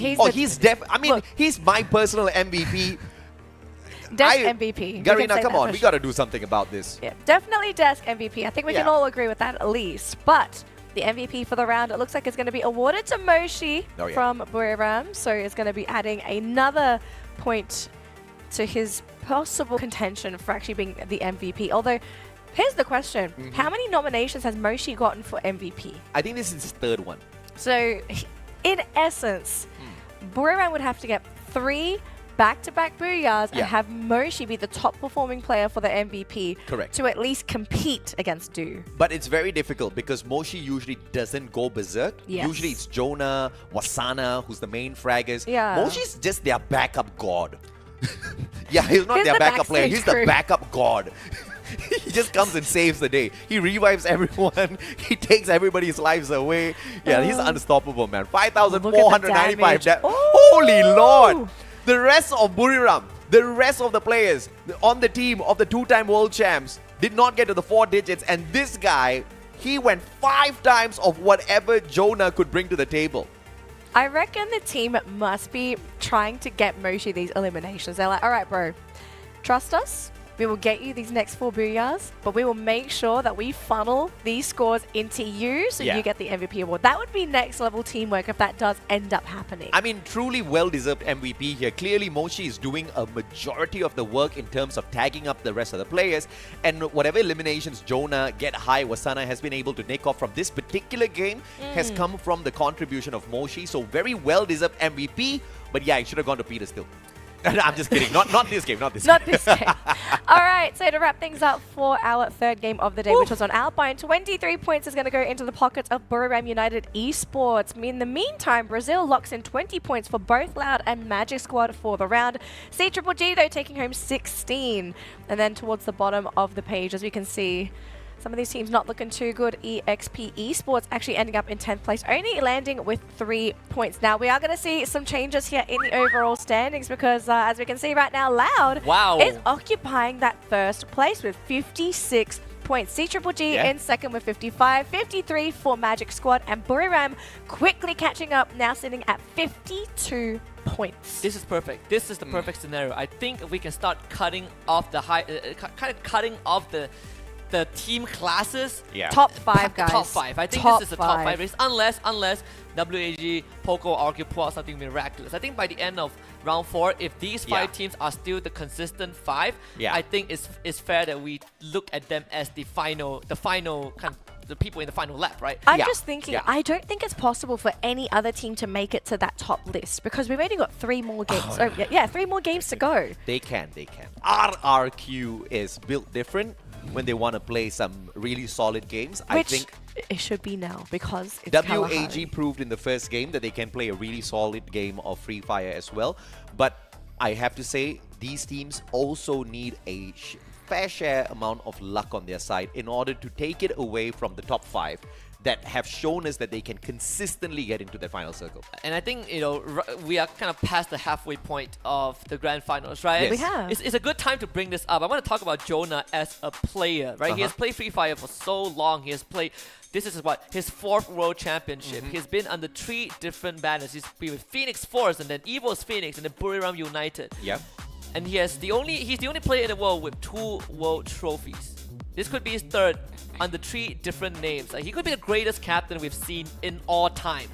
He's my personal MVP. Desk MVP. Garina, come on, we gotta do something about this. Yeah, definitely Desk MVP. I think we can all agree with that at least. But the MVP for the round, it looks like it's going to be awarded to Moshi from Buriram. So it's going to be adding another point to his possible contention for actually being the MVP. Although, here's the question. How many nominations has Moshi gotten for MVP? I think this is his third one. So, in essence, Buriram would have to get 3 back-to-back booyahs and have Moshi be the top performing player for the MVP. Correct. To at least compete against Do. But it's very difficult because Moshi usually doesn't go berserk. Yes. Usually it's Jonah, Wasana, who's the main fraggers. Yeah. Moshi's just their backup god. He's not their backup player. He's the backup god. He just comes and saves the day. He revives everyone. He takes everybody's lives away. Yeah, he's unstoppable, man. 5,495 death. Holy Lord! The rest of Buriram, the rest of the players on the team of the 2-time world champs did not get to the 4 digits. And this guy, he went 5 times of whatever Jonah could bring to the table. I reckon the team must be trying to get Moshi these eliminations. They're like, all right, bro, trust us. We will get you these next 4 booyahs, but we will make sure that we funnel these scores into you so you get the MVP award. That would be next level teamwork if that does end up happening. I mean, truly well-deserved MVP here. Clearly, Moshi is doing a majority of the work in terms of tagging up the rest of the players. And whatever eliminations Jonah, Get High, Wasana has been able to nick off from this particular game has come from the contribution of Moshi. So very well-deserved MVP. But yeah, it should have gone to Peter still. I'm just kidding. Not this game. Not this game. All right, so to wrap things up for our third game of the day, which was on Alpine, 23 points is going to go into the pockets of Buriram United Esports. In the meantime, Brazil locks in 20 points for both Loud and Magic Squad for the round. CGG, though, taking home 16. And then towards the bottom of the page, as we can see, some of these teams not looking too good. EXP Esports actually ending up in 10th place, only landing with 3 points. Now, we are going to see some changes here in the overall standings because, as we can see right now, Loud is occupying that first place with 56 points. CGG in second with 55, 53 for Magic Squad, and Buriram quickly catching up, now sitting at 52 points. This is perfect. This is the perfect scenario. I think if we can start cutting off the cutting off the team classes. Top 5, guys. Top 5. I think this is the top 5 race. Unless WAG, Poco, Argue pull out something miraculous. I think by the end of round 4, if these 5 teams are still the consistent 5, I think it's fair that we look at them as the final kind of the people in the final lap, right? I'm just thinking, I don't think it's possible for any other team to make it to that top list because we've only got 3 more games. 3 more games to go. They can. RRQ is built different when they want to play some really solid games. I think it should be now because it's WAG Kalahari. proved in the first game that they can play a really solid game of Free Fire as well. But I have to say, these teams also need a fair share amount of luck on their side in order to take it away from the top 5 that have shown us that they can consistently get into the final circle. And I think, we are kind of past the halfway point of the grand finals, right? Yes. We have. It's a good time to bring this up. I want to talk about Jonah as a player, right? He has played Free Fire for so long. He has played, this is his 4th World Championship. He's been under 3 different banners. He's been with Phoenix Force and then Evo's Phoenix and then Buriram United. Yeah. And he's the only player in the world with 2 world trophies. This could be his 3rd under 3 different names. He could be the greatest captain we've seen in all time.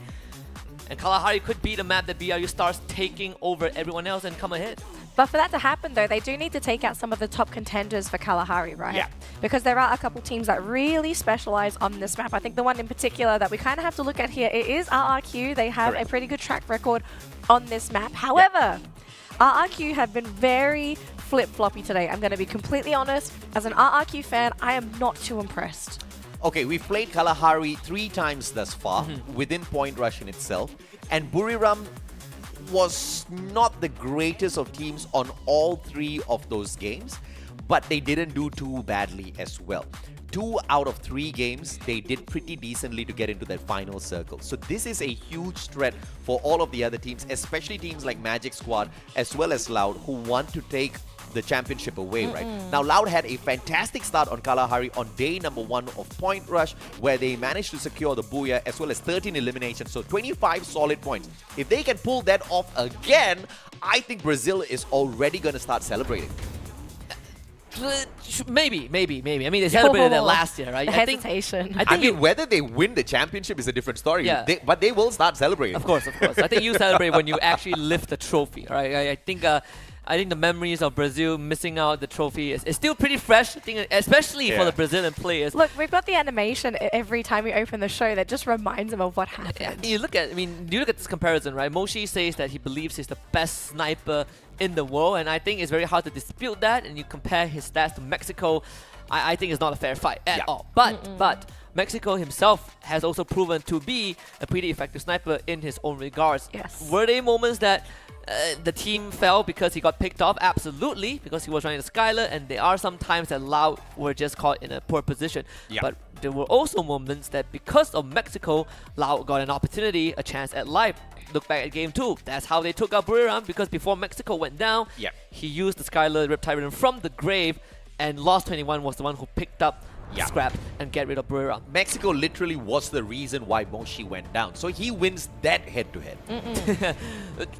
And Kalahari could be the map that BRU starts taking over everyone else and come ahead. But for that to happen, though, they do need to take out some of the top contenders for Kalahari, right? Yeah. Because there are a couple teams that really specialize on this map. I think the one in particular that we kind of have to look at here, it is RRQ. They have a pretty good track record on this map. However, RRQ have been very flip-floppy today. I'm going to be completely honest. As an RRQ fan, I am not too impressed. Okay, we've played Kalahari 3 times thus far within Point Rush in itself. And Buriram was not the greatest of teams on all 3 of those games, but they didn't do too badly as well. 2 out of 3 games, they did pretty decently to get into that final circle. So this is a huge threat for all of the other teams, especially teams like Magic Squad as well as Loud, who want to take the championship away, right? Now, Loud had a fantastic start on Kalahari on day number 1 of Point Rush, where they managed to secure the Booyah as well as 13 eliminations, so 25 solid points. If they can pull that off again, I think Brazil is already going to start celebrating. Maybe. I mean, they celebrated that last year, right? The hesitation. I mean, whether they win the championship is a different story, but they will start celebrating. Of course. I think you celebrate when you actually lift the trophy, right? I think the memories of Brazil missing out the trophy is still pretty fresh, I think, especially for the Brazilian players. Look, we've got the animation every time we open the show that just reminds them of what happened. You look at this comparison, right? Moshi says that he believes he's the best sniper in the world, and I think it's very hard to dispute that. And you compare his stats to Mexico, I think it's not a fair fight at all. But Mexico himself has also proven to be a pretty effective sniper in his own regards. Yes. Were there moments that the team fell because he got picked off? Absolutely, because he was running the Skylar, and there are some times that Loud were just caught in a poor position. But there were also moments that because of Mexico, Loud got an opportunity, a chance at life. Look back at game 2. That's how they took out Buriram, because before Mexico went down, he used the Skylar Riptide Rhythm from the grave, and Lost 21 was the one who picked up scrap and get rid of Buiram. Mexico literally was the reason why Moshi went down. So he wins that head-to-head.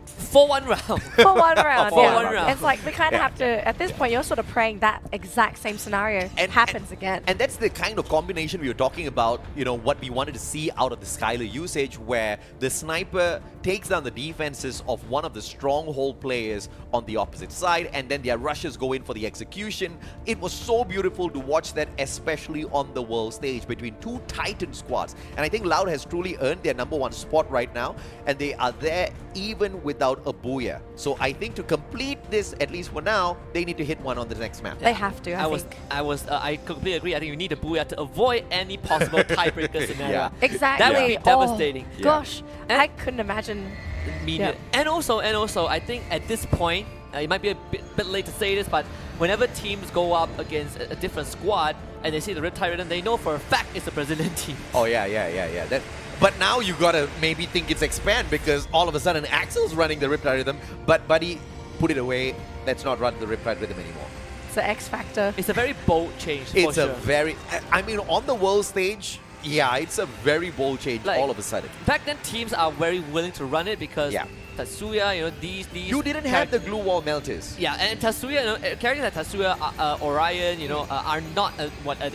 For one round. For one round, For yeah. one round. It's like we kind of have to, at this point, you're sort of praying that exact same scenario happens again. And that's the kind of combination we were talking about, you know, what we wanted to see out of the Skylar usage, where the sniper takes down the defenses of one of the stronghold players on the opposite side, and then their rushes go in for the execution. It was so beautiful to watch that, especially on the world stage between two Titan squads. And I think Loud has truly earned their #1 spot right now, and they are there even without a Booyah. So I think to complete this, at least for now, they need to hit one on the next map. They have to, I think. I completely agree. I think you need a Booyah to avoid any possible tiebreaker scenario. Exactly. That would be devastating. Gosh, I couldn't imagine. And also, I think at this point, it might be a bit late to say this, but whenever teams go up against a different squad and they see the Riptide Rhythm, they know for a fact it's a Brazilian team. Oh, yeah. But now you gotta maybe think it's expand, because all of a sudden Axel's running the Riptide Rhythm, but Buddy, put it away. Let's not run the Riptide Rhythm anymore. It's the X factor. It's a very bold change. It's a very, I mean, on the world stage, yeah, it's a very bold change all of a sudden. Back then, teams are very willing to run it because Tatsuya, you know, these you didn't have the glue wall melters. Yeah, and Tatsuya, you know, characters like Tatsuya, Orion, you know, are not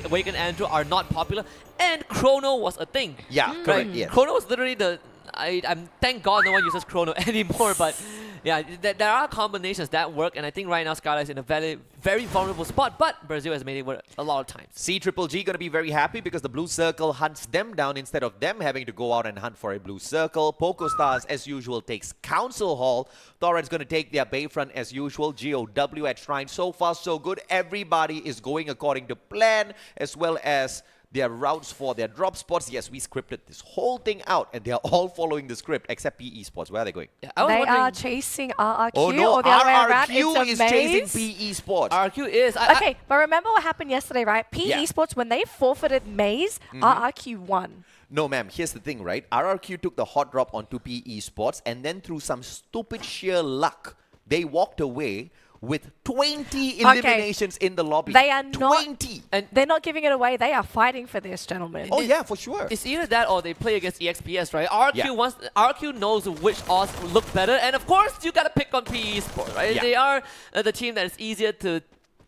Awakened Andrew are not popular, and Chrono was a thing. Yeah, correct. Yes. Chrono was literally the. I'm thank God no one uses Chrono anymore, but yeah, there are combinations that work, and I think right now Skylar is in a very vulnerable spot, but Brazil has made it work a lot of times. C-Triple-G going to be very happy because the blue circle hunts them down instead of them having to go out and hunt for a blue circle. Poco Stars, as usual, takes Council Hall. Thorad's going to take their Bayfront as usual. GOW at Shrine. So far, so good. Everybody is going according to plan, as well as their routes for their drop spots. Yes, we scripted this whole thing out, and they are all following the script except PE Sports. Where are they going? They are chasing RRQ, oh, no, or the other way around. RRQ It's is a chasing maze. PE Sports. RRQ is. Okay, but remember what happened yesterday, right? PE Sports, when they forfeited maze, RRQ won. No, ma'am. Here's the thing, right? RRQ took the hot drop onto PE Sports, and then through some stupid sheer luck, they walked away with 20 eliminations in the lobby. They are 20. And they're not giving it away. They are fighting for this, gentlemen. Oh, yeah, for sure. It's either that or they play against EXPS, right? RRQ knows which odds look better, and of course, you gotta pick on PE Sport, right? Yeah. They are the team that is easier to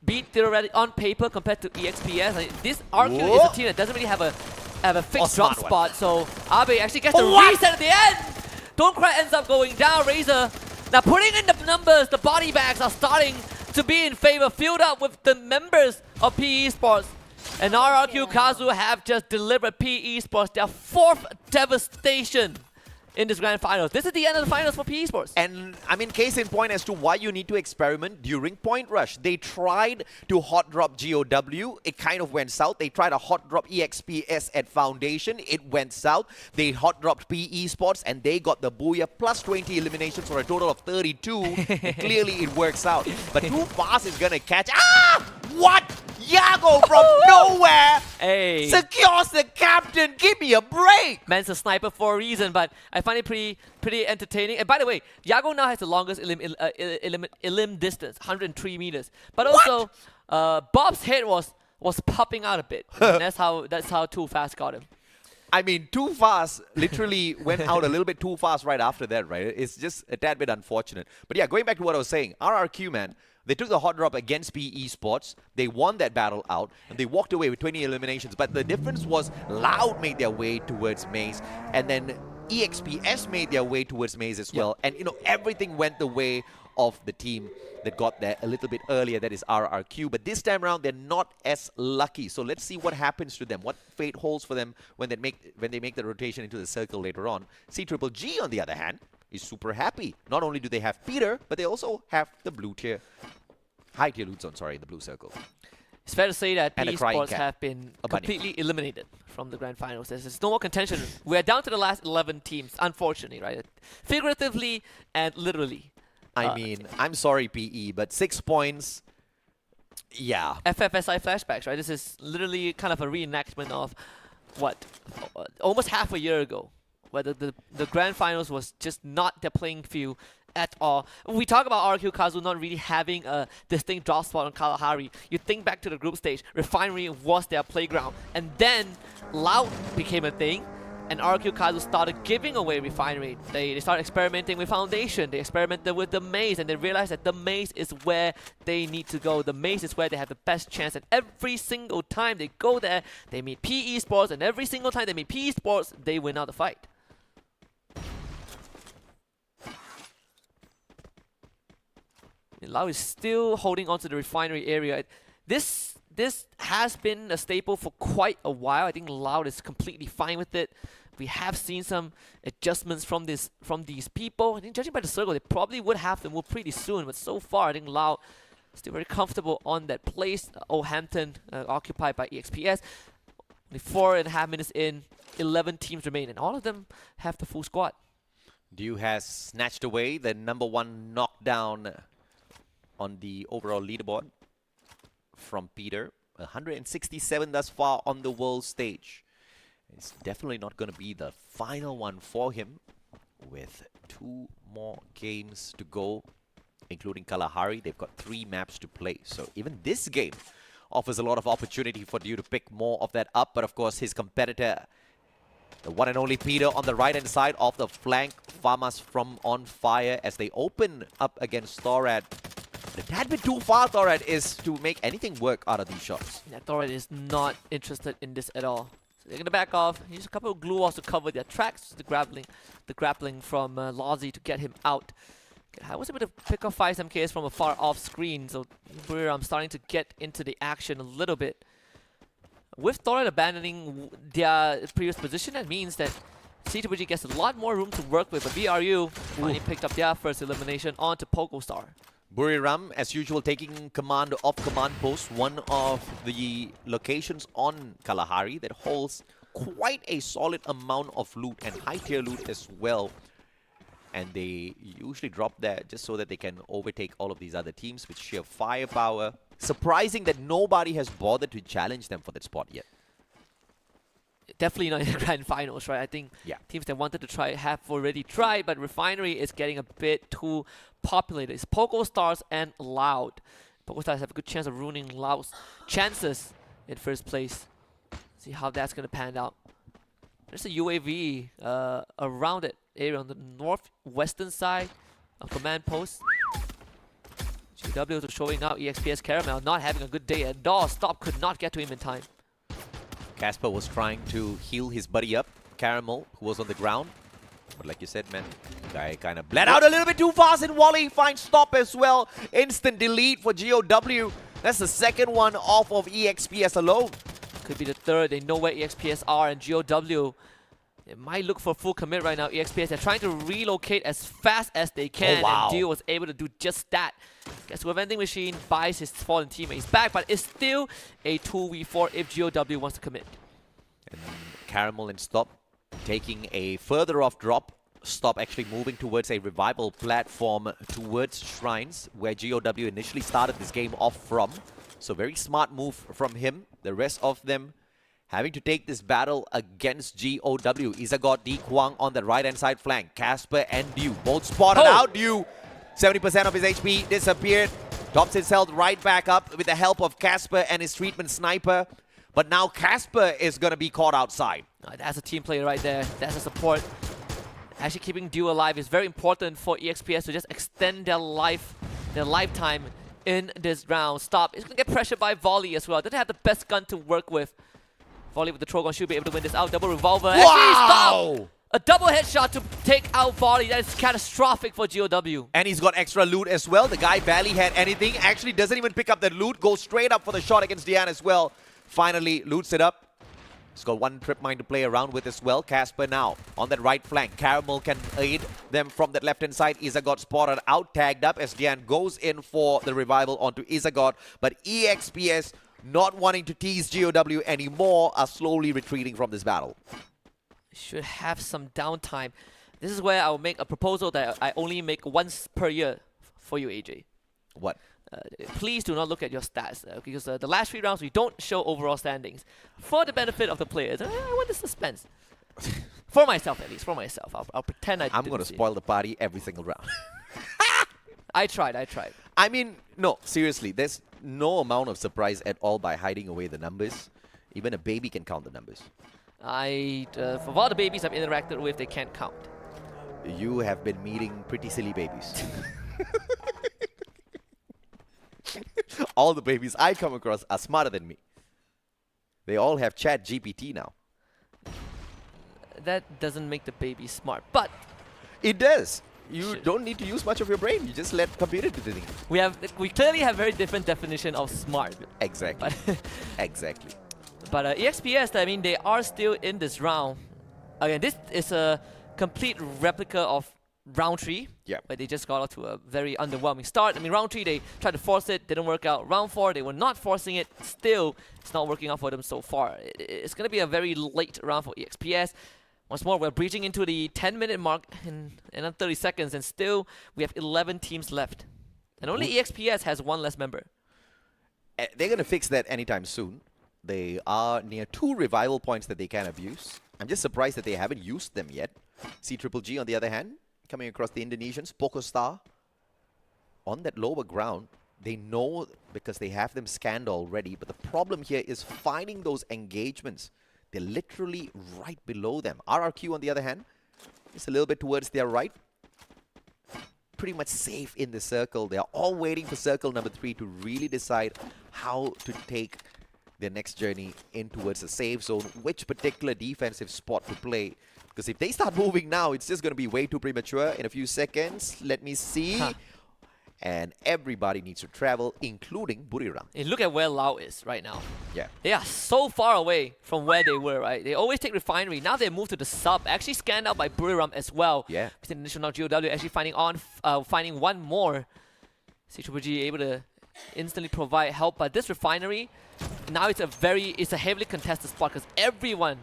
beat theoretically on paper compared to EXPS. Like, this RRQ is a team that doesn't really have a fixed drop spot, so Abe actually gets the reset at the end! Don't Cry ends up going down, Razor. Now putting in the numbers, the body bags are starting to be in favor, filled up with the members of PE Sports. And RRQ Kazu have just delivered PE Sports their 4th devastation in this grand finals. This is the end of the finals for PE Sports. And I mean, case in point as to why you need to experiment during Point Rush. They tried to hot drop GOW. It kind of went south. They tried to hot drop EXPS at Foundation. It went south. They hot dropped PE Sports and they got the Booyah plus 20 eliminations for a total of 32. And clearly it works out. But Too Fast is going to catch. Ah! What? Yago from nowhere secures the captain. Give me a break. Man's a sniper for a reason, but I find it pretty entertaining. And by the way, Yago now has the longest elim distance, 103 meters. But also, Bob's head was popping out a bit. And that's how Too Fast got him. I mean, Too Fast literally went out a little bit too fast right after that, right? It's just a tad bit unfortunate. But yeah, going back to what I was saying, RRQ, man, they took the hot drop against PE Sports. They won that battle out, and they walked away with 20 eliminations. But the difference was Loud made their way towards Maze, and then EXPS made their way towards Maze as well. And, you know, everything went the way of the team that got there a little bit earlier, that is RRQ. But this time around, they're not as lucky. So let's see what happens to them, what fate holds for them when they make the rotation into the circle later on. C-Triple-G, on the other hand, is super happy. Not only do they have Peter, but they also have the blue tier, high tier loot zone, sorry, the blue circle. It's fair to say that PE Sports have been completely eliminated from the grand finals. There's no more contention. We're down to the last 11 teams, unfortunately, right? Figuratively and literally. I mean, I'm sorry, PE, but 6 points, yeah. FFSI flashbacks, right? This is literally kind of a reenactment of, what, almost half a year ago, where the grand finals was just not their playing field, at all. We talk about RQ Kazu not really having a distinct drop spot on Kalahari. You think back to the group stage, Refinery was their playground, and then Loud became a thing, and RQ Kazu started giving away Refinery. They started experimenting with Foundation, they experimented with the Maze, and they realized that the Maze is where they need to go. The Maze is where they have the best chance, and every single time they go there, they meet PE Sports, and every single time they meet PE Sports, they win out the fight. Lau is still holding on to the Refinery area. This has been a staple for quite a while. I think Loud is completely fine with it. We have seen some adjustments from these people. I think judging by the circle, they probably would have to move pretty soon. But so far, I think Loud still very comfortable on that place. Hampton occupied by EXPS. Only 4.5 minutes in, 11 teams remain, and all of them have the full squad. Dew has snatched away the #1 knockdown on the overall leaderboard from Peter. 167 thus far on the world stage. It's definitely not going to be the final one for him, with 2 more games to go, including Kalahari. They've got 3 maps to play, so even this game offers a lot of opportunity for Dew to pick more of that up. But of course, his competitor, the one and only Peter, on the right hand side of the flank, Farmas from On Fire as they open up against Thorad. The tad bit too far, Thorad, is to make anything work out of these shots. Yeah, Thorad is not interested in this at all. So they're going to back off, use a couple of glue walls to cover their tracks, the grappling from Lozzy to get him out. I was able to pick up 5 MKs from a far off screen, so I'm starting to get into the action a little bit. With Thorad abandoning their previous position, that means that CWG gets a lot more room to work with, but BRU finally picked up their first elimination onto PokoStar. Buriram, as usual, taking command of Command Post, one of the locations on Kalahari that holds quite a solid amount of loot and high-tier loot as well. And they usually drop there just so that they can overtake all of these other teams with sheer firepower. Surprising that nobody has bothered to challenge them for that spot yet. Definitely not in the grand finals, right? I think teams that wanted to try have already tried, but Refinery is getting a bit too populated. It's PokoStars and Loud. PokoStars have a good chance of ruining Loud's chances in first place. See how that's going to pan out. There's a UAV around that area on the northwestern side of Command Post. GW showing out EXPS Caramel, not having a good day at all. Stop could not get to him in time. Casper was trying to heal his buddy up, Caramel, who was on the ground. But like you said, man, guy kind of bled out a little bit too fast, and Wally finds Stop as well. Instant delete for GOW. That's the second one off of EXPS alone. Could be the third. They know where EXPS are, and GOW, they might look for full commit right now. EXPS, they're trying to relocate as fast as they can, and Dio was able to do just that. Gets to a vending machine, buys his fallen teammates back, but it's still a 2v4 if GOW wants to commit. And Caramel and Stop taking a further off drop. Stop actually moving towards a revival platform towards Shrines, where GOW initially started this game off from. So very smart move from him. The rest of them having to take this battle against GOW. Izagot, D Kwang on the right-hand side flank. Casper and Dew both spotted out. Dew, 70% of his HP disappeared. Tops his health right back up with the help of Casper and his treatment sniper. But now Casper is going to be caught outside. That's a team player right there. That's a support. Actually keeping Dew alive is very important for EXPS to just extend their lifetime in this round. Stop. It's going to get pressured by Volley as well. Doesn't have the best gun to work with. Volley with the Trogon should be able to win this out. Double revolver. Wow! A double headshot to take out Volley. That is catastrophic for GOW. And he's got extra loot as well. The guy barely had anything. Actually doesn't even pick up the loot. Goes straight up for the shot against Dian as well. Finally loots it up. He's got one trip mine to play around with as well. Casper now on that right flank. Caramel can aid them from that left-hand side. Izagot spotted out, tagged up as Dian goes in for the revival onto Izagot. But EXPS, not wanting to tease GOW anymore, are slowly retreating from this battle. Should have some downtime. This is where I'll make a proposal that I only make once per year for you, AJ. What? Please do not look at your stats, because the last 3 rounds we don't show overall standings for the benefit of the players. I want the suspense. For myself, at least. For myself. I'll pretend I didn't I'm going to see spoil the party every single round. I tried. I mean, no, seriously, there's no amount of surprise at all by hiding away the numbers. Even a baby can count the numbers. For all the babies I've interacted with, they can't count. You have been meeting pretty silly babies. All the babies I come across are smarter than me. They all have Chat GPT now. That doesn't make the baby smart, but it does. You don't need to use much of your brain. You just let computer do the thing. We clearly have very different definition of smart. Exactly. Exactly. But EXPS, I mean, they are still in this round. Again, this is a complete replica of round 3. Yeah. But they just got off to a very underwhelming start. I mean, round 3, they tried to force it, didn't work out. Round 4, they were not forcing it. Still, it's not working out for them so far. It's going to be a very late round for EXPS. Once more, we're breaching into the 10-minute mark in 30 seconds, and still we have 11 teams left. And only EXPS has 1 less member. They're going to fix that anytime soon. They are near 2 revival points that they can abuse. I'm just surprised that they haven't used them yet. CGGG, on the other hand, coming across the Indonesians, PocoStar, on that lower ground, they know because they have them scanned already, but the problem here is finding those engagements. They're literally right below them. RRQ, on the other hand, is a little bit towards their right. Pretty much safe in the circle. They are all waiting for circle number 3 to really decide how to take their next journey in towards a safe zone, which particular defensive spot to play. Because if they start moving now, it's just going to be way too premature. In a few seconds, let me see. And everybody needs to travel, including Buriram. And look at where Lao is right now. Yeah. They are so far away from where they were, right? They always take Refinery. Now they move to the sub. Actually scanned out by Buriram as well. Yeah. The initial knock GOW actually finding one more. CGGG able to instantly provide help, but this Refinery, now it's a heavily contested spot because everyone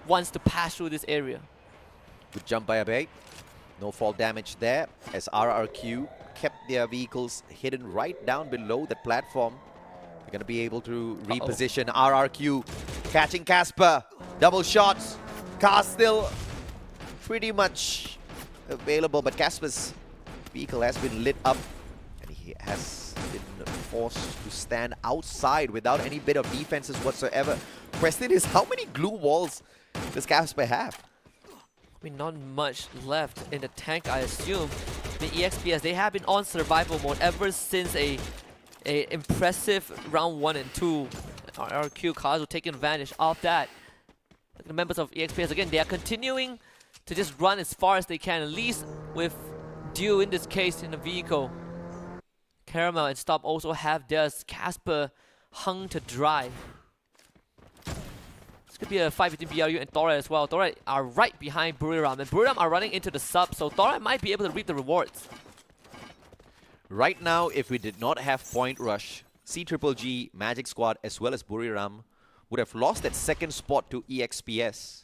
wants to pass through this area. Good jump by Abe. No fall damage there as RRQ kept their vehicles hidden right down below that platform. They're going to be able to reposition. RRQ catching Casper. Double shots. Car still pretty much available, but Casper's vehicle has been lit up and he has been forced to stand outside without any bit of defenses whatsoever. Question is, how many glue walls does Casper have? I mean, not much left in the tank, I assume. The EXPS, they have been on survival mode ever since a impressive round 1 and 2. RRQ cars will take advantage of that. The members of EXPS, again, they are continuing to just run as far as they can, at least with Dew in this case in the vehicle. Caramel and Stop also have theirs. Casper hung to dry. Could be a fight between BRU and Thora as well. Thora are right behind Buriram, and Buriram are running into the sub, so Thora might be able to reap the rewards. Right now, if we did not have Point Rush, CGGG, Magic Squad, as well as Buriram would have lost that second spot to EXPS.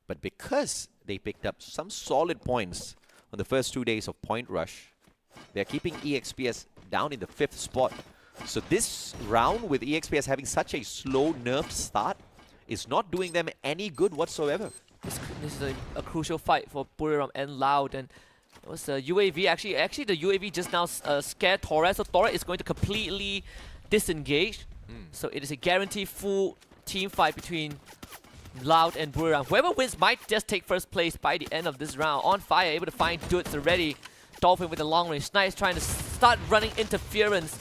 But because they picked up some solid points on the first 2 days of Point Rush, they're keeping EXPS down in the 5th spot. So this round, with EXPS having such a slow, nerfed start, is not doing them any good whatsoever. This is a crucial fight for Buriram and Loud, and it was a UAV. Actually, the UAV just now scared Torres, so Torres is going to completely disengage. So it is a guaranteed full team fight between Loud and Buriram. Whoever wins might just take first place by the end of this round. On fire, able to find Dudes already. Dolphin with the long range snipes trying to start running interference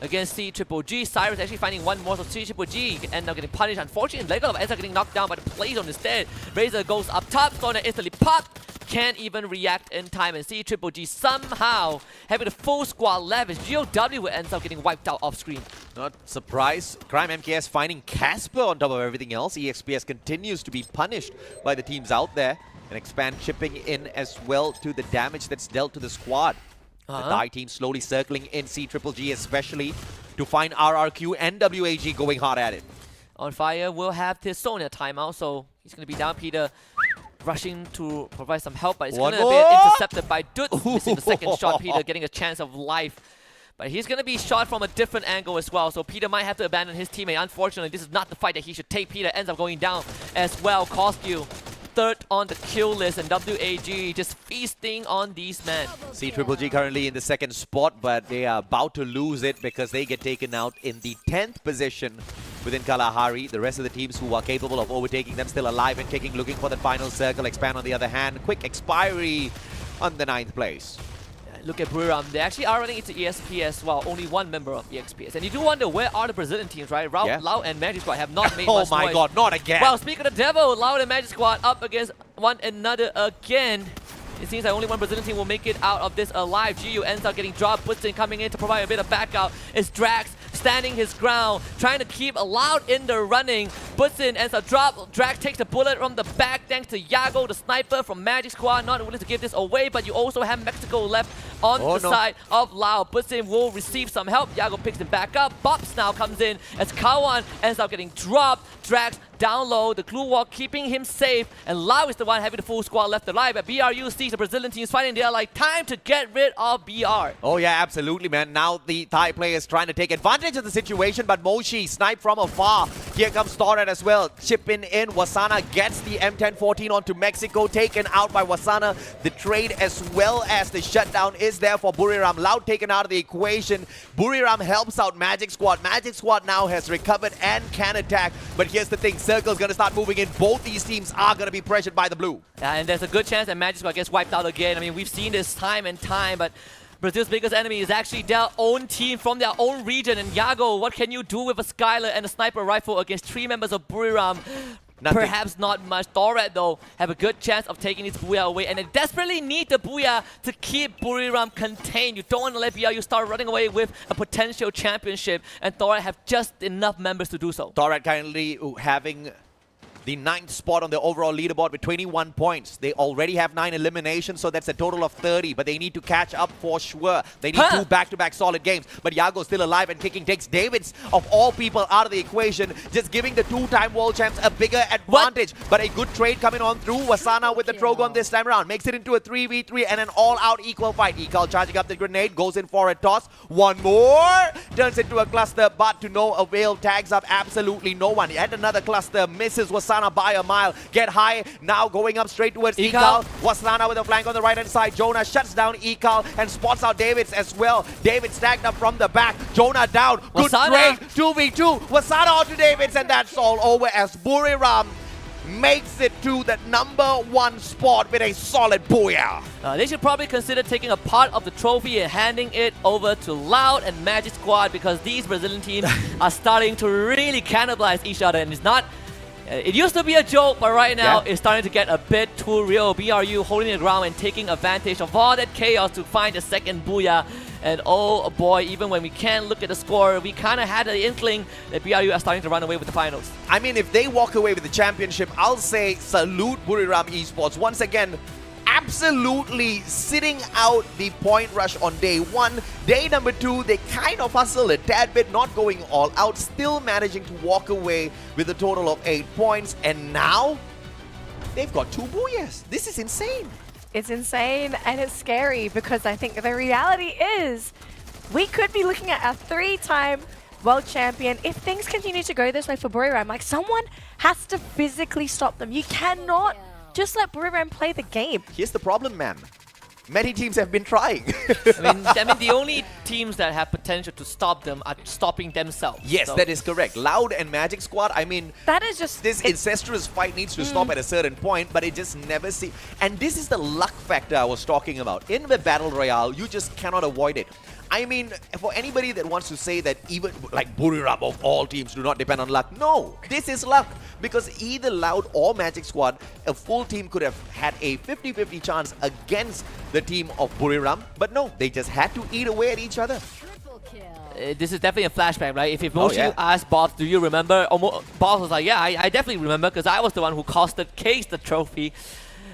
against CGGG. Cyrus actually finding one more, so CGGG end up getting punished. Unfortunately, Legolas ends up getting knocked down by the plays on instead. Razor goes up top, Sona instantly pop. Can't even react in time, and CGGG somehow having a full squad left as GOW ends up getting wiped out off screen. Not surprised. Crime MKS finding Casper on top of everything else. EXPS continues to be punished by the teams out there, and Expand chipping in as well to the damage that's dealt to the squad. The Die team slowly circling in CGGG, especially to find RRQ and WAG going hard at it. On fire will have his Sonya timeout, so he's going to be down. Peter rushing to provide some help, but it's going to be intercepted by Dudes. Missing the second shot, Peter getting a chance of life. But he's going to be shot from a different angle as well, so Peter might have to abandon his teammate. Unfortunately, this is not the fight that he should take. Peter ends up going down as well. Cost you third on the kill list, and WAG just feasting on these men. See Triple G currently in the second spot, but they are about to lose it because they get taken out in the 10th position within Kalahari. The rest of the teams who are capable of overtaking them still alive and kicking, looking for the final circle. Expand on the other hand, quick expiry on the 9th place. Look at Buriram. They actually are running into ESP as well. Only one member of EXPS. And you do wonder, where are the Brazilian teams, right? Loud and Magic Squad have not made much Oh my noise. god, not again. Well, speaking of the devil, Loud and Magic Squad up against one another again. It seems like only one Brazilian team will make it out of this alive. GU ends up getting dropped. Putin coming in to provide a bit of backup. It's Drax standing his ground, trying to keep Loud in the running. Putin ends up drop. Drax takes the bullet from the back thanks to Yago, the sniper from Magic Squad. Not willing to give this away, but you also have Mexico left on the side of Loud. Putin will receive some help. Yago picks him back up. Bobs now comes in as Kawan ends up getting dropped. Drax down low, the glue wall keeping him safe, and Lau is the one having the full squad left alive. But BRU sees the Brazilian teams fighting. They're like, time to get rid of BR. Oh yeah, absolutely, man. Now the Thai players trying to take advantage of the situation, but Moshi sniped from afar. Here comes Torad as well, chipping in. Wasana gets the M1014 onto Mexico, taken out by Wasana. The trade as well as the shutdown is there for Buriram. Loud taken out of the equation. Buriram helps out Magic Squad. Magic Squad now has recovered and can attack, but here's the thing. Circle's going to start moving in. Both these teams are going to be pressured by the blue. Yeah, and there's a good chance that Magic Squad gets wiped out again. I mean, we've seen this time and time, but Brazil's biggest enemy is actually their own team from their own region. And Yago, what can you do with a Skylar and a sniper rifle against 3 members of Buriram? Nothing. Perhaps not much. Torad, though, have a good chance of taking this Booyah away, and they desperately need the Booyah to keep Buriram contained. You don't want to let BRU start running away with a potential championship, and Torad have just enough members to do so. Torad currently having the 9th spot on the overall leaderboard with 21 points. They already have 9 eliminations, so that's a total of 30, but they need to catch up for sure. They need 2 back-to-back solid games, but Yago's still alive and kicking, takes Davids of all people out of the equation, just giving the 2-time world champs a bigger advantage. But a good trade coming on through. Wasana with the Trogon this time around, makes it into a 3v3 and an all-out equal fight. Ekal charging up the grenade, goes in for a toss. One more! Turns into a cluster, but to no avail, tags up absolutely no one. Yet another cluster, misses Wasana by a mile. Get high, now going up straight towards Ekal. Wasana with a flank on the right-hand side. Jonah shuts down Ekal and spots out Davids as well. David stacked up from the back. Jonah down. Good trade. 2v2. Wasana onto Davids, and that's all over as Buriram makes it to the #1 spot with a solid booyah. They should probably consider taking a part of the trophy and handing it over to Loud and Magic Squad, because these Brazilian teams are starting to really cannibalize each other, and it's not... It used to be a joke, but right now it's starting to get a bit too real. BRU holding the ground and taking advantage of all that chaos to find a second booyah. And oh boy, even when we can't look at the score, we kind of had the inkling that BRU are starting to run away with the finals. I mean, if they walk away with the championship, I'll say salute Buriram Esports. Once again, absolutely sitting out the point rush on day 1. Day number 2, they kind of hustle a tad bit, not going all out, still managing to walk away with a total of 8 points. And now, they've got 2 booyahs. This is insane. It's insane and it's scary, because I think the reality is we could be looking at a 3-time world champion if things continue to go this way for Buriram. Like, someone has to physically stop them. You cannot just let Buriram play the game. Here's the problem, man. Many teams have been trying. I mean, the only teams that have potential to stop them are stopping themselves. Yes, so that is correct. Loud and Magic Squad, I mean, that is just... This incestuous fight needs to stop at a certain point, but it just never seems... And this is the luck factor I was talking about. In the Battle Royale, you just cannot avoid it. I mean, for anybody that wants to say that even like Buriram of all teams do not depend on luck, no, this is luck. Because either Loud or Magic Squad, a full team could have had a 50-50 chance against the team of Buriram. But no, they just had to eat away at each other. This is definitely a flashback, right? If Moshi asked Bob, do you remember? Bob was like, yeah, I definitely remember, because I was the one who costed Case the trophy.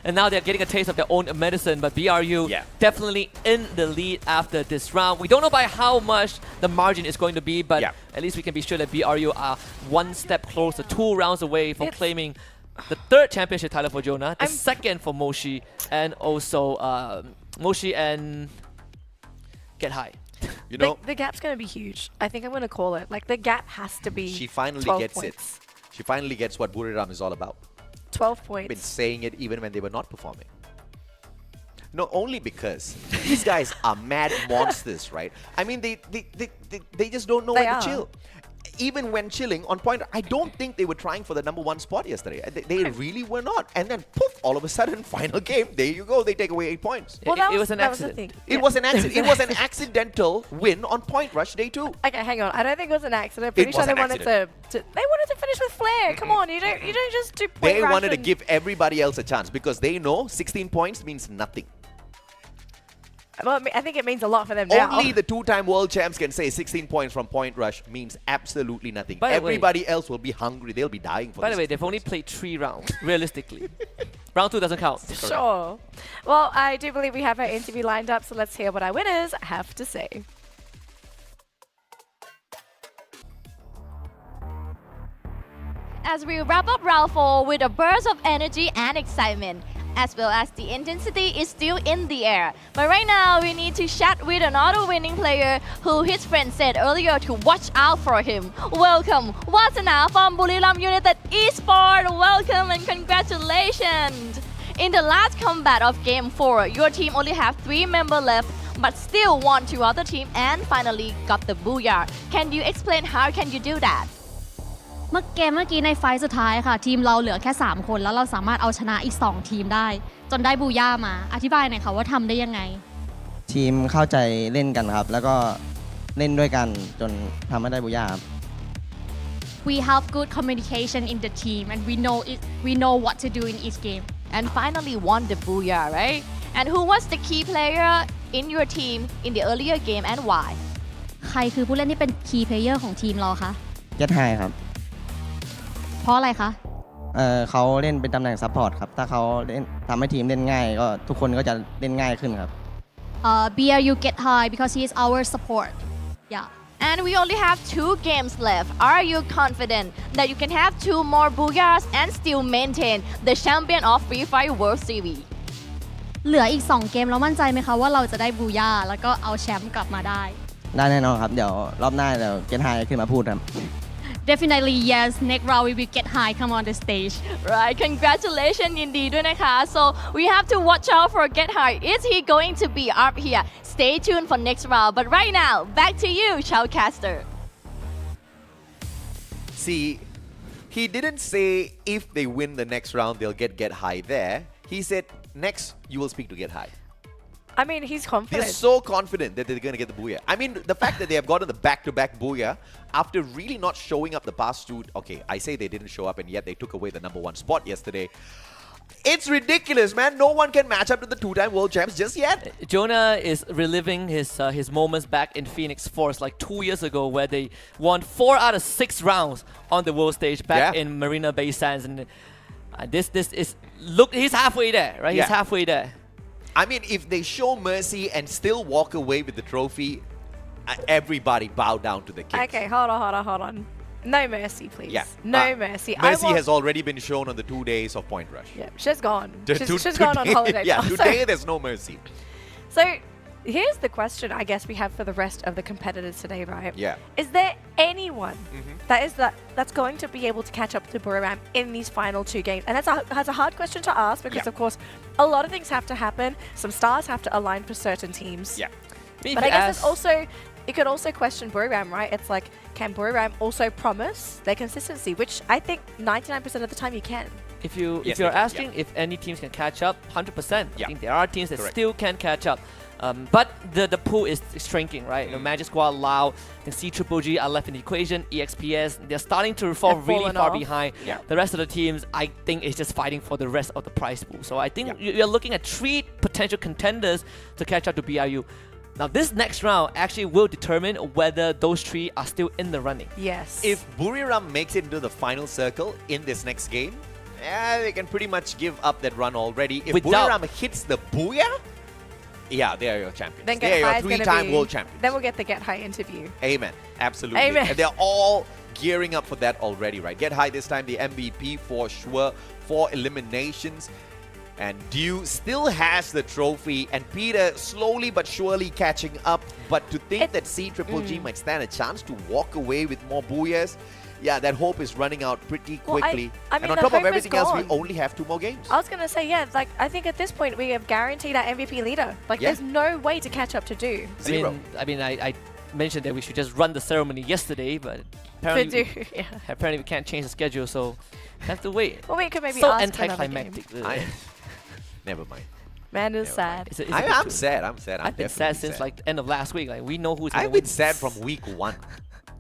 And now they're getting a taste of their own medicine, but BRU definitely in the lead after this round. We don't know by how much the margin is going to be, but at least we can be sure that BRU are 1 step closer, 2 rounds away from claiming the 3rd championship title for Jonah, the 2nd for Moshi, and also Moshi and Get High. You know, the gap's going to be huge. I think I'm going to call it. Like, the gap has to be She finally 12 gets points. it. She finally gets what Buriram is all about. 12 been points. saying it even when they were not performing. No, only because these guys are mad monsters, right? I mean, they just don't know They when are. to chill. Even when chilling on point, I don't think they were trying for the #1 spot yesterday. They really were not. And then poof, all of a sudden, final game, there you go. They take away 8 points. Well, it was an that was the accident. thing. It was an accident. It was an accidental win on Point Rush day 2. Okay, hang on. I don't think it was an accident. I'm pretty It sure was they an wanted they wanted to finish with flair. Come on, you don't just do point They rush wanted to and- give everybody else a chance because they know 16 points means nothing. Well, I think it means a lot for them now. Only the 2-time world champs can say 16 points from Point Rush means absolutely nothing. By the way- Everybody else will be hungry. They'll be dying for By the this. way, they've only played 3 rounds, realistically. Round 2 doesn't count. Sure. Well, I do believe we have our interview lined up, so let's hear what our winners have to say. As we wrap up round 4 with a burst of energy and excitement, as well as the intensity is still in the air. But right now, we need to chat with another winning player who his friend said earlier to watch out for him. Welcome, Wasana from Buriram United Esports. Welcome and congratulations. In the last combat of Game 4, your team only have 3 members left, but still won to other team and finally got the booyah. Can you explain how can you do that? เมื่อกี้ในไฟล์สุดท้ายค่ะทีมเราเหลือแค่3คนแล้วเราสามารถเอาชนะอีก2ทีมได้จนได้บูย่ามาอธิบายหน่อยค่ะว่าทำได้ยังไง ทีมเข้าใจเล่นกันครับแล้วก็เล่นด้วยกันจนทำให้ได้บูย่าครับ We have good communication in the team and we know what to do in each game and finally won the booyah, right? And who was the key player in your team in the earlier game and why? ใครคือผู้เล่นที่เป็น key player ของทีมเราคะ Get High ครับ เพราะอะไรคะ เขาเล่นเป็นตำแหน่งซัพพอร์ตครับถ้าเขาเล่นทำให้ทีมเล่นง่ายก็ทุกคนก็จะเล่นง่ายขึ้นครับ BRU get high because he is our support yeah And we only have 2 games left. Are you confident that you can have 2 more booyahs and still maintain the champion of Free Fire World Series? เหลืออีก2เกมเรามั่นใจไหมคะว่าเราจะได้บูย่าแล้วก็เอาแชมป์กลับมาได้ ได้แน่นอนครับเดี๋ยวรอบหน้าเดี๋ยว Get High ขึ้นมาพูดครับ Definitely yes. Next round we will get high. Come on the stage. Right, congratulations indeed, So we have to watch out for Get High. Is he going to be up here? Stay tuned for next round. But right now, back to you, Shoutcaster. See, he didn't say if they win the next round, they'll get high there. He said next, you will speak to Get High. I mean, he's confident. They're so confident that they're going to get the booyah. I mean, the fact that they have gotten the back-to-back booyah after really not showing up the past 2... Okay, I say they didn't show up and yet they took away the #1 spot yesterday. It's ridiculous, man. No one can match up to the 2-time world champs just yet. Jonah is reliving his moments back in Phoenix Force like 2 years ago where they won 4 out of 6 rounds on the world stage back in Marina Bay Sands. And this is... Look, he's halfway there, right? He's halfway there. I mean, if they show mercy and still walk away with the trophy, everybody bow down to the king. Okay, hold on. No mercy, please. Yeah. No mercy. Mercy has already been shown on the 2 days of Point Rush. Yeah, she's gone. She's Today, gone on holiday. Yeah, now, today there's no mercy. So here's the question I guess we have for the rest of the competitors today, right? Yeah. Is there anyone that's going to be able to catch up to Buriram in these final 2 games? And that's a hard question to ask because, of course, a lot of things have to happen. Some stars have to align for certain teams. Yeah. But I guess it could also question Buriram, right? It's like, can Buriram also promise their consistency? Which I think 99% of the time you can. If you're asking if any teams can catch up, 100%. I think there are teams that still can catch up. But the pool is shrinking, right? The Magic Squad, Lao, the C-Triple-G are left in the equation, EXPS, they're starting to fall really far behind. The rest of the teams, I think, is just fighting for the rest of the prize pool. So I think you're looking at 3 potential contenders to catch up to BRU. Now, this next round actually will determine whether those 3 are still in the running. Yes. If Buriram makes it into the final circle in this next game, they can pretty much give up that run already. If Buriram hits the booyah, they are your champions. Then they are your 3-time world champions. Then we'll get the Get High interview. Amen. Absolutely. Amen. And they're all gearing up for that already, right? Get High this time, the MVP for sure, 4 eliminations. And Dew still has the trophy, and Peter slowly but surely catching up. But to think that C-Triple-G might stand a chance to walk away with more booyahs, yeah, that hope is running out pretty Well, quickly. I mean, and on the top of hope is everything else, we gone. only have 2 more games. I was gonna say, yeah, like I think at this point we have guaranteed our MVP leader. Like Yeah. there's no way to catch up to do. I mentioned that we should just run the ceremony yesterday, but apparently, yeah. apparently we can't change the schedule, so have to wait. Well, we could maybe so ask for another anticlimactic. Never mind. Man is sad. It's a bit I'm too- sad. I'm I've been definitely sad since like the end of last week. Like we know who's. I've gonna been win. sad from week 1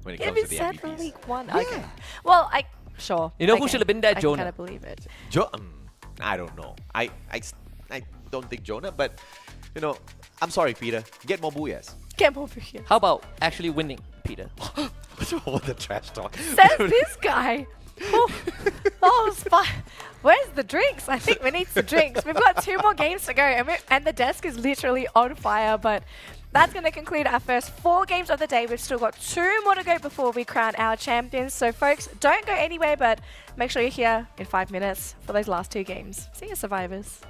when it You've comes been to the sad MVPs. from week 1. Okay. Well, sure. You know who Okay. should have been there? I Jonah. kind of believe it. I don't know. I don't think Jonah, but you know, I'm sorry, Peter. Get more booyahs. Get more here. How about actually winning, Peter? What the trash talk? Says this guy. Where's the drinks? I think we need some drinks. We've got 2 more games to go, and the desk is literally on fire. But that's going to conclude our first 4 games of the day. We've still got 2 more to go before we crown our champions. So, folks, don't go anywhere, but make sure you're here in 5 minutes for those last 2 games. See you, survivors.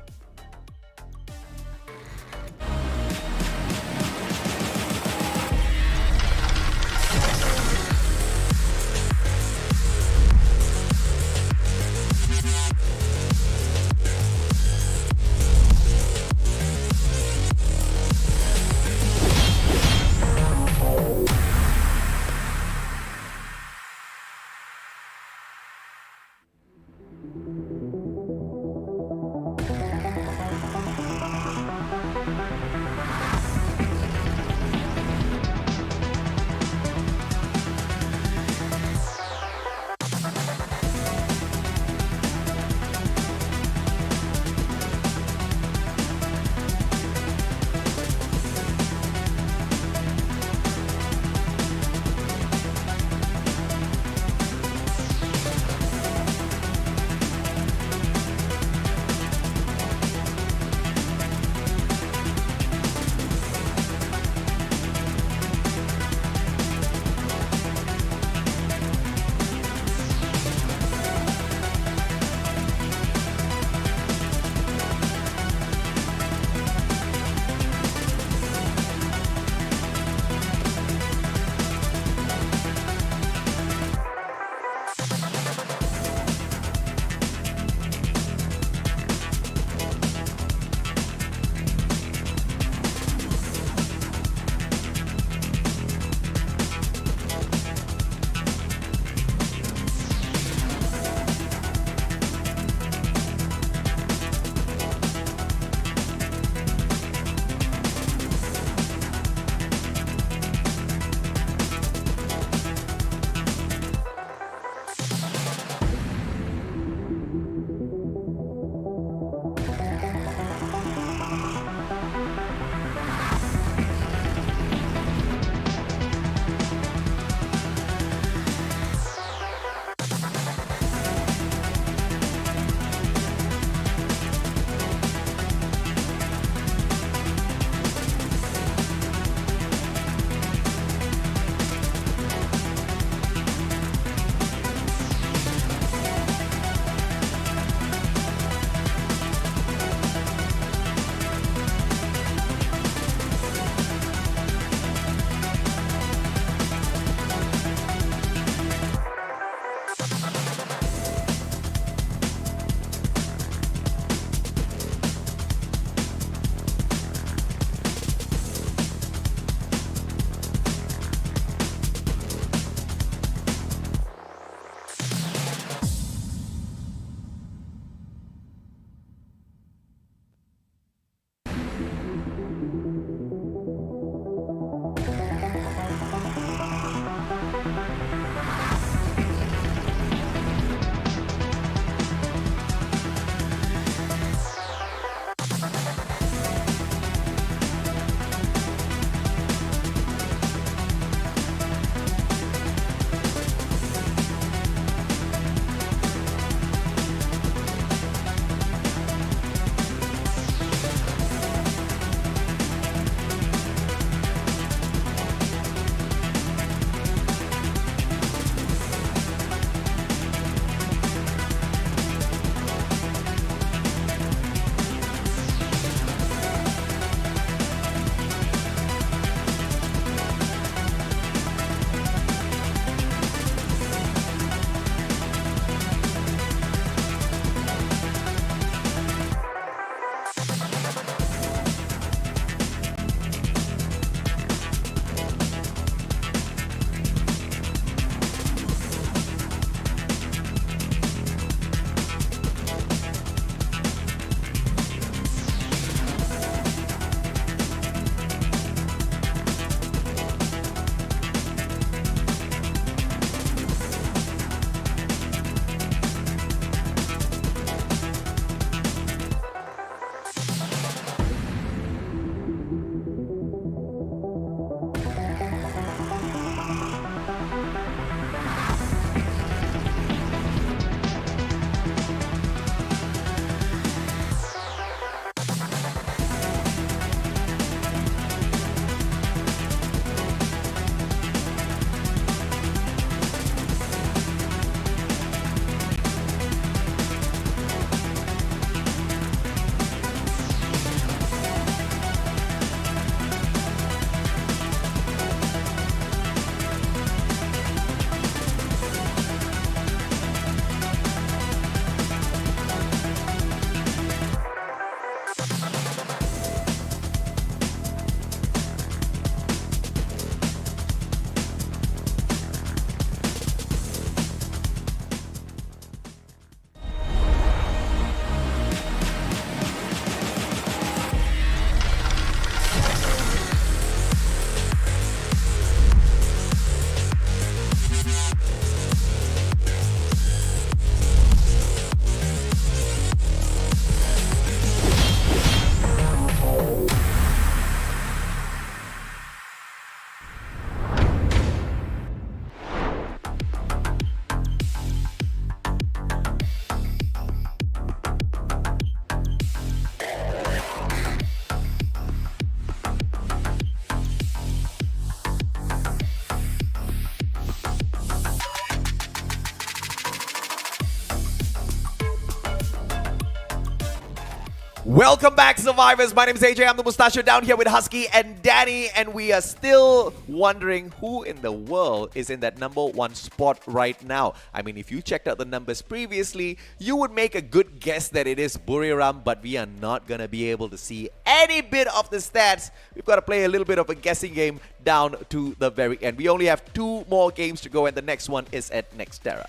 Welcome back, survivors. My name is AJ. I'm the Mustachio down here with Husky and Danny, and we are still wondering who in the world is in that #1 spot right now. I mean, if you checked out the numbers previously, you would make a good guess that it is Buriram, but we are not going to be able to see any bit of the stats. We've got to play a little bit of a guessing game down to the very end. We only have 2 more games to go, and the next one is at Nextera.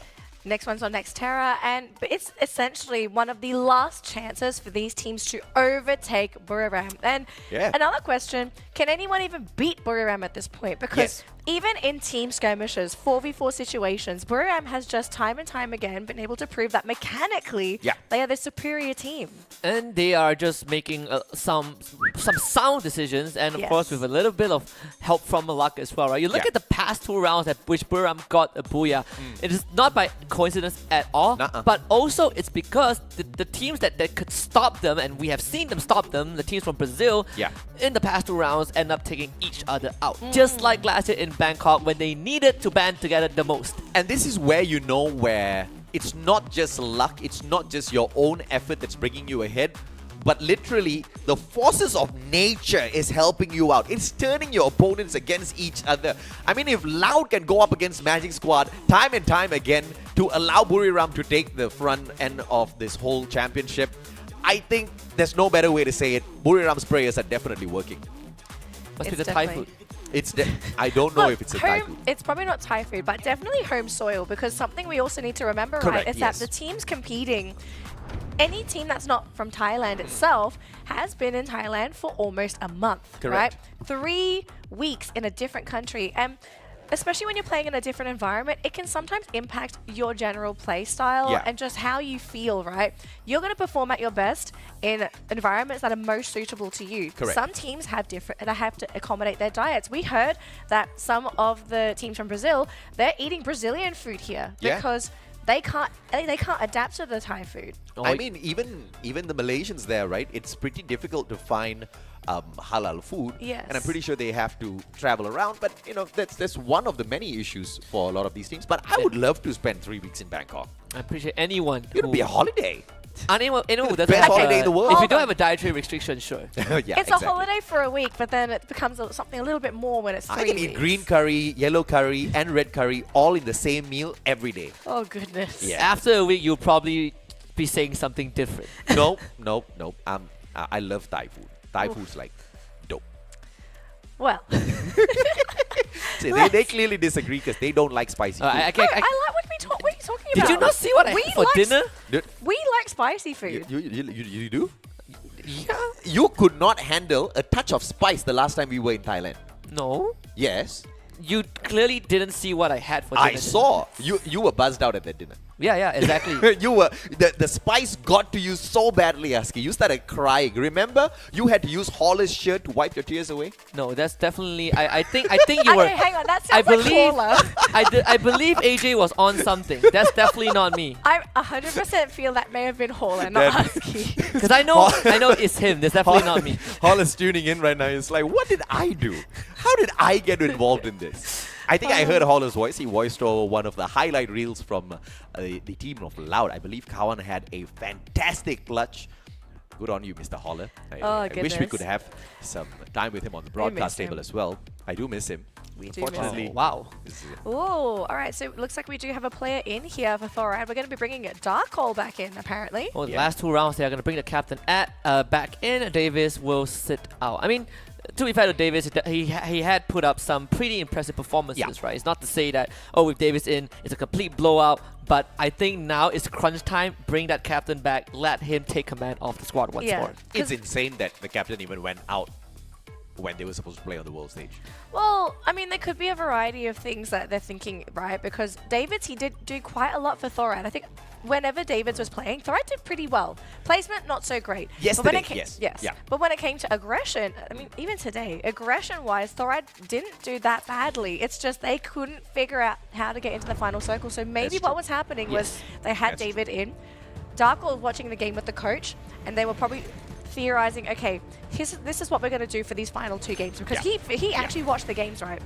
Next one's on Nextera, and it's essentially one of the last chances for these teams to overtake Buriram. And another question, can anyone even beat Buriram at this point? Because even in team skirmishes, 4v4 situations, Buriram has just time and time again been able to prove that mechanically they are the superior team. And they are just making some sound decisions, and of course with a little bit of help from luck as well, right? You look at the past 2 rounds at which Buriram got a booyah. It is not by coincidence at all, but also it's because the teams that could stop them, and we have seen them stop them, the teams from Brazil, in the past 2 rounds end up taking each other out. Just like last year in Bangkok when they needed to band together the most. And this is where you know where it's not just luck, it's not just your own effort that's bringing you ahead, but literally the forces of nature is helping you out. It's turning your opponents against each other. I mean, if Loud can go up against Magic Squad time and time again to allow Buriram to take the front end of this whole championship, I think there's no better way to say it. Buriram's prayers are definitely working. Must be the Thai food. I don't know if it's a Thai food. It's probably not Thai food, but definitely home soil, because something we also need to remember, right, is that the teams competing, any team that's not from Thailand itself has been in Thailand for almost a month, right? 3 weeks in a different country. And especially when you're playing in a different environment, it can sometimes impact your general play style and just how you feel, right? You're going to perform at your best in environments that are most suitable to you. Some teams have to accommodate their diets. We heard that some of the teams from Brazil, they're eating Brazilian food here because they can't adapt to the Thai food. I mean, even the Malaysians there, right? It's pretty difficult to find halal food, and I'm pretty sure they have to travel around. But you know, that's one of the many issues for a lot of these teams. But I would love to spend 3 weeks in Bangkok. I appreciate anyone. It would be a holiday. Anyone who doesn't Best holiday in the world. If you don't have a dietary restriction, sure. It's a holiday for a week, but then it becomes something a little bit more when it's 3 weeks. I can eat green curry, yellow curry, and red curry all in the same meal every day. Oh goodness. After a week, you'll probably be saying something different. Nope. I love Thai food. Thai food's like dope. Well. See, they clearly disagree because they don't like spicy food. I like what are you talking about? Did you not see what I had for dinner? We like spicy food. You do? Yeah. You could not handle a touch of spice the last time we were in Thailand. No. Yes. You clearly didn't see what I had for dinner. I saw. You were buzzed out at that dinner. Yeah, exactly. You were the spice got to you so badly, Husky. You started crying. Remember? You had to use Holler's shirt to wipe your tears away. No, that's definitely. I think you were. Okay, hang on. That sounds like Holler. I believe AJ was on something. That's definitely not me. I 100% feel that may have been Holler, not Husky. Because I know it's him. That's definitely not me. Holler's tuning in right now. He's like, what did I do? How did I get involved in this? I think I heard Holler's voice. He voiced over one of the highlight reels from the team of Loud. I believe Kawan had a fantastic clutch. Good on you, Mr. Holler. I wish we could have some time with him on the broadcast table as well. I do miss him. Unfortunately. Wow. Oh, all right. So it looks like we do have a player in here for Thorad. We're going to be bringing Dark Hole back in, apparently. Well, the last 2 rounds, they are going to bring the captain back in. Davis will sit out. I mean, to be fair to Davis, he had put up some pretty impressive performances, right? It's not to say that, with Davis in, it's a complete blowout, but I think now it's crunch time. Bring that captain back. Let him take command of the squad once more. It's insane that the captain even went out when they were supposed to play on the world stage. Well, I mean, there could be a variety of things that they're thinking, right? Because Davids, he did do quite a lot for Thorad. I think whenever Davids was playing, Thorad did pretty well. Placement, not so great. Yesterday, yes. But when it came to aggression, I mean, even today, aggression-wise, Thorad didn't do that badly. It's just they couldn't figure out how to get into the final circle. So maybe what was happening was they had David in. Dark was watching the game with the coach, and they were probably theorizing, okay, this is what we're going to do for these final 2 games, because he actually watched the games, right?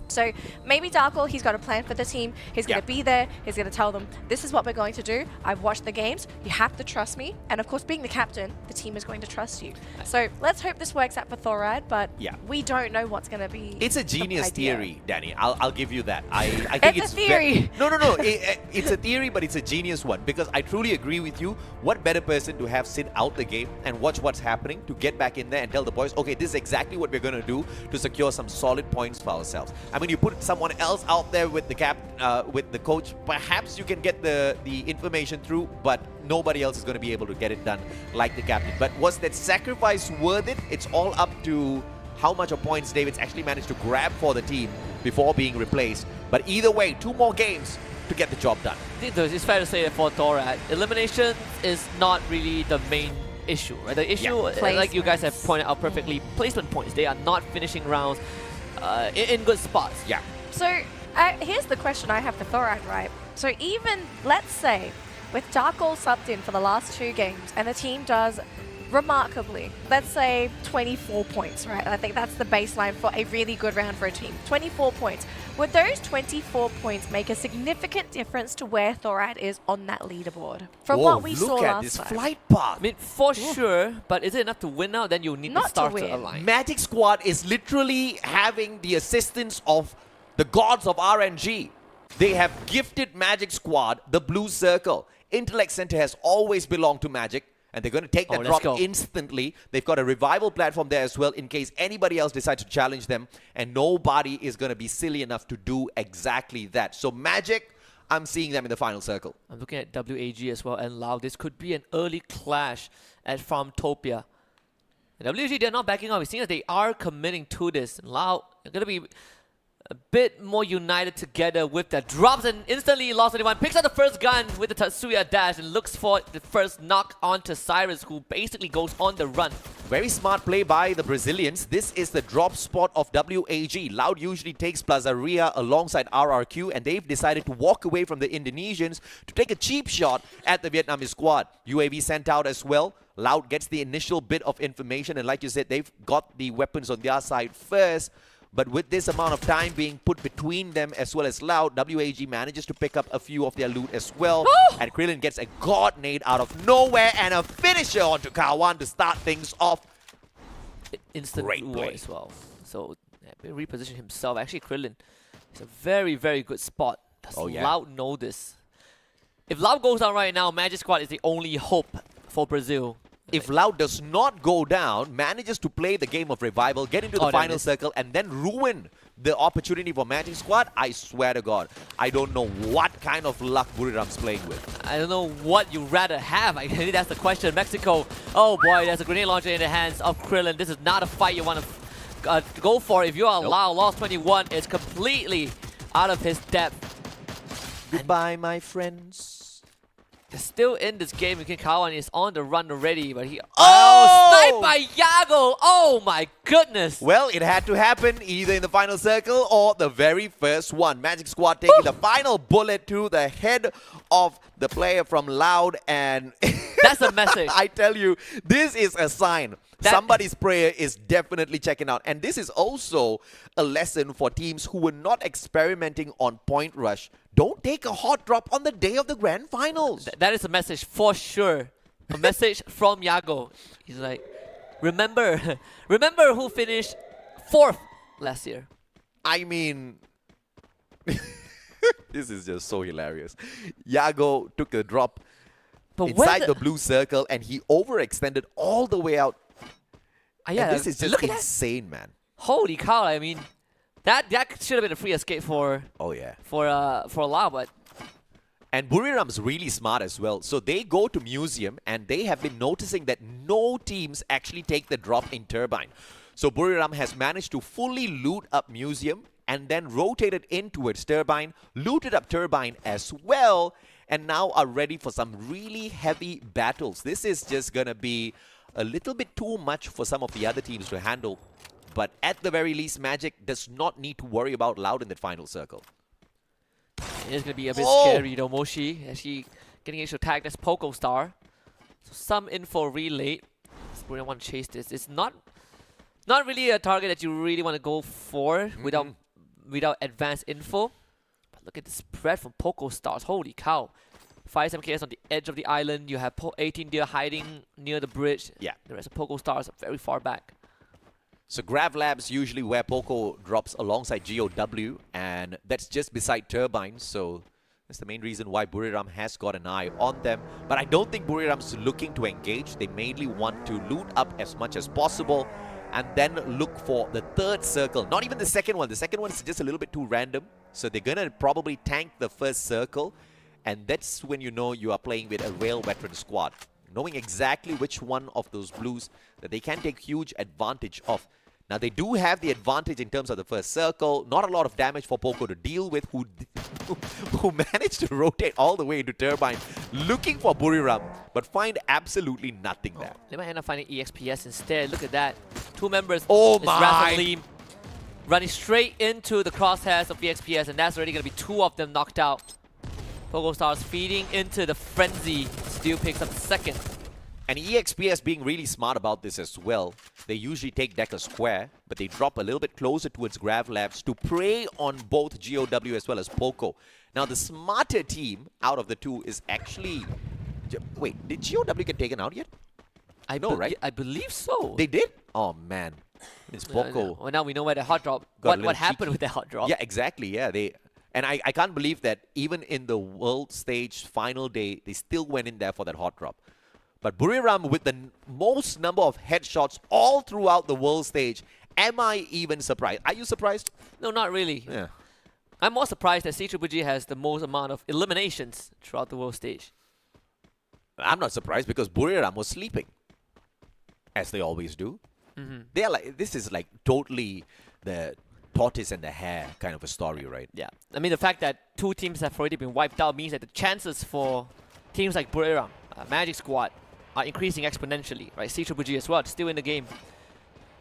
So maybe Darkle, he's got a plan for the team. He's going to be there. He's going to tell them, this is what we're going to do. I've watched the games. You have to trust me. And of course, being the captain, the team is going to trust you. So let's hope this works out for Thorad, but we don't know what's going to be. It's a genius theory, Danny. I'll give you that. I think it's a theory. No. It's a theory, but it's a genius one, because I truly agree with you. What better person to have sit out the game and watch what's happening, to get back in there and tell the boys, okay, this is exactly what we're going to do to secure some solid points for ourselves. I mean, you put someone else out there with the with the coach, perhaps you can get the information through, but nobody else is going to be able to get it done like the captain. But was that sacrifice worth it? It's all up to how much of points David's actually managed to grab for the team before being replaced. But either way, 2 more games to get the job done. It's fair to say that for Thorad, elimination is not really the main issue, right? The issue, like you guys have pointed out perfectly, placement points. They are not finishing rounds in good spots. Yeah. So here's the question I have for Thorad, right? So even, let's say, with Darkle subbed in for the last 2 games and the team does remarkably, let's say 24 points, right? I think that's the baseline for a really good round for a team. 24 points. Would those 24 points make a significant difference to where Thorad is on that leaderboard? From what we saw last time. Look at this flight path. I mean, for sure, but is it enough to win now? Then you need the stars to align. Magic Squad is literally having the assistance of the gods of RNG. They have gifted Magic Squad the blue circle. Intellect Center has always belonged to Magic, and they're going to take that drop instantly. They've got a revival platform there as well in case anybody else decides to challenge them, and nobody is going to be silly enough to do exactly that. So Magic, I'm seeing them in the final circle. I'm looking at WAG as well, and Lau. This could be an early clash at Farmtopia. And WAG, they're not backing off. We're seeing that they are committing to this. Lau are going to be a bit more united together with that. Drops and instantly lost anyone. Picks up the first gun with the Tatsuya dash and looks for the first knock onto Cyrus, who basically goes on the run. Very smart play by the Brazilians. This is the drop spot of WAG. Loud usually takes Plazaria alongside RRQ, and they've decided to walk away from the Indonesians to take a cheap shot at the Vietnamese squad. UAV sent out as well. Loud gets the initial bit of information, and like you said, they've got the weapons on their side first. But with this amount of time being put between them as well as Loud, WAG manages to pick up a few of their loot as well. And Krillin gets a god nade out of nowhere and a finisher onto Kawan to start things off. Instant play as well. So reposition himself. Actually, Krillin is a very, very good spot. Does Loud know this? If Loud goes down right now, Magic Squad is the only hope for Brazil. If Loud does not go down, manages to play the game of revival, get into the final circle, and then ruin the opportunity for Magic Squad, I swear to God, I don't know what kind of luck Buriram's playing with. I don't know what you'd rather have. I think that's the question. Mexico, oh boy, there's a grenade launcher in the hands of Krillin. This is not a fight you want to go for. If you are Lau, Lost 21 is completely out of his depth. Goodbye, my friends. Still in this game, Kawan is on the run already, but he sniped by Yago. Oh my goodness. Well, it had to happen either in the final circle or the very first one. Magic Squad taking the final bullet to the head of the player from Loud, and that's a message. I tell you, this is a sign. Somebody's prayer is definitely checking out. And this is also a lesson for teams who were not experimenting on point rush. Don't take a hot drop on the day of the grand finals. That is a message for sure. A message from Yago. He's like, remember who finished 4th last year. I mean, this is just so hilarious. Yago took a drop inside the blue circle, and he overextended all the way out. Yeah, and this is just insane, man. Holy cow! I mean, that should have been a free escape for for Lau, but. And Buriram's really smart as well. So they go to Museum, and they have been noticing that no teams actually take the drop in Turbine. So Buriram has managed to fully loot up Museum and then rotated in towards Turbine, looted up Turbine as well, and now are ready for some really heavy battles. This is just going to be a little bit too much for some of the other teams to handle. But at the very least, Magic does not need to worry about Loud in that final circle. It's going to be a bit scary though. Moshi actually getting extra tagged as Poco Star. So some info relay. We don't want to chase this. It's not really a target that you really want to go for without without advanced info. But look at the spread from Poco Stars. Holy cow. 5 MKS on the edge of the island. You have 18 Deer hiding near the bridge. Yeah. The rest of Poco Stars are very far back. So Grav Labs usually where Poco drops alongside GOW, and that's just beside Turbine, so that's the main reason why Buriram has got an eye on them. But I don't think Buriram's looking to engage. They mainly want to loot up as much as possible and then look for the third circle. Not even the second one. The second one is just a little bit too random. So they're going to probably tank the first circle, and that's when you know you are playing with a real veteran squad. Knowing exactly which one of those blues that they can take huge advantage of. Now, they do have the advantage in terms of the first circle. Not a lot of damage for Poco to deal with, who managed to rotate all the way into Turbine, looking for Buriram, but find absolutely nothing there. They might end up finding EXPS instead. Look at that. 2 members. Oh it's my! Raph and Liam running straight into the crosshairs of EXPS, and that's already going to be 2 of them knocked out. Poco Stars feeding into the frenzy. Still picks up the second. And EXPS being really smart about this as well. They usually take Decker Square, but they drop a little bit closer towards Grav Labs to prey on both GOW as well as Poco. Now, the smarter team out of the two is actually... Wait, did GOW get taken out yet? I know, right? I believe so. They did? Oh, man. It's Poco. Well, now we know where the hot drop... What happened with that hot drop? Yeah, exactly. Yeah, And I can't believe that even in the world stage final day, they still went in there for that hot drop. But Buriram with the most number of headshots all throughout the world stage, am I even surprised? Are you surprised? No, not really. Yeah. I'm more surprised that CGG has the most amount of eliminations throughout the world stage. I'm not surprised because Buriram was sleeping, as they always do. They are like, this is like totally the tortoise and the hare kind of a story, right? Yeah. I mean, the fact that 2 teams have already been wiped out means that the chances for teams like Buriram, Magic Squad, are increasing exponentially, right? CGG as well, still in the game.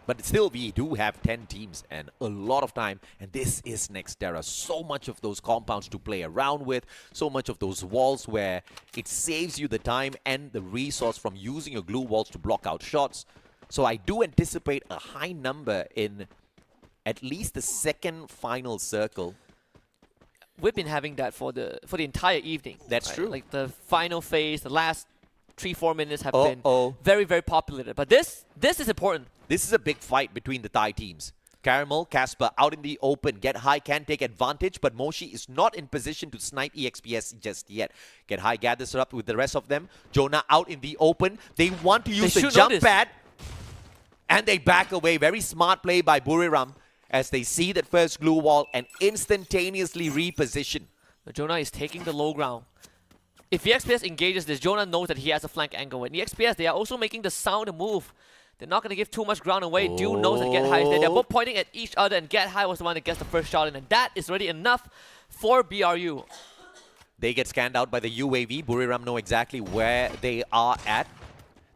But still, we do have 10 teams and a lot of time. And this is Nextera. So much of those compounds to play around with. So much of those walls where it saves you the time and the resource from using your glue walls to block out shots. So I do anticipate a high number in at least the second final circle. We've been having that for the entire evening. That's right? true. Like the final phase, the last 3-4 minutes have been very, very populated. But this is important. This is a big fight between the Thai teams. Caramel, Casper out in the open. Get High can take advantage, but Moshi is not in position to snipe EXPS just yet. Get High gathers up with the rest of them. Jonah out in the open. They want to use the jump pad, and they back away. Very smart play by Buriram as they see that first glue wall and instantaneously reposition. Jonah is taking the low ground. If EXPS engages this, Jonah knows that he has a flank angle. And EXPS, they are also making the sound move. They're not going to give too much ground away. Dew knows that Get High is there. They're both pointing at each other, and Get High was the one that gets the first shot in. And that is already enough for BRU. They get scanned out by the UAV. Buriram know exactly where they are at.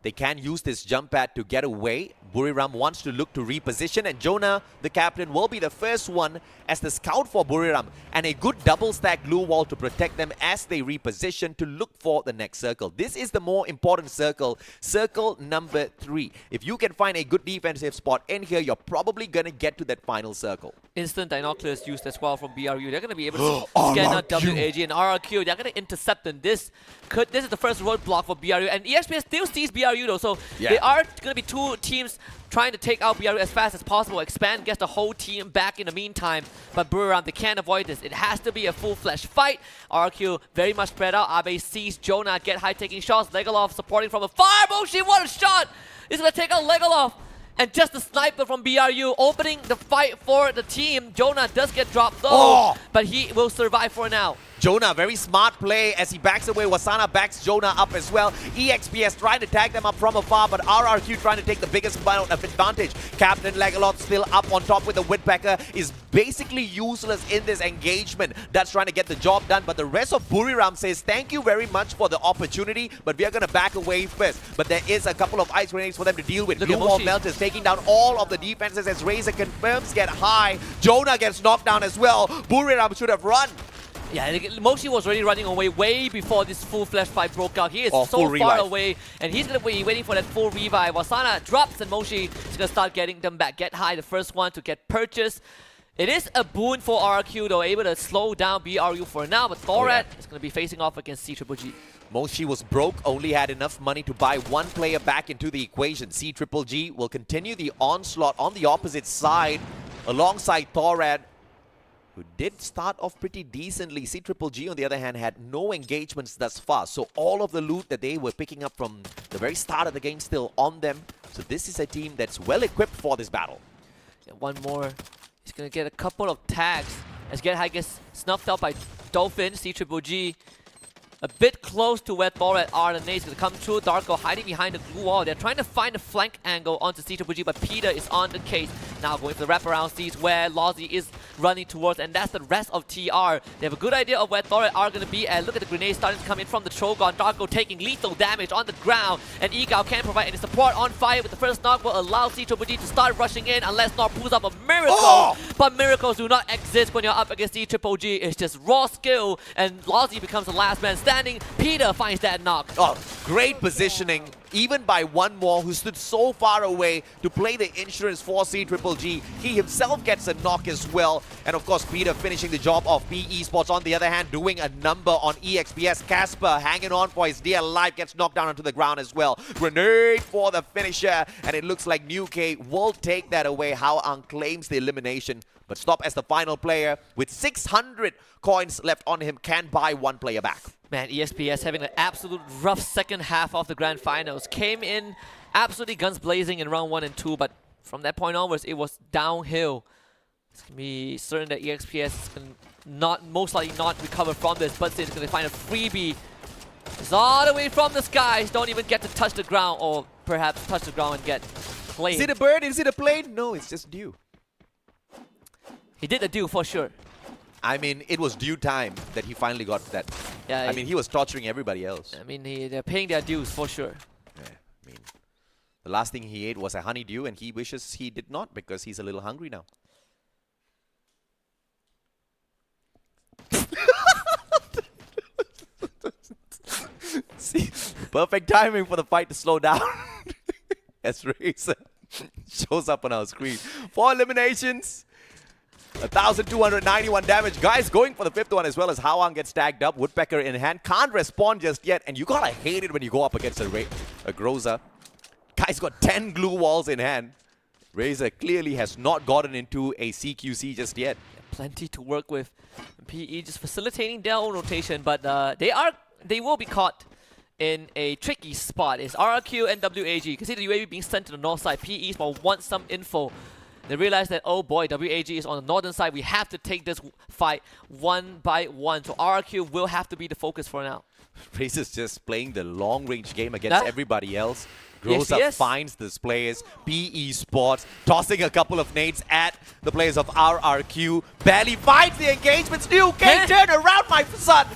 They can use this jump pad to get away. Buriram wants to look to reposition, and Jonah, the captain, will be the first one as the scout for Buriram, and a good double stack glue wall to protect them as they reposition to look for the next circle. This is the more important circle, circle number 3. If you can find a good defensive spot in here, you're probably going to get to that final circle. Instant binoculars used as well from BRU. They're going to be able to scan out WAG and RRQ. They're going to intercept them. This is the first roadblock for BRU, and EXPS still sees BRU though, so they are going to be 2 teams trying to take out BRU as fast as possible. Expand gets the whole team back in the meantime, but Buriram, they can't avoid this. It has to be a full-fledged fight. RQ very much spread out. Abe sees Jonah, Get High taking shots. Legolas supporting from afar. Moshi, what a shot! He's going to take out Legolas. And just the sniper from BRU opening the fight for the team. Jonah does get dropped though, but he will survive for now. Jonah, very smart play as he backs away. Wasana backs Jonah up as well. EXPS trying to tag them up from afar, but RRQ trying to take the biggest amount of advantage. Captain Legolas still up on top with the Woodpecker is basically useless in this engagement. That's trying to get the job done, but the rest of Buriram says thank you very much for the opportunity, but we are going to back away first. But there is a couple of ice grenades for them to deal with. Blue Wall Melters taking down all of the defenses as Razor confirms Get High. Jonah gets knocked down as well. Buriram should have run. Yeah, Moshi was already running away way before this full-fledged fight broke out. He is so far away, and he's going to be waiting for that full revive. Wasana drops, and Moshi is going to start getting them back. Get High, the first one to get purchased. It is a boon for RRQ though, able to slow down BRU for now, but Thorad is going to be facing off against CGG. Moshi was broke, only had enough money to buy one player back into the equation. CGG will continue the onslaught on the opposite side alongside Thorad, who did start off pretty decently. CGG, on the other hand, had no engagements thus far. So all of the loot that they were picking up from the very start of the game still on them. So this is a team that's well equipped for this battle. Yeah, one more. He's going to get a couple of tags. As get, I guess, snuffed out by Dolphin. CGG a bit close to where Thorad are. The nade's going to come through. Darko hiding behind the glue wall. They're trying to find a flank angle onto CGG, but Peter is on the case. Now going for the wraparound sees where Lozzy is running towards, and that's the rest of TR. They have a good idea of where Thorad are going to be, and look at the grenades starting to come in from the Trogon. Darko taking lethal damage on the ground, and Egao can't provide any support. On fire with the first knock will allow CGG to start rushing in unless Nor pulls up a miracle. But miracles do not exist when you're up against CGG. It's just raw skill, and Lozzy becomes the last man standing. Peter finds that knock. Oh, great positioning, even by one more who stood so far away to play the insurance for CGG. He himself gets a knock as well. And of course, Peter finishing the job of P Esports. On the other hand, doing a number on EXPS. Casper hanging on for his dear life, gets knocked down onto the ground as well. Grenade for the finisher, and it looks like New K will take that away. Hao Ang claims the elimination, but Stop as the final player with 600 coins left on him can buy one player back. Man, ESPS having an absolute rough second half of the grand finals. Came in absolutely guns blazing in round 1 and 2, but from that point onwards, it was downhill. It's going to be certain that EXPS is going to most likely not recover from this, but it's going to find a freebie. It's all the way from the skies, don't even get to touch the ground, or perhaps touch the ground and get played. Is it a bird? Is it a plane? No, it's just dew. He did the dew for sure. I mean, it was due time that he finally got that. Yeah, I mean, he was torturing everybody else. I mean, they're paying their dues for sure. Yeah, I mean, the last thing he ate was a honeydew, and he wishes he did not because he's a little hungry now. See, perfect timing for the fight to slow down as Razor shows up on our screen. 4 eliminations. 1,291 damage. Guys going for the 5th one as well as Hao Ang gets tagged up. Woodpecker in hand. Can't respond just yet. And you gotta hate it when you go up against a Groza. Guy's got 10 glue walls in hand. Razor clearly has not gotten into a CQC just yet. Plenty to work with. PE just facilitating their own rotation, but they will be caught in a tricky spot. It's RRQ and WAG. You can see the UAV being sent to the north side. PE wants some info. They realize that, oh boy, WAG is on the northern side. We have to take this fight one by one. So RRQ will have to be the focus for now. Razor's just playing the long-range game against everybody else. Groza finds these players. PE Sports tossing a couple of nades at the players of RRQ. Barely finds the engagements. New K, turn around, my son!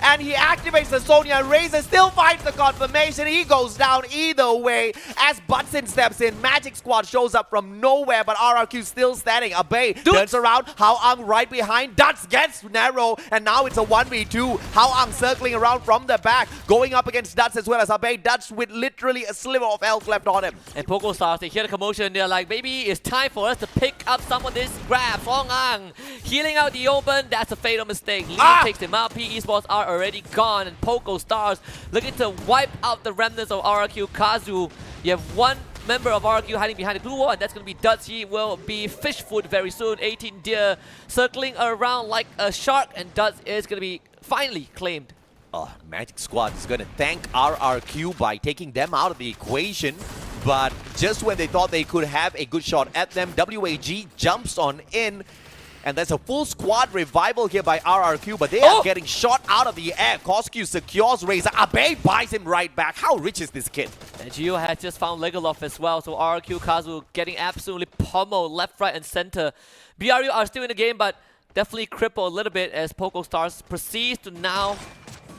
And he activates the Sonya. Razor still finds the confirmation. He goes down either way as Butson steps in. Magic Squad shows up from nowhere, but RRQ still standing. Abe turns around. Hao Ang right behind. Duts gets narrow, and now it's a 1v2. Hao Ang circling around from the back, going up against Duts as well as Abe. Duts with literally a sliver of health left on him. And PokeStars, they hear the commotion. They're like, maybe it's time for us to pick up some of this grab. Hong Ang healing out the open. That's a fatal mistake. Lee takes him out. PE Sports are already gone, and PokeStars looking to wipe out the remnants of RRQ. Kazu, you have one member of RRQ hiding behind the glue wall, and that's going to be Duts. He will be fish food very soon. 18 deer circling around like a shark, and Duts is going to be finally claimed. Oh, Magic Squad is going to thank RRQ by taking them out of the equation, but just when they thought they could have a good shot at them, WAG jumps on in. And there's a full squad revival here by RRQ, but they are getting shot out of the air. Koskyu secures Razor. Abe buys him right back. How rich is this kid? And Gio has just found Legoloff as well, so RRQ Kazu getting absolutely pummeled left, right, and center. BRU are still in the game, but definitely crippled a little bit as PokeStars proceeds to now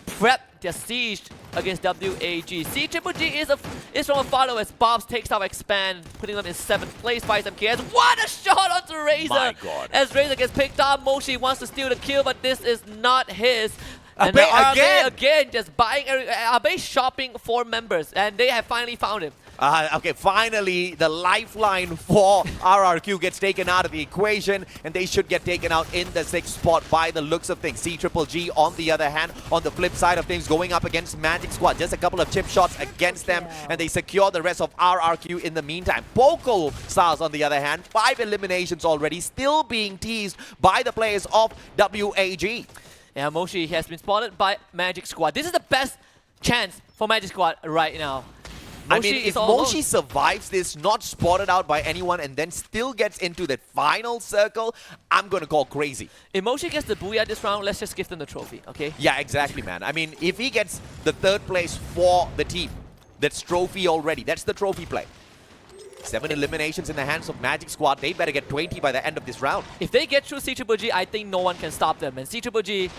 prep their siege against WAG. CGG is from a follow as Bobs takes out Expand, putting them in 7th place by MKS. What a shot onto Razor! My God. As Razor gets picked up, Moshi wants to steal the kill, but this is not his. And Again? again, just buying, Abe shopping for members, and they have finally found him. Okay, finally, the lifeline for RRQ gets taken out of the equation, and they should get taken out in the 6th spot by the looks of things. CGG, on the other hand, on the flip side of things, going up against Magic Squad. Just a couple of chip shots against them, and they secure the rest of RRQ in the meantime. Poco Stars, on the other hand, 5 eliminations already, still being teased by the players of WAG. Yeah, Moshi has been spotted by Magic Squad. This is the best chance for Magic Squad right now. I mean, if Moshi survives this, not spotted out by anyone, and then still gets into that final circle, I'm going to call crazy. If Moshi gets the Booyah this round, let's just give them the trophy, okay? Yeah, exactly, man. I mean, if he gets the 3rd place for the team, that's trophy already. That's the trophy play. 7 eliminations in the hands of Magic Squad. They better get 20 by the end of this round. If they get through CGG, I think no one can stop them. And CGG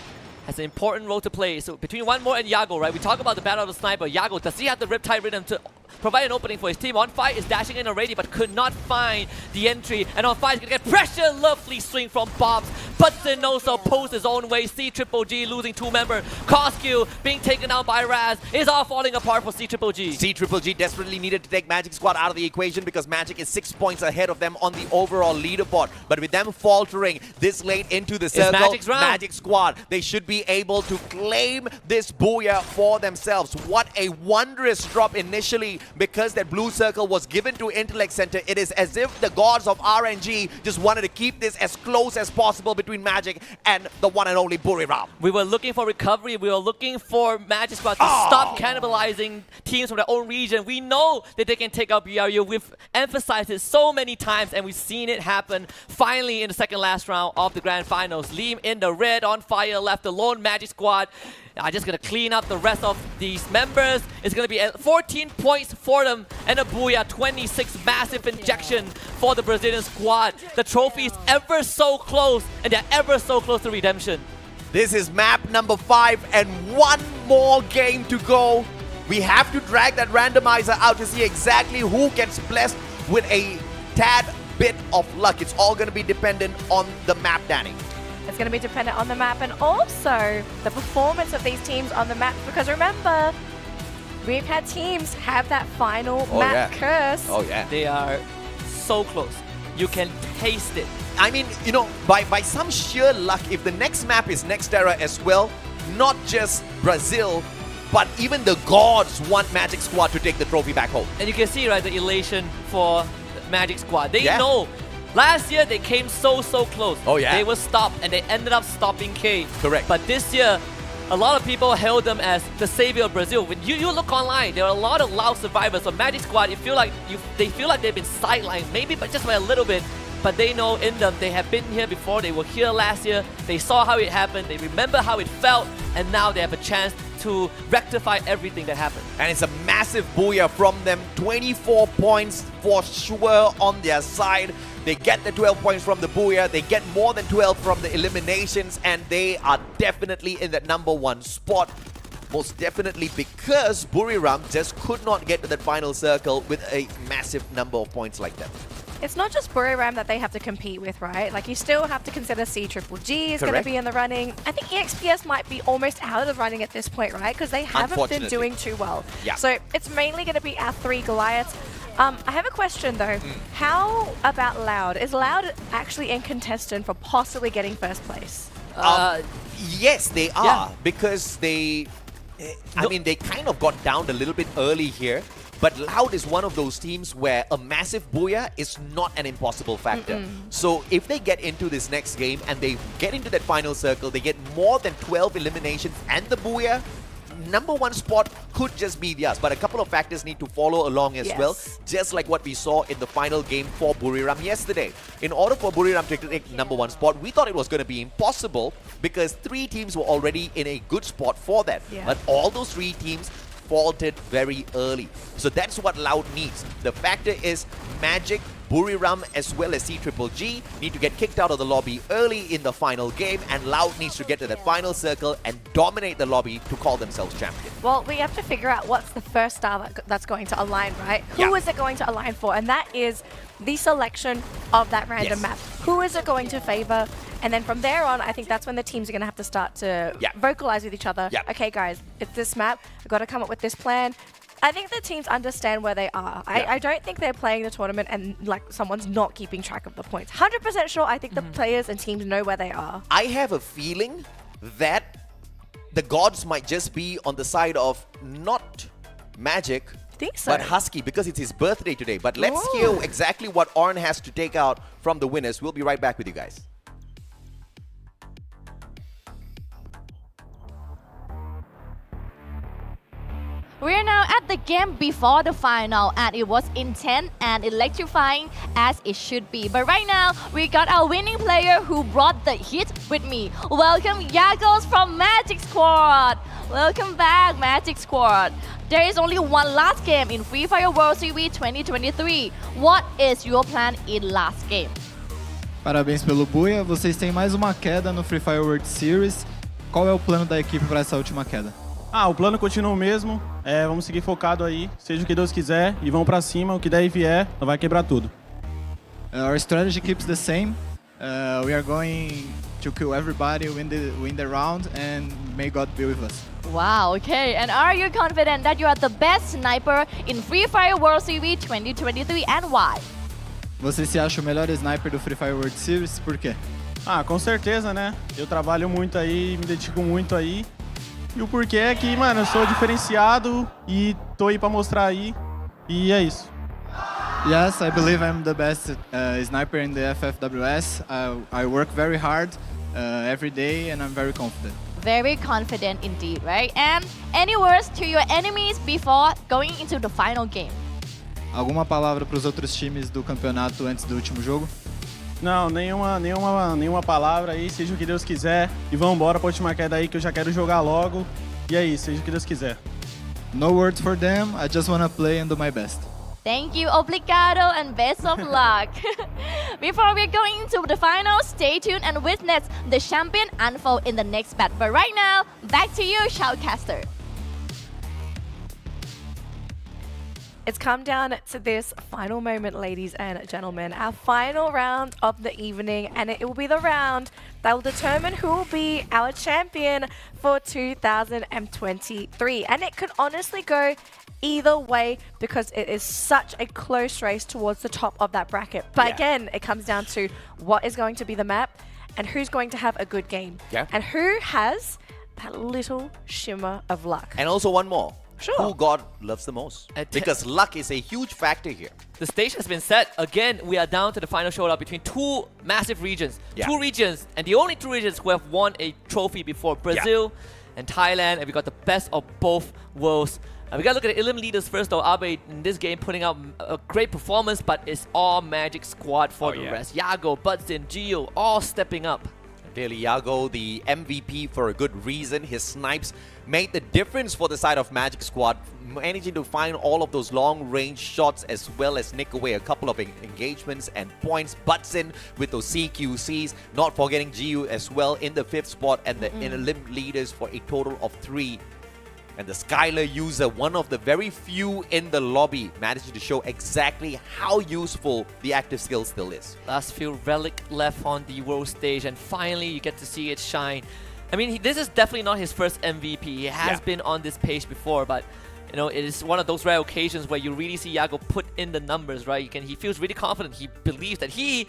has an important role to play. So between One More and Yago, right? We talk about the battle of the sniper. Yago, does he have the Riptide Rhythm to provide an opening for his team? On Fire is dashing in already, but could not find the entry. And On Fire is going to get pressure. Lovely swing from Bobs. But Zenoso pulls his own way. CGG losing 2 members. Cosq being taken out by Raz. Is all falling apart for CGG. CGG desperately needed to take Magic Squad out of the equation because Magic is 6 points ahead of them on the overall leaderboard. But with them faltering this late into the circle, Magic Squad, they should be able to claim this Booyah for themselves. What a wondrous drop initially, because that blue circle was given to Intellect Center. It is as if the gods of RNG just wanted to keep this as close as possible between Magic and the one and only Buriram. We were looking for recovery. We were looking for Magic Squad to stop cannibalizing teams from their own region. We know that they can take out BRU. We've emphasized it so many times, and we've seen it happen finally in the second last round of the grand finals. Liam in the red, On Fire left alone. Magic Squad are just going to clean up the rest of these members. It's going to be 14 points for them and a Booyah, 26 massive injection for the Brazilian squad. The trophy is ever so close, and they're ever so close to redemption. This is map number 5 and 1 more game to go. We have to drag that randomizer out to see exactly who gets blessed with a tad bit of luck. It's all going to be dependent on the map, Danny. It's going to be dependent on the map and also the performance of these teams on the map, because remember, we've had teams have that final map curse. Oh yeah. They are so close. You can taste it. I mean, you know, by some sheer luck, if the next map is Nextera as well, not just Brazil, but even the gods want Magic Squad to take the trophy back home. And you can see, right, the elation for Magic Squad. They know. Last year, they came so close. Oh, yeah. They were stopped, and they ended up stopping K. Correct. But this year, a lot of people hailed them as the savior of Brazil. When you look online, there are a lot of loud survivors. So Magic Squad, they feel like they've been sidelined, maybe but just by a little bit. But they know in them, they have been here before. They were here last year. They saw how it happened. They remember how it felt. And now they have a chance to rectify everything that happened. And it's a massive Booyah from them. 24 points for sure on their side. They get the 12 points from the Booyah. They get more than 12 from the eliminations. And they are definitely in that number 1 spot. Most definitely because Buriram just could not get to that final circle with a massive number of points like that. It's not just Buriram that they have to compete with, right? Like, you still have to consider CGG is going to be in the running. I think EXPS might be almost out of the running at this point, right? Because they haven't been doing too well. Yeah. So it's mainly going to be our 3 Goliaths. I have a question, though. How about Loud? Is Loud actually in contention for possibly getting first place? Yes, they are. Because they... I mean, they kind of got down a little bit early here. But Loud is one of those teams where a massive Booyah is not an impossible factor. So if they get into this next game and they get into that final circle, they get more than 12 eliminations and the Booyah, number 1 spot could just be theirs. But a couple of factors need to follow along as well, just like what we saw in the final game for Buriram yesterday. In order for Buriram to take number 1 spot, we thought it was going to be impossible because 3 teams were already in a good spot for that. But all those 3 teams faltered very early. So that's what Loud needs. The factor is Magic Buriram as well as CGGG need to get kicked out of the lobby early in the final game, and Loud needs to get to the final circle and dominate the lobby to call themselves champion. Well, we have to figure out what's the first star that's going to align, right? Who is it going to align for? And that is the selection of that random map. Who is it going to favor? And then from there on, I think that's when the teams are going to have to start to vocalize with each other. Okay, guys, it's this map. We've got to come up with this plan. I think the teams understand where they are. I don't think they're playing the tournament and like someone's not keeping track of the points. 100% sure I think the players and teams know where they are. I have a feeling that the gods might just be on the side of not Magic, but Husky, because it's his birthday today. But let's hear exactly what Orn has to take out from the winners. We'll be right back with you guys. We're now at the game before the final, and it was intense and electrifying as it should be. But right now, we got our winning player who brought the hit with me. Welcome Yagos from Magic Squad. Welcome back, Magic Squad. There is only one last game in Free Fire World Series 2023. What is your plan in last game? Parabéns pelo Buia, vocês têm mais uma queda no Free Fire World Series. Qual é o plano da equipe para essa última queda? O plano continua o mesmo. Vamos seguir focado aí, seja o que Deus quiser, e vamos pra cima, o que der e vier, vai quebrar tudo. Our strategy keeps the same. We are going to kill everybody, win the round, and may God be with us. Wow, okay. And are you confident that you are the best sniper in Free Fire World Series 2023, and why? Você se acha o melhor sniper do Free Fire World Series? Por quê? Com certeza, né? Eu trabalho muito aí, me dedico muito aí. E o porquê é que, mano, eu sou diferenciado e tô aí pra mostrar aí. E é isso. Yes, I believe I'm the best sniper in the FFWS. I work very hard every day and I'm very confident. Very confident indeed, right? And any words to your enemies before going into the final game? Alguma palavra para os outros times do campeonato antes do último jogo? Não, nenhuma palavra aí, seja o que Deus quiser. E vamos embora pra última queda aí que eu já quero jogar logo. E é isso, seja o que Deus quiser. No words for them, I just wanna play and do my best. Thank you, obrigado, and best of luck. Before we're going into the final, stay tuned and witness the champion unfold in the next battle. But right now, back to you, Shoutcaster. It's come down to this final moment, ladies and gentlemen. Our final round of the evening, and it will be the round that will determine who will be our champion for 2023. And it could honestly go either way because it is such a close race towards the top of that bracket. But again, it comes down to what is going to be the map and who's going to have a good game. And who has that little shimmer of luck. And also one more. Who God loves the most. Because luck is a huge factor here. The stage has been set. Again, we are down to the final showdown between two massive regions. Two regions, and the only two regions who have won a trophy before. Brazil and Thailand, and we got the best of both worlds. We gotta look at the Elim leaders first though. Abe in this game putting out a great performance, but it's all Magic Squad for the rest. Yago, Budsin, Gio, all stepping up. Clearly, Yago, the MVP for a good reason. His snipes made the difference for the side of Magic Squad, managing to find all of those long-range shots as well as nick away a couple of engagements and points. Budsin with those CQCs, not forgetting Giu as well in the 5th spot, and the Elim leaders for a total of 3. And the Skylar user, one of the very few in the lobby, managed to show exactly how useful the active skill still is. Last few relic left on the world stage, and finally you get to see it shine. I mean, this is definitely not his first MVP. He has been on this page before, but you know, it is one of those rare occasions where you really see Yago put in the numbers, right? He feels really confident. He believes that he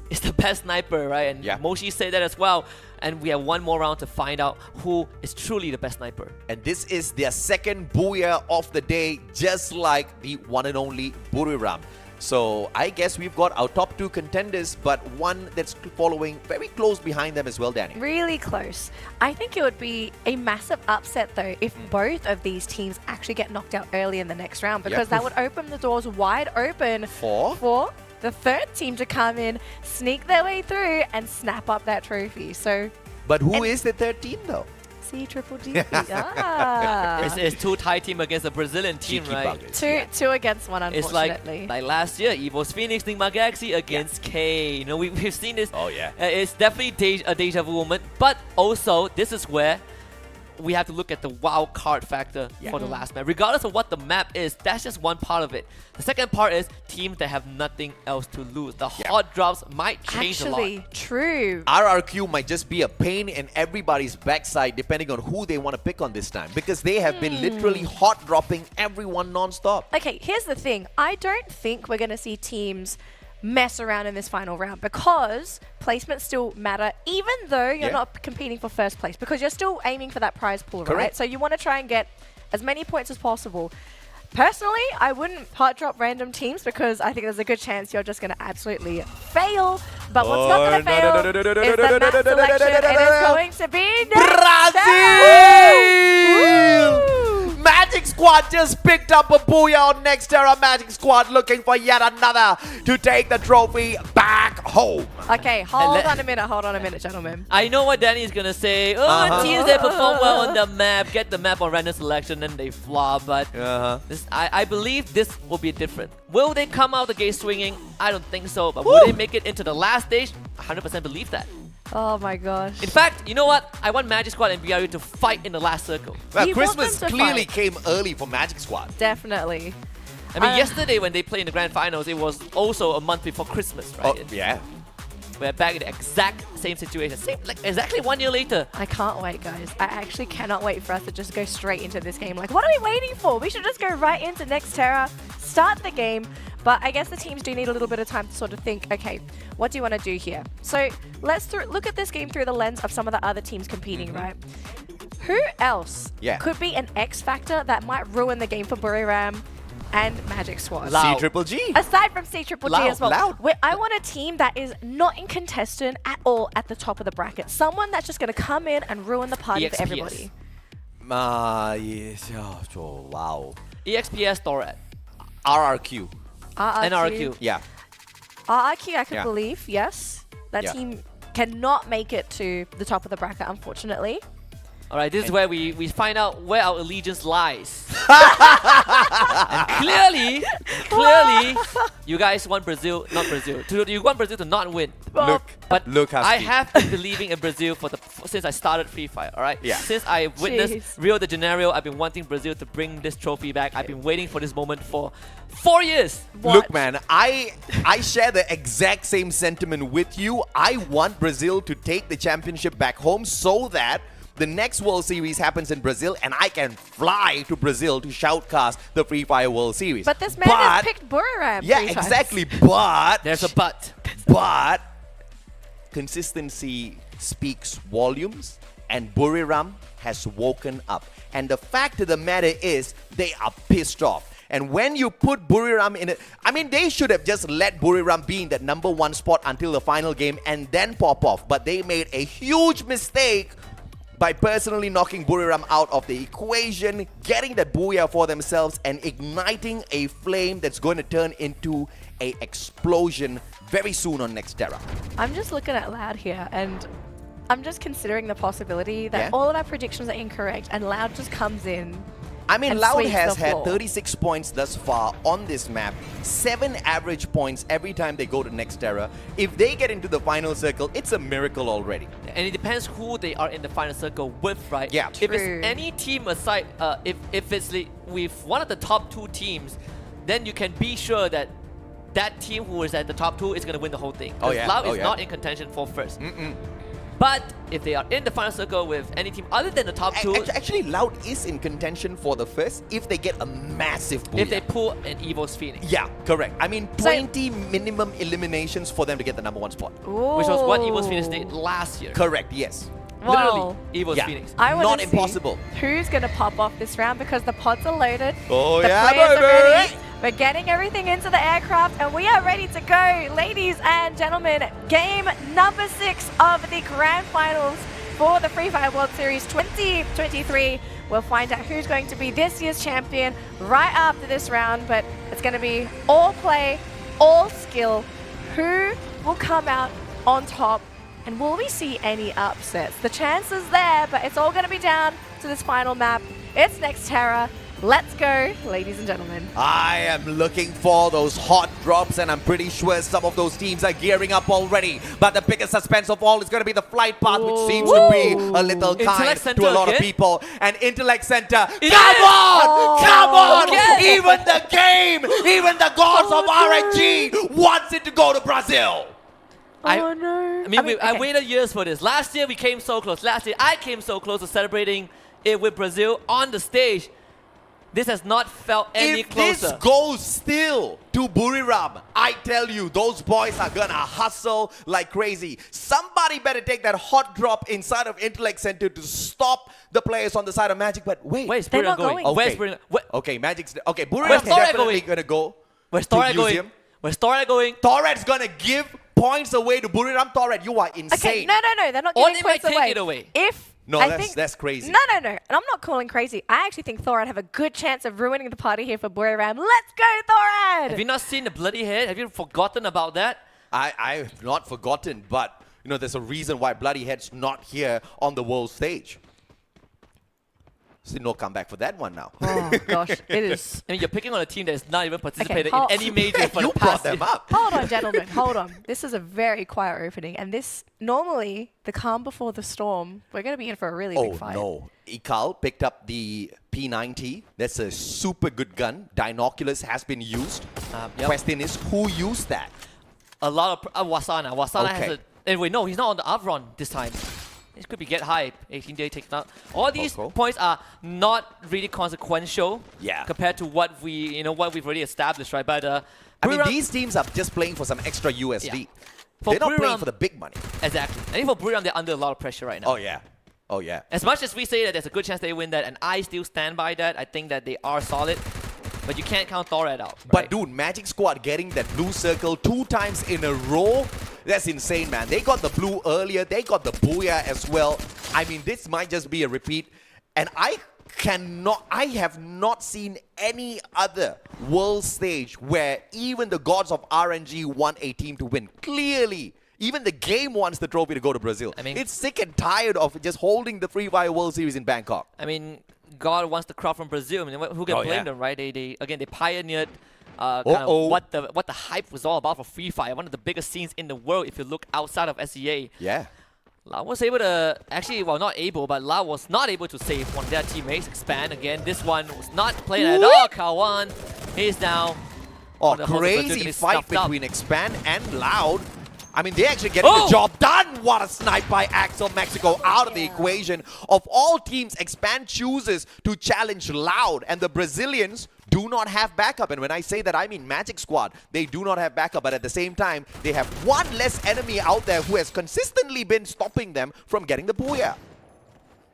is the best sniper, right? And Moshi said that as well. And we have one more round to find out who is truly the best sniper. And this is their second Booyah of the day, just like the one and only Buriram. So I guess we've got our top 2 contenders, but one that's following very close behind them as well, Danny. Really close. I think it would be a massive upset though if both of these teams actually get knocked out early in the next round, because that would open the doors wide open for the third team to come in, sneak their way through, and snap up that trophy. So, but who is the third team though? C Triple G. Ah. It's two Thai team against a Brazilian team, Cheeky right? buggers. Two against one, It's unfortunately. like last year, Evo's Phoenix, Ningma Galaxy against K. You know, we've seen this. Oh yeah. It's definitely a deja vu moment, but also this is where we have to look at the wild card factor for the last map. Regardless of what the map is, that's just one part of it. The second part is teams that have nothing else to lose. The hot drops might change a lot. Actually, true. RRQ might just be a pain in everybody's backside depending on who they want to pick on this time, because they have been literally hot dropping everyone non-stop. Okay, here's the thing. I don't think we're going to see teams mess around in this final round because placements still matter, even though you're not competing for first place, because you're still aiming for that prize pool, right? So you want to try and get as many points as possible. Personally, I wouldn't hot drop random teams because I think there's a good chance you're just going to absolutely fail. But what's not going to fail is the map selection. It is going to be Brazil! Magic Squad just picked up a booyah on Nextera. Magic Squad looking for yet another to take the trophy back home. Okay, hold on a minute, gentlemen. I know what Danny is gonna say. Oh, teams that perform well on the map, get the map on random selection, and they flop. But I believe this will be different. Will they come out the gate swinging? I don't think so. But will they make it into the last stage? 100% believe that. Oh my gosh. In fact, you know what? I want Magic Squad and BRU to fight in the last circle. Well, Christmas clearly came early for Magic Squad. Definitely. I mean, yesterday when they played in the grand finals, it was also a month before Christmas, right? Oh, yeah. We're back in the exact same situation. Like exactly 1 year later. I can't wait, guys. I actually cannot wait for us to just go straight into this game. Like, what are we waiting for? We should just go right into Nextera, start the game. But I guess the teams do need a little bit of time to sort of think, okay, what do you want to do here? So let's look at this game through the lens of some of the other teams competing, right? Who else could be an X factor that might ruin the game for Buriram and Magic Squad? C-Triple-G. Aside from C-Triple-G as well. Loud. I want a team that is not in contestant at all at the top of the bracket. Someone that's just going to come in and ruin the party for everybody. Yes. Oh, wow. EXPS Thorat. RRQ. NRQ. Yeah. RRQ, I could believe, yes. That team cannot make it to the top of the bracket, unfortunately. All right, this is where we find out where our allegiance lies. And clearly, you guys want Brazil, not Brazil. You want Brazil to not win. Look, I have been believing in Brazil since I started Free Fire, all right? Yeah. Since I witnessed Rio de Janeiro, I've been wanting Brazil to bring this trophy back. I've been waiting for this moment for 4 years. Look, man, I share the exact same sentiment with you. I want Brazil to take the championship back home so that the next World Series happens in Brazil and I can fly to Brazil to shoutcast the Free Fire World Series. But this man has picked Buriram. Yeah, exactly. But there's a but. But consistency speaks volumes, and Buriram has woken up. And the fact of the matter is, they are pissed off. And when you put Buriram in it, I mean, they should have just let Buriram be in that #1 spot until the final game and then pop off. But they made a huge mistake by personally knocking Buriram out of the equation, getting that booyah for themselves, and igniting a flame that's going to turn into an explosion very soon on Nextera. I'm just looking out loud here, and I'm just considering the possibility that all of our predictions are incorrect, and Loud just comes in. I mean, Loud has had 36 points thus far on this map, 7 average points every time they go to Nextera. If they get into the final circle, it's a miracle already. And it depends who they are in the final circle with, right? Yeah. If it's any team aside, if it's with one of the top 2 teams, then you can be sure that that team who is at the top 2 is going to win the whole thing. Because Loud is not in contention for first. But if they are in the final circle with any team other than the top 2... Actually, Loud is in contention for the first if they get a massive booyah. If they pull an Evo's Phoenix. Yeah, correct. I mean, 20 minimum eliminations for them to get the #1 spot. Which was what Evo's Phoenix did last year. Correct, yes. Literally, Evo's Phoenix. Not impossible. Who's going to pop off this round because the pods are loaded. Oh, the yeah, players baby. are ready. We're getting everything into the aircraft and we are ready to go. Ladies and gentlemen, game #6 of the grand finals for the Free Fire World Series 2023. We'll find out who's going to be this year's champion right after this round, but it's going to be all play, all skill. Who will come out on top And will we see any upsets? The chance is there, but it's all going to be down to this final map. It's Next Terra. Let's go, ladies and gentlemen. I am looking for those hot drops, and I'm pretty sure some of those teams are gearing up already. But the biggest suspense of all is going to be the flight path, which seems to be a little kind to a lot of people. And Intellect Center, come on! Come on! Even the game, even the gods of RNG wants it to go to Brazil. Oh no. I waited years for this. Last year we came so close. Last year I came so close to celebrating it with Brazil on the stage. This has not felt any closer. If this goes still to Buriram, I tell you, those boys are gonna hustle like crazy. Somebody better take that hot drop inside of Intellect Center to stop the players on the side of Magic. But wait, where's Buriram going? Okay. Where's Buriram? Okay, Magic's okay. Buriram's definitely gonna go. Where's Torad going? Where's Torad going? Torad's gonna give points away to Buriram. Torad, you are insane. Okay, no, they're not giving points away. Take it away. No, that's crazy. No. And I'm not calling crazy. I actually think Thorad have a good chance of ruining the party here for Buriram. Let's go, Thorad! Have you not seen the bloody head? Have you forgotten about that? I have not forgotten, but you know, there's a reason why Bloody Head's not here on the world stage. Still no comeback for that one now. Oh gosh, it is. I mean, you're picking on a team that is not even participating in any major for you the past brought them up. Hold on, gentlemen. Hold on. This is a very quiet opening, and this normally the calm before the storm. We're going to be in for a really big fight. Oh no! Ikal picked up the P90. That's a super good gun. Dinoculus has been used. Question is, who used that? A lot of Wasana. Wasana Okay. has a. Anyway, no, he's not on the up run this time. It could be get hype. 18-day taken out. All these points are not really consequential. Yeah. Compared to what we've already established, right? But I mean, these teams are just playing for some extra USD. Yeah. They're not playing for the big money. Exactly. I think for Buriram, they're under a lot of pressure right now. Oh yeah. Oh yeah. As much as we say that there's a good chance they win that, and I still stand by that, I think that they are solid. But you can't count Thorad out. Right? But dude, Magic Squad getting that blue circle 2 times in a row, that's insane, man. They got the blue earlier, they got the Booyah as well. I mean, this might just be a repeat. And I have not seen any other world stage where even the gods of RNG want a team to win. Clearly, even the game wants the trophy to go to Brazil. I mean, it's sick and tired of just holding the Free Fire World Series in Bangkok. I mean, God wants the crowd from Brazil. I mean, who can blame them, right? They pioneered kind of what the hype was all about for Free Fire. One of the biggest scenes in the world if you look outside of SEA. Yeah. Lao was able to, actually, well, not able, but Lao was not able to save one of their teammates. Expand again. This one was not played at all. Kawan, he's down. Oh, crazy fight between Expand and Loud. I mean, they actually getting the job done. What a snipe by Axel Mexico out of the equation. Of all teams, Expand chooses to challenge Loud, and the Brazilians do not have backup. And when I say that, I mean Magic Squad. They do not have backup, but at the same time, they have one less enemy out there who has consistently been stopping them from getting the Booyah.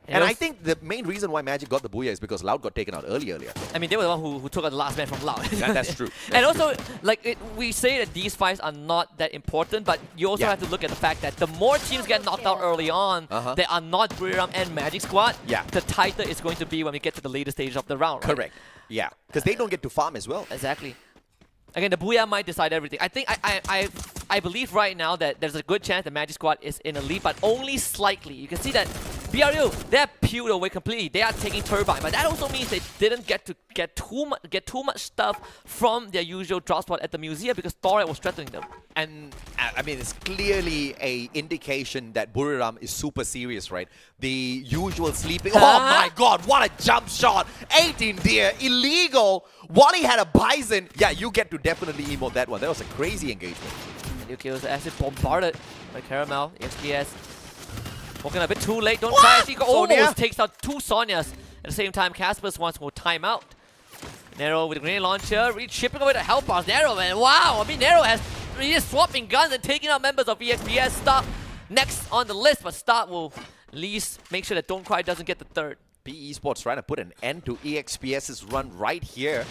And I think the main reason why Magic got the Booyah is because Loud got taken out earlier. I mean, they were the one who took out the last man from Loud. That's true. And also, like, we say that these fights are not that important, but you also have to look at the fact that the more teams get knocked out early on, they are not Buriram and Magic Squad, the tighter it's going to be when we get to the later stage of the round, right? Correct. Yeah, because they don't get to farm as well. Exactly. Again, the Booyah might decide everything. I think I believe right now that there's a good chance the Magic Squad is in a lead, but only slightly. You can see that BRU, they're peeled away completely. They are taking Turbine, but that also means they didn't get too much stuff from their usual drop spot at the museum because Thorad was threatening them. And I mean, it's clearly a indication that Buriram is super serious, right? The usual sleeping. Oh my God, what a jump shot! 18 deer, illegal. Wally had a Bison. Yeah, you get to definitely emote that one. That was a crazy engagement. And Yuki was actually bombarded by Caramel, XPS. Walking a bit too late, don't try. She almost takes out 2 Sonias. At the same time, Casper's wants more timeout. Nero with a grenade launcher, chipping away to help us. Nero, man, wow! I mean, Nero has just swapping guns and taking out members of EXPS. Start next on the list, but Start will at least make sure that Don't Cry doesn't get the third. PE Esports trying to put an end to EXPS's run right here.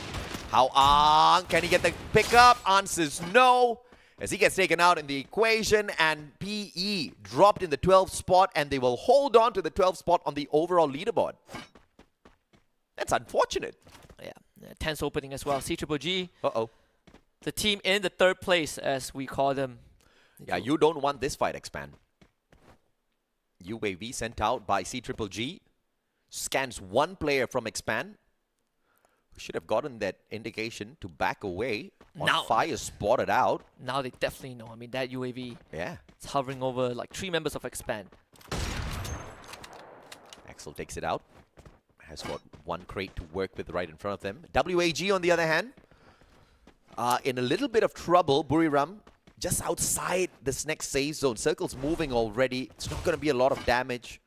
How on? Can he get the pickup? Answers no. As he gets taken out in the equation, and PE dropped in the 12th spot, and they will hold on to the 12th spot on the overall leaderboard. That's unfortunate. Yeah, tense opening as well. C-Triple-G. Uh-oh. The team in the 3rd place, as we call them. Yeah, you don't want this fight, Expand. UAV sent out by CGGG. Scans one player from Expand. Should have gotten that indication to back away. Fire spotted out. Now they definitely know. I mean, that UAV. Yeah. It's hovering over like 3 members of Expand. Axel takes it out. Has got one crate to work with right in front of them. WAG, on the other hand, in a little bit of trouble. Buriram just outside this next safe zone. Circle's moving already. It's not going to be a lot of damage.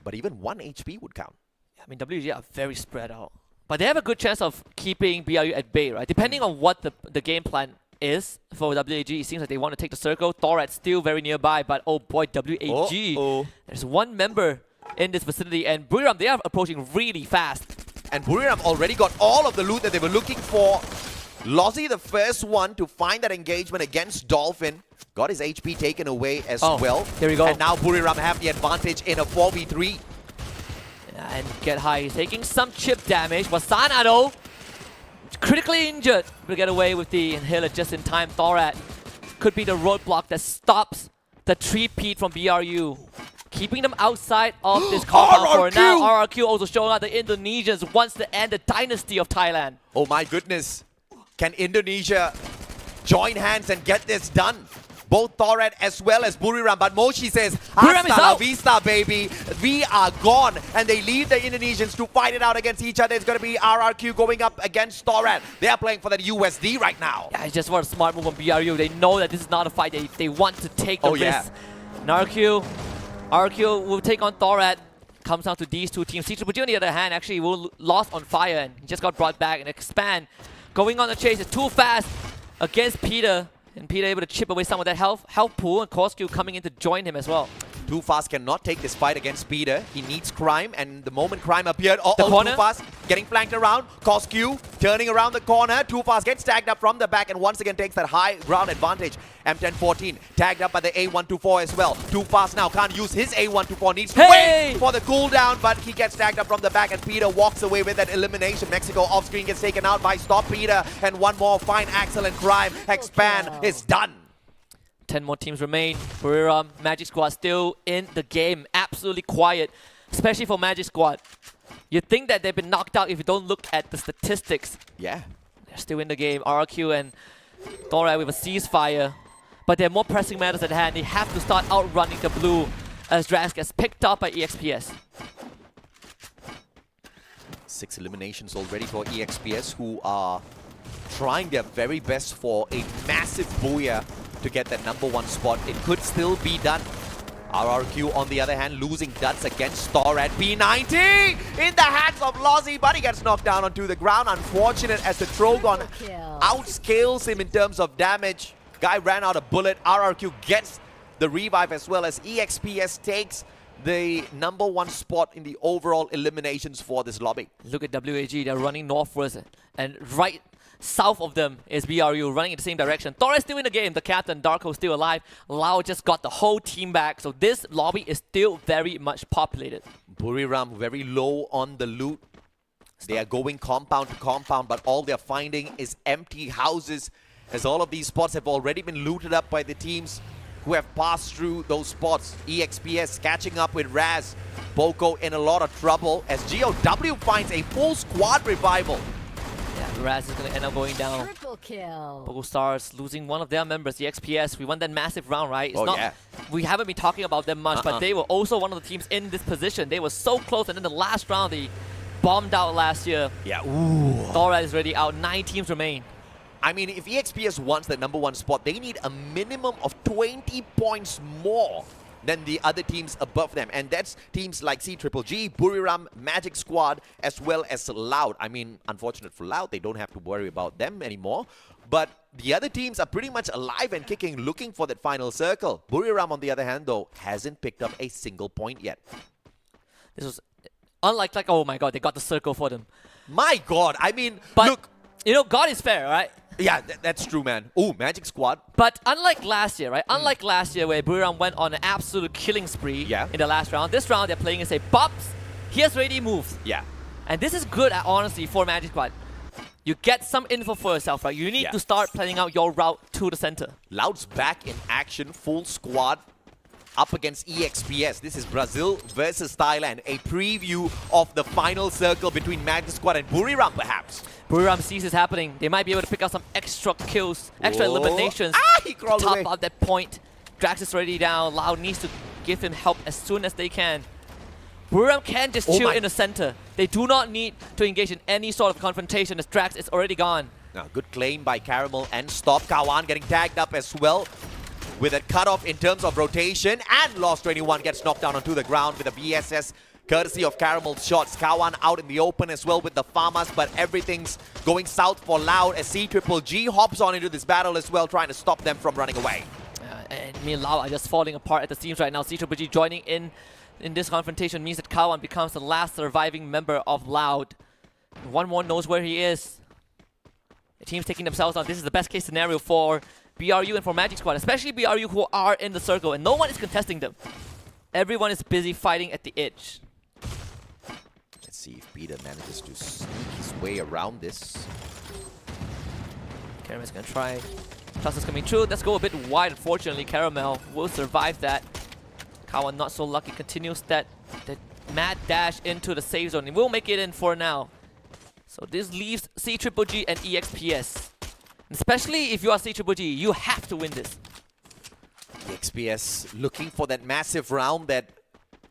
But even 1 HP would count. I mean, WG are very spread out. But they have a good chance of keeping BRU at bay, right? Depending on what the game plan is for WAG, it seems like they want to take the circle. Thorad's still very nearby, but oh boy, WAG. There's one member in this vicinity, and Buriram, they are approaching really fast. And Buriram already got all of the loot that they were looking for. Lozzy, the first one to find that engagement against Dolphin. Got his HP taken away as well. There we go. And now Buriram have the advantage in a 4v3. And Get High is taking some chip damage. Wasana though, critically injured. Will get away with the inhaler just in time. Thorad could be the roadblock that stops the 3-peat from BRU. Keeping them outside of this compound for now. RRQ also showing out the Indonesians wants to end the dynasty of Thailand. Oh my goodness. Can Indonesia join hands and get this done? Both Thorad as well as Buriram. But Moshi says, hasta la vista, baby. We are gone. And they leave the Indonesians to fight it out against each other. It's going to be RRQ going up against Thorad. They are playing for that USD right now. Yeah, it's just what a smart move on BRU. They know that this is not a fight. They want to take the risk. And RRQ will take on Thorad. Comes down to these two teams. CGGG on the other hand actually will lost on fire and he just got brought back. And Expand going on the chase is too fast against Peter. And Peter able to chip away some of that health pool, and Korsku coming in to join him as well. Too Fast cannot take this fight against Peter. He needs Crime, and the moment Crime appeared, the corner. Too Fast getting flanked around. Korsku turning around the corner. Too Fast gets tagged up from the back and once again takes that high ground advantage. M1014 tagged up by the A124 as well. Too Fast now can't use his A124. Needs to wait for the cooldown, but he gets tagged up from the back and Peter walks away with that elimination. Mexico off screen gets taken out by Stop Peter, and one more find Axel and Crime. Expand is done. 10 more teams remain. Buriram, Magic Squad still in the game. Absolutely quiet, especially for Magic Squad. You'd think that they've been knocked out if you don't look at the statistics. Yeah. They're still in the game. RRQ and Thorad with a ceasefire. But there are more pressing matters at hand. They have to start outrunning the blue as Drax gets picked up by EXPS. 6 eliminations already for EXPS, who are trying their very best for a massive booyah to get that #1 spot. It could still be done. RRQ, on the other hand, losing duds against Thor at P90 in the hands of Lozzy, but he gets knocked down onto the ground. Unfortunate as the Trogon outscales him in terms of damage. Guy ran out of bullet. RRQ gets the revive as well as EXPS takes the #1 spot in the overall eliminations for this lobby. Look at WAG, they're running northwards, and right south of them is BRU running in the same direction. Thor is still in the game, the captain, Darko still alive. Lau just got the whole team back, so this lobby is still very much populated. Buriram very low on the loot. They are going compound to compound, but all they're finding is empty houses, as all of these spots have already been looted up by the teams who have passed through those spots. EXPS catching up with Raz. Boko in a lot of trouble as GOW finds a full squad revival. Yeah, Raz is going to end up going down. Triple kill. Boko Stars losing one of their members, the XPS. We won that massive round, right? It's yeah. We haven't been talking about them much, but they were also one of the teams in this position. They were so close, and then the last round, they bombed out last year. Yeah, ooh. Thorad is already out. 9 teams remain. I mean, if EXPS wants the #1 spot, they need a minimum of 20 points more than the other teams above them. And that's teams like CGGG, Buriram, Magic Squad, as well as Loud. I mean, unfortunate for Loud, they don't have to worry about them anymore. But the other teams are pretty much alive and kicking, looking for that final circle. Buriram, on the other hand, though, hasn't picked up a single point yet. This was unlike, oh my god, they got the circle for them. My god, I mean, but, look. You know, God is fair, right? Yeah, that's true, man. Ooh, Magic Squad. But unlike last year, right? Unlike last year where Buriram went on an absolute killing spree in the last round, this round they're playing as a Bobs, here's ready moves. Yeah. And this is good, honestly, for Magic Squad. You get some info for yourself, right? You need to start planning out your route to the center. Loud's back in action, full squad. up against EXPS. This is Brazil versus Thailand. A preview of the final circle between Magic Squad and Buriram, perhaps. Buriram sees this happening. They might be able to pick up some extra kills, extra eliminations. He crawled top away. of that point. Drax is already down. Loud needs to give him help as soon as they can. Buriram can just chill in the center. They do not need to engage in any sort of confrontation as Drax is already gone. Now, good claim by Caramel and Stop. Kawan getting tagged up as well with a cutoff in terms of rotation, and Lost 21 gets knocked down onto the ground with a BSS courtesy of Caramel's shots. Kawan out in the open as well with the farmers, but everything's going south for Loud as C-Triple-G hops on into this battle as well, trying to stop them from running away. And me and Loud are just falling apart at the seams right now. C-Triple-G joining in this confrontation means that Kawan becomes the last surviving member of Loud. One more knows where he is. The team's taking themselves on. This is the best case scenario for BRU and for Magic Squad, especially BRU who are in the circle and no one is contesting them. Everyone is busy fighting at the edge. Let's see if Peter manages to sneak his way around this. Caramel's gonna try. Cluster's coming through. Let's go a bit wide. Unfortunately, Caramel will survive that. Kawan not so lucky. Continues that mad dash into the save zone. He will make it in for now. So this leaves C-Triple-G and EXPS. Especially if you are C-Triple-G, you have to win this. EXPS looking for that massive round that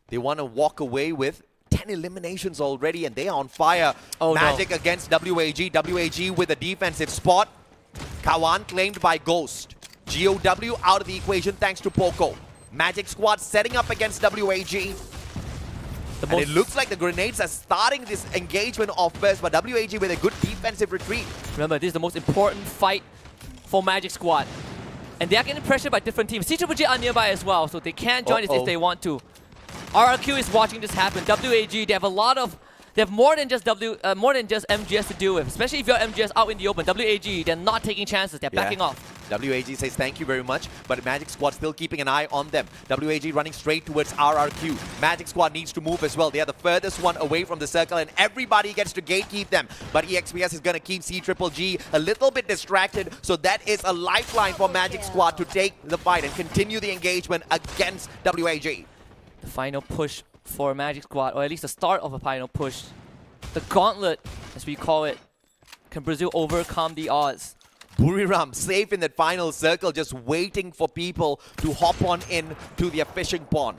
they want to walk away with. 10 eliminations already and they are on fire. Oh, Magic against WAG. WAG with a defensive spot. Kawan claimed by Ghost. GOW out of the equation thanks to Poco. Magic Squad setting up against WAG. And it looks like the grenades are starting this engagement off first, but WAG with a good defensive retreat. Remember, this is the most important fight for Magic Squad. And they are getting pressured by different teams. C-Triple-G are nearby as well, so they can join this if they want to. RRQ is watching this happen. WAG, they have a lot of... They have more than just MGS to deal with, especially if you're MGS out in the open. WAG, they're not taking chances, they're backing off. WAG says thank you very much, but Magic Squad still keeping an eye on them. WAG running straight towards RRQ. Magic Squad needs to move as well. They are the furthest one away from the circle and everybody gets to gatekeep them. But EXPS is going to keep C-Triple-G a little bit distracted, so that is a lifeline for Magic Squad to take the fight and continue the engagement against WAG. The final push for Magic Squad, or at least the start of a final push. The gauntlet, as we call it. Can Brazil overcome the odds? Buriram safe in that final circle, just waiting for people to hop on in to their fishing pond.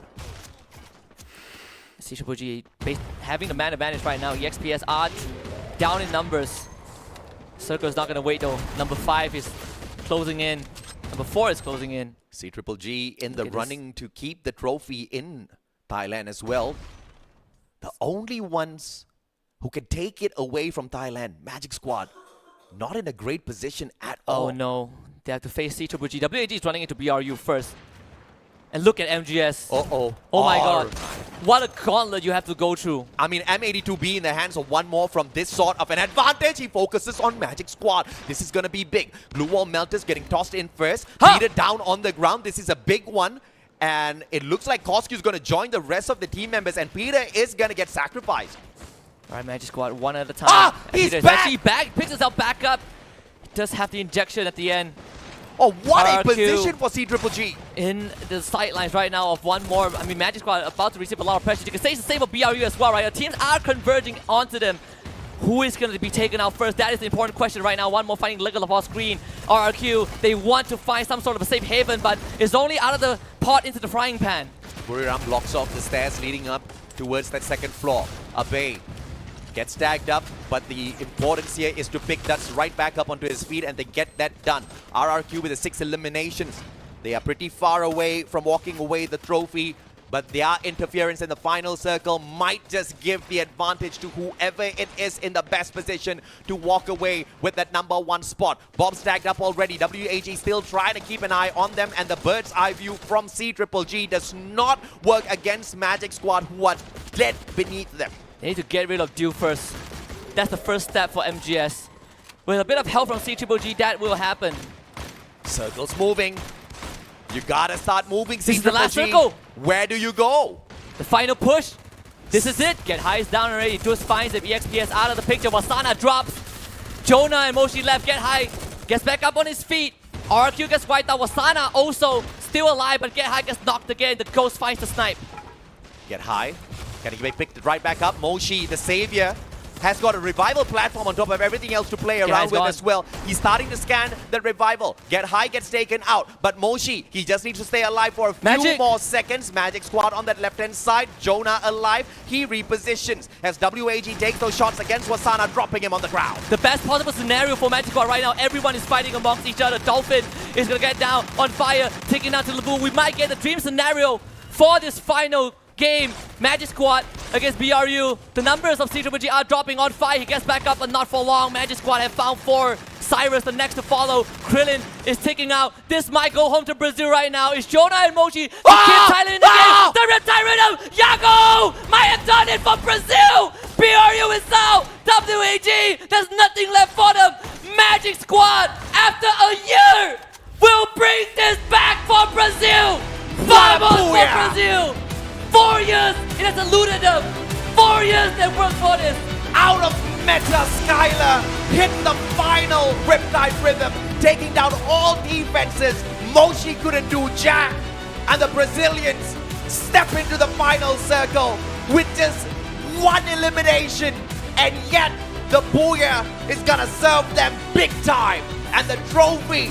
C-Triple-G having the man advantage right now. EXPS are down in numbers. Circle is not going to wait though. Number 5 is closing in. Number 4 is closing in. C-Triple-G in the running to keep the trophy in Thailand as well. The only ones who can take it away from Thailand, Magic Squad, not in a great position at all. Oh no, they have to face C-Triple-G. WAG is running into BRU first. And look at MGS. Uh-oh. Oh my god. What a gauntlet you have to go through. I mean, M82B in the hands of one more from this sort of an advantage. He focuses on Magic Squad. This is going to be big. Blue Wall Melters getting tossed in first. Peter down on the ground. This is a big one. And it looks like Koski is going to join the rest of the team members. And Peter is going to get sacrificed. All right, Magic Squad, one at a time. He's Peter's back! actually back. Picks himself back up. Does have the injection at the end. Oh, what a RRQ position for C-Triple-G. In the sidelines right now of one more. I mean, Magic Squad about to receive a lot of pressure. You can say it's the same for BRU as well, right? The teams are converging onto them. Who is going to be taken out first? That is the important question right now. One more fighting Legal of off screen. RRQ, they want to find some sort of a safe haven, but it's only out of the pot into the frying pan. Buriram blocks off the stairs leading up towards that second floor. Abe gets tagged up, but the importance here is to pick Dutz right back up onto his feet, and they get that done. RRQ with the 6 eliminations. They are pretty far away from walking away the trophy, but their interference in the final circle might just give the advantage to whoever it is in the best position to walk away with that number 1 spot. Bob's tagged up already. WAG still trying to keep an eye on them, and the bird's eye view from C-Triple-G does not work against Magic Squad, who are dead beneath them. They need to get rid of Dew first. That's the first step for MGS. With a bit of help from C-Triple-G, that will happen. Circle's moving. You gotta start moving, This is the last C-Triple-G. circle. Where do you go? The final push. This is it. Get highs down already. Just finds it. EXPS out of the picture. Wasana drops. Jonah and Moshi left. Get high. Gets back up on his feet. RQ gets wiped out. Wasana also still alive, but Get High gets knocked again. The Ghost finds the snipe. Get High. Can he pick it right back up? Moshi, the savior, has got a revival platform on top of everything else to play around with as well. He's starting to scan the revival. Get High gets taken out, but Moshi, he just needs to stay alive for a few more seconds. Magic Squad on that left-hand side. Jonah alive. He repositions as WAG takes those shots against Wasana, dropping him on the ground. The best possible scenario for Magic Squad right now, everyone is fighting amongst each other. Dolphin is going to get down on fire, taking out to Labu. We might get the dream scenario for this final game. Magic Squad against BRU. The numbers of CWG are dropping on fire. He gets back up, but not for long. Magic Squad have found 4. Cyrus, the next to follow. Krillin is ticking out. This might go home to Brazil right now. It's Jonah and Mochi to keep Thailand in the game. The retirement of Yago might have done it for Brazil. BRU is out. WAG, there's nothing left for them. Magic Squad, after a year, will bring this back for Brazil. Vamos for Brazil. 4 years it has eluded them. 4 years they worked for this. Out of meta, Skylar hit the final Riptide Rhythm, taking down all defenses. Moshi couldn't do jack, and the Brazilians step into the final circle with just 1 elimination, and yet the Booyah is gonna serve them big time, and the trophy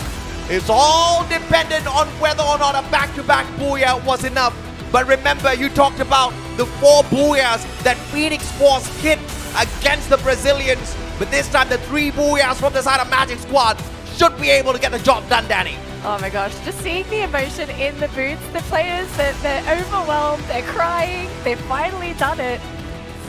is all dependent on whether or not a back-to-back Booyah was enough. But remember, you talked about the 4 Booyahs that Phoenix Force hit against the Brazilians. But this time, the 3 Booyahs from the side of Magic Squad should be able to get the job done, Danny. Oh my gosh, just seeing the emotion in the booths, the players, they're overwhelmed, they're crying, they've finally done it.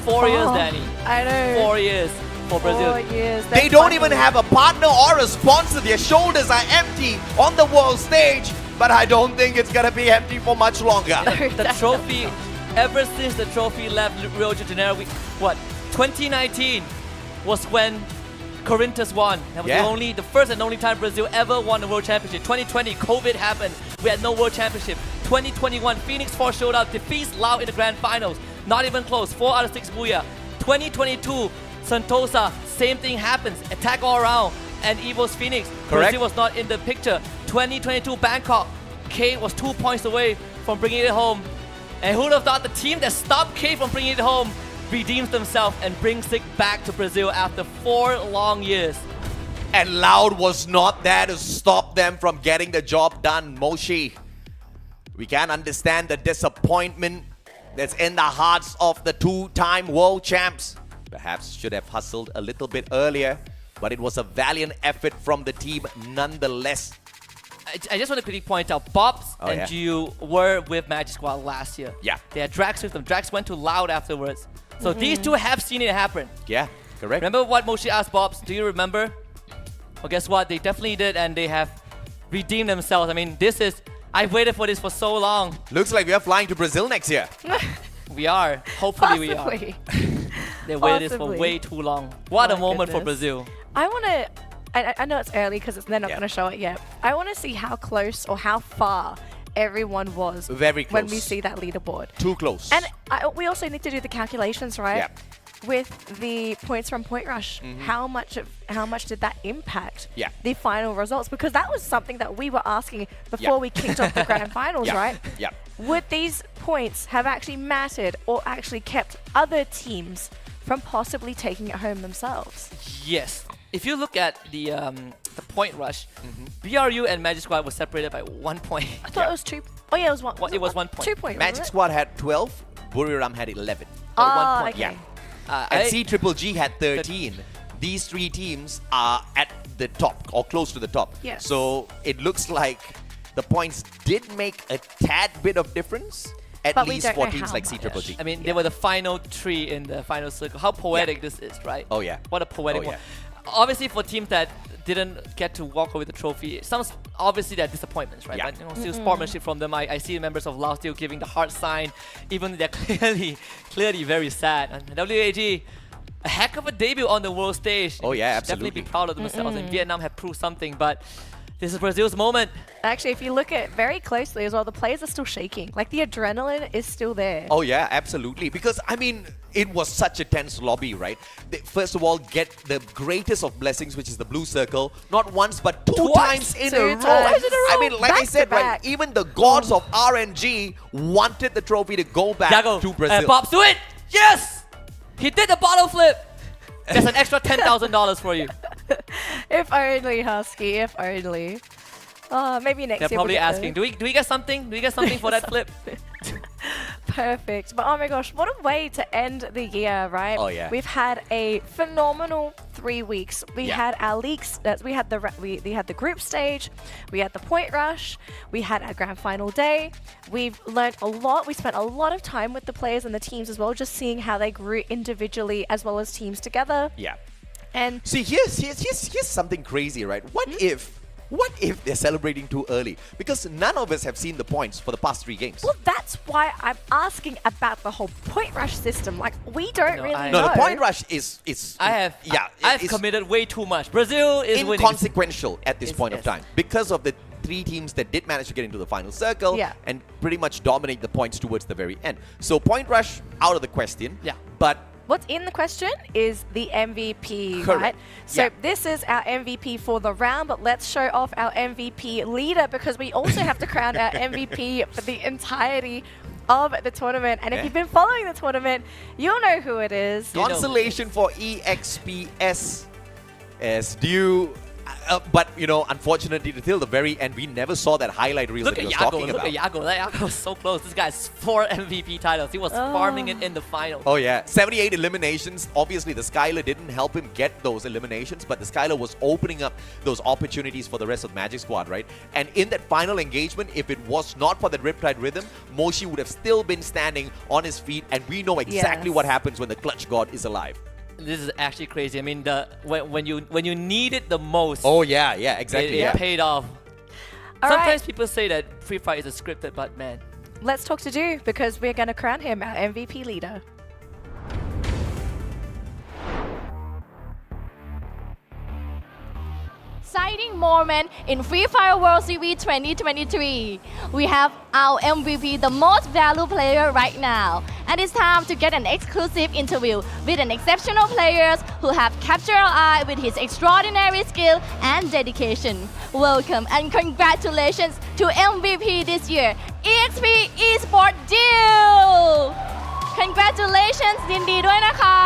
4 years, Danny. I know. 4 years for Brazil. 4 years. They don't even have a partner or a sponsor. Their shoulders are empty on the world stage. But I don't think it's gonna be empty for much longer. The trophy, ever since the trophy left Rio de Janeiro, 2019 was when Corinthians won. That was the first and only time Brazil ever won the World Championship. 2020, COVID happened. We had no World Championship. 2021, Phoenix Force showed up, defeats Lao in the Grand Finals. Not even close, 4 out of 6 Booyah. 2022, Sentosa, same thing happens. Attack all around. And Evo's Phoenix. Correct. Brazil was not in the picture. 2022 Bangkok, K was 2 points away from bringing it home. And who would have thought the team that stopped K from bringing it home redeems themselves and brings it back to Brazil after 4 long years. And Loud was not there to stop them from getting the job done. Moshi, we can understand the disappointment that's in the hearts of the 2-time world champs. Perhaps should have hustled a little bit earlier, but it was a valiant effort from the team nonetheless. I just want to quickly point out, Bobs and Gio were with Magic Squad last year. Yeah. They had Drax with them. Drax went to Loud afterwards. So these two have seen it happen. Yeah, correct. Remember what Moshi asked Bobs? Do you remember? Well, guess what? They definitely did, and they have redeemed themselves. I mean, I've waited for this for so long. Looks like we are flying to Brazil next year. We are. Hopefully we are. They waited this for way too long. What a moment for Brazil. I want to... I know it's early because they're not going to show it yet. I want to see how close or how far everyone was very close when we see that leaderboard. Too close. And we also need to do the calculations, right? Yeah. With the points from Point Rush, how much did that impact the final results? Because that was something that we were asking before we kicked off the grand finals, right? Yeah. Would these points have actually mattered or actually kept other teams from possibly taking it home themselves? Yes. If you look at the Point Rush, BRU and Magic Squad were separated by 1 point. I thought it was 2. Oh yeah, it was 1. It was 1 point. 2 points. Magic Squad had 12. Buriram had 11. 1 point. Okay. Yeah. And CGG had 13. These 3 teams are at the top or close to the top. Yes. So it looks like the points did make a tad bit of difference. At least for teams like CGG. I mean, they were the final 3 in the final circle. How poetic this is, right? Oh yeah. What a poetic one. Obviously, for teams that didn't get to walk away with the trophy, some obviously there are disappointments, right? But still sportsmanship from them. I see members of Lao still giving the heart sign, even they're clearly very sad. And WAG, a heck of a debut on the world stage. Oh yeah, absolutely. Definitely be proud of themselves. And Vietnam have proved something, but This is Brazil's moment. Actually, if you look at very closely as well, the players are still shaking. Like the adrenaline is still there. Oh yeah, absolutely. Because I mean, it was such a tense lobby, right? They, first of all, get the greatest of blessings, which is the blue circle, not once but two times in a row. I mean, like I said, right? Even the gods of RNG wanted the trophy to go back to Brazil. Pops, do it! Yes! He did the bottle flip. That's an extra $10,000 for you. If only, Husky. If only. Maybe next year. They're probably asking, do we get something? Do we get something for that flip? Perfect. But oh my gosh, what a way to end the year, right? Oh yeah. We've had a phenomenal 3 weeks. We had our leagues. We had the group stage. We had the point rush. We had our grand final day. We've learned a lot. We spent a lot of time with the players and the teams as well, just seeing how they grew individually as well as teams together. Yeah. And see, here's something crazy, right? What if they're celebrating too early? Because none of us have seen the points for the past 3 games. Well, that's why I'm asking about the whole point rush system. Like, we don't really know. No, the point rush is I've committed way too much. Brazil is inconsequential at this point of time because of the 3 teams that did manage to get into the final circle and pretty much dominate the points towards the very end. So point rush out of the question. Yeah. But what's in the question is the MVP, correct. right? So this is our MVP for the round, but let's show off our MVP leader because we also have to crown our MVP for the entirety of the tournament. And if you've been following the tournament, you'll know who it is. Consolation for EXPS is due. But, you know, unfortunately, till the very end, we never saw that highlight reel that he was talking about. Look at Yago. That Yago was so close. This guy's 4 MVP titles. He was farming it in the final. Oh, yeah. 78 eliminations. Obviously, the Skylar didn't help him get those eliminations, but the Skylar was opening up those opportunities for the rest of the Magic Squad, right? And in that final engagement, if it was not for that Riptide Rhythm, Moshi would have still been standing on his feet, and we know exactly what happens when the Clutch God is alive. This is actually crazy. I mean, when you need it the most. Oh yeah, exactly. It paid off. Sometimes people say that Free Fire is scripted, but man. Let's talk to Du because we're going to crown him our MVP leader. Exciting moment in Free Fire World Series 2023. We have our MVP, the most valued player right now. And it's time to get an exclusive interview with an exceptional player who have captured our eye with his extraordinary skill and dedication. Welcome and congratulations to MVP this year, EXP Esports Deal! Congratulations ยินดีด้วยนะคะ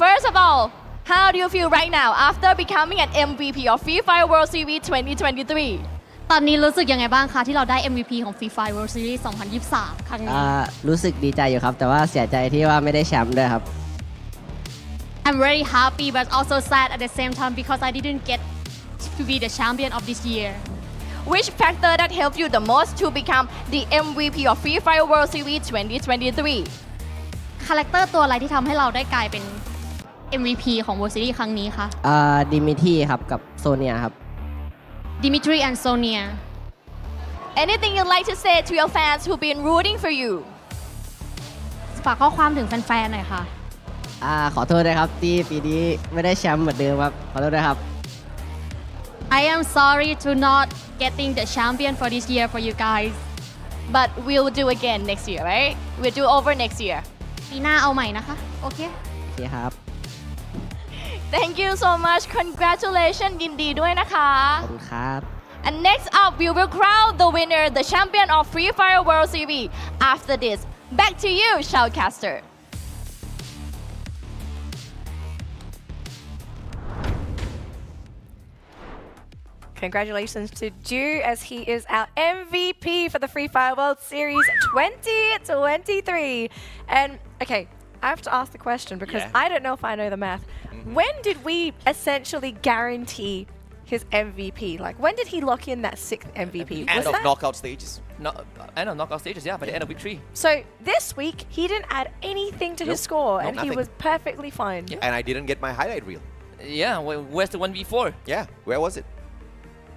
First of all, how do you feel right now after becoming an MVP of Free Fire World Series 2023? ตอนนี้รู้สึกยังไงบ้างคะที่เราได้ MVP ของ Free Fire World Series 2023 ครั้งนี้ รู้สึกดีใจอยู่ครับแต่ว่าเสียใจที่ว่าไม่ได้แชมป์ด้วยครับ I'm very happy but also sad at the same time because I didn't get to be the champion of this year. Which factor that helped you the most to become the MVP of Free Fire World Series 2023? คาแรคเตอร์ตัวอะไรที่ทำให้เราได้กลายเป็น MVP ของ World Series ครั้งนี้คะ ดิมิทรีครับกับโซเนียครับ Dimitri and Sonia. Anything you'd like to say to your fans who've been rooting for you? ฝากข้อความถึงแฟนๆหน่อยค่ะ ขอโทษด้วยครับที่ปีนี้ไม่ได้แชมป์เหมือนเดิมครับขอโทษด้วยครับ I am sorry to not getting the champion for this year for you guys. But we'll do again next year, right? We'll do over next year. ปีหน้าเอาใหม่นะคะโอเค โอเคครับ Thank you so much. Congratulations ยินดีด้วยนะคะ ขอบคุณครับ And next up, we will crown the winner, the champion of Free Fire World Series. After this, back to you, Shoutcaster. Congratulations to Du as he is our MVP for the Free Fire World Series 2023. And okay, I have to ask the question because I don't know if I know the math. When did we essentially guarantee his MVP? Like, when did he lock in that 6th MVP? End of knockout stages. End of knockout stages, yeah, by the end of week 3. So this week, he didn't add anything to his score and nothing. he was perfectly fine. Yeah. And I didn't get my highlight reel. Yeah, where's the 1v4? Yeah, where was it?